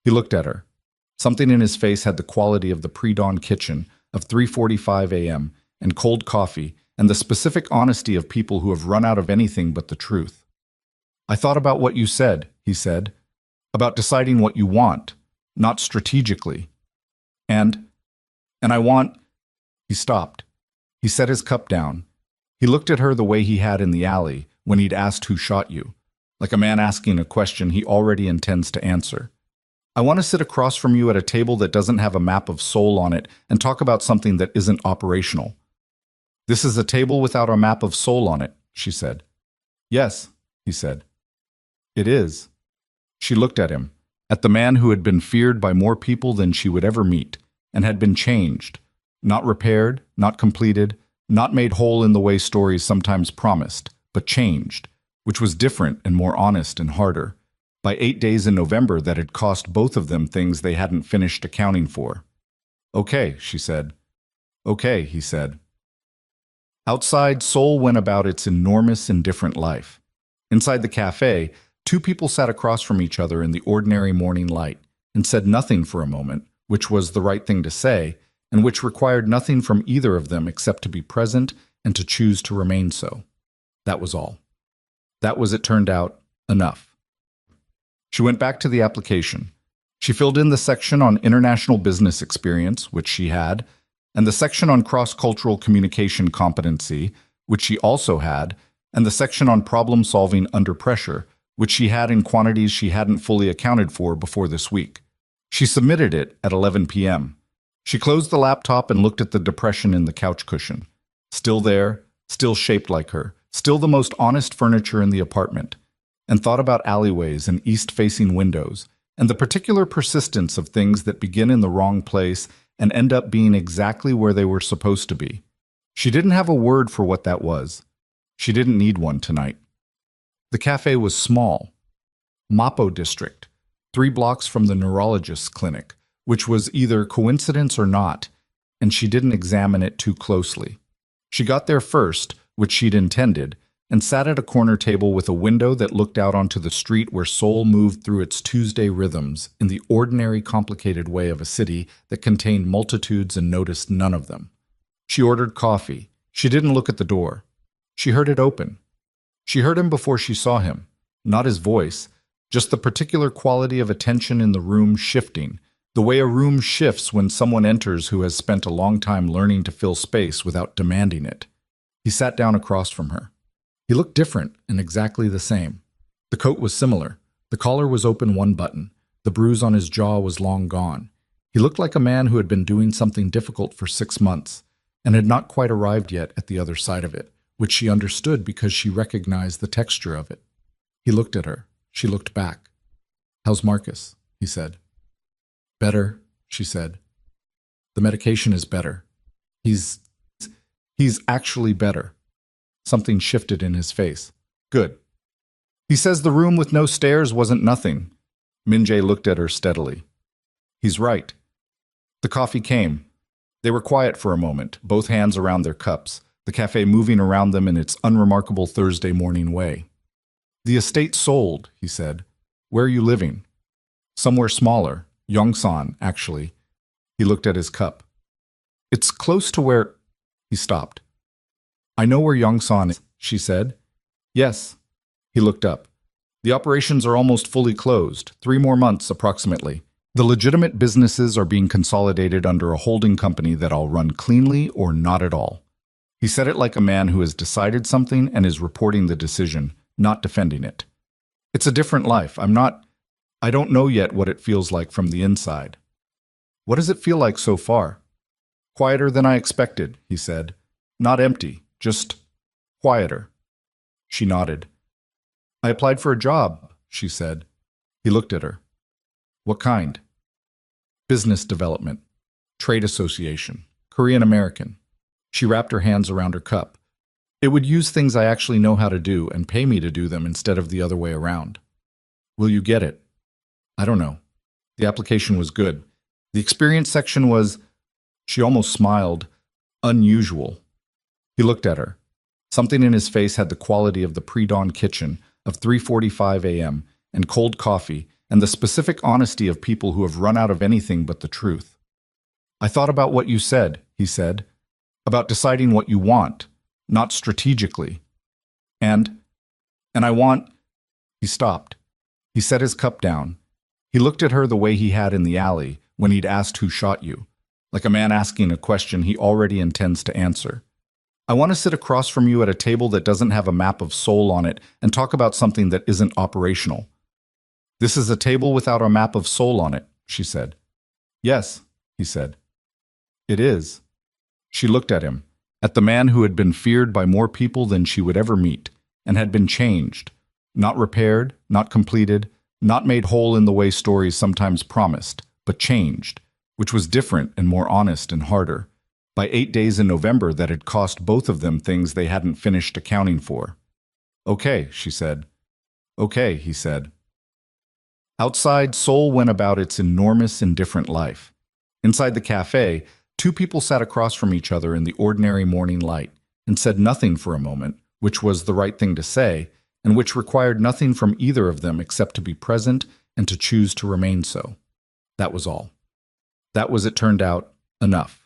He looked at her. Something in his face had the quality of the pre-dawn kitchen of 3:45 a.m. and cold coffee and the specific honesty of people who have run out of anything but the truth. I thought about what you said, he said, about deciding what you want, not strategically. And I want, he stopped. He set his cup down. He looked at her the way he had in the alley when he'd asked who shot you, like a man asking a question he already intends to answer. I want to sit across from you at a table that doesn't have a map of Seoul on it and talk about something that isn't operational. This is a table without a map of Seoul on it, she said. Yes, he said. It is. She looked at him, at the man who had been feared by more people than she would ever meet, and had been changed, not repaired, not completed, not made whole in the way stories sometimes promised, but changed, which was different and more honest and harder, by 8 days in November that had cost both of them things they hadn't finished accounting for. Okay, she said. Okay, he said. Outside, Seoul went about its enormous and different life. Inside the cafe, two people sat across from each other in the ordinary morning light and said nothing for a moment, which was the right thing to say, and which required nothing from either of them except to be present and to choose to remain so. That was all. That was, it turned out, enough. She went back to the application. She filled in the section on international business experience, which she had, and the section on cross-cultural communication competency, which she also had, and the section on problem-solving under pressure, which she had in quantities she hadn't fully accounted for before this week. She submitted it at 11 p.m. She closed the laptop and looked at the depression in the couch cushion. Still there, still shaped like her, still the most honest furniture in the apartment, and thought about alleyways and east-facing windows, and the particular persistence of things that begin in the wrong place and end up being exactly where they were supposed to be. She didn't have a word for what that was. She didn't need one tonight. The cafe was small. Mapo district, 3 blocks from the neurologist's clinic, which was either coincidence or not, and she didn't examine it too closely. She got there first, which she'd intended, and sat at a corner table with a window that looked out onto the street where Seoul moved through its Tuesday rhythms in the ordinary complicated way of a city that contained multitudes and noticed none of them. She ordered coffee. She didn't look at the door. She heard it open. She heard him before she saw him, not his voice, just the particular quality of attention in the room shifting, the way a room shifts when someone enters who has spent a long time learning to fill space without demanding it. He sat down across from her. He looked different and exactly the same. The coat was similar. The collar was open one button. The bruise on his jaw was long gone. He looked like a man who had been doing something difficult for 6 months and had not quite arrived yet at the other side of it, which she understood because she recognized the texture of it. He looked at her. She looked back. "How's Marcus?" he said. "Better," she said. "The medication is better. He's actually better." Something shifted in his face. "Good." "He says the room with no stairs wasn't nothing." Min-jae looked at her steadily. "He's right." The coffee came. They were quiet for a moment, both hands around their cups, the cafe moving around them in its unremarkable Thursday morning way. "The estate sold," he said. "Where are you living?" "Somewhere smaller. Yongsan, actually." He looked at his cup. "It's close to where—" He stopped. "I know where Yongsan is," she said. "Yes." He looked up. "The operations are almost fully closed, 3 more months approximately. The legitimate businesses are being consolidated under a holding company that I'll run cleanly or not at all." He said it like a man who has decided something and is reporting the decision, not defending it. "It's a different life. I don't know yet what it feels like from the inside." "What does it feel like so far?" "Quieter than I expected," he said. "Not empty. Just quieter." She nodded. "I applied for a job," she said. He looked at her. What kind? Business development. Trade association. Korean American. She wrapped her hands around her cup. It would use things I actually know how to do and pay me to do them instead of the other way around. Will you get it? I don't know. The application was good. The experience section was, she almost smiled, unusual. He looked at her. Something in his face had the quality of the pre-dawn kitchen, of 3:45 a.m., and cold coffee, and the specific honesty of people who have run out of anything but the truth. I thought about what you said, he said, about deciding what you want, not strategically. And I want... He stopped. He set his cup down. He looked at her the way he had in the alley when he'd asked who shot you, like a man asking a question he already intends to answer. I want to sit across from you at a table that doesn't have a map of soul on it and talk about something that isn't operational. This is a table without a map of soul on it, she said. Yes, he said. It is. She looked at him, at the man who had been feared by more people than she would ever meet, and had been changed, not repaired, not completed, not made whole in the way stories sometimes promised, but changed, which was different and more honest and harder, by 8 days in November that had cost both of them things they hadn't finished accounting for. Okay, she said. Okay, he said. Outside, Seoul went about its enormous, indifferent life. Inside the cafe, two people sat across from each other in the ordinary morning light and said nothing for a moment, which was the right thing to say, and which required nothing from either of them except to be present and to choose to remain so. That was all. That was, it turned out, enough.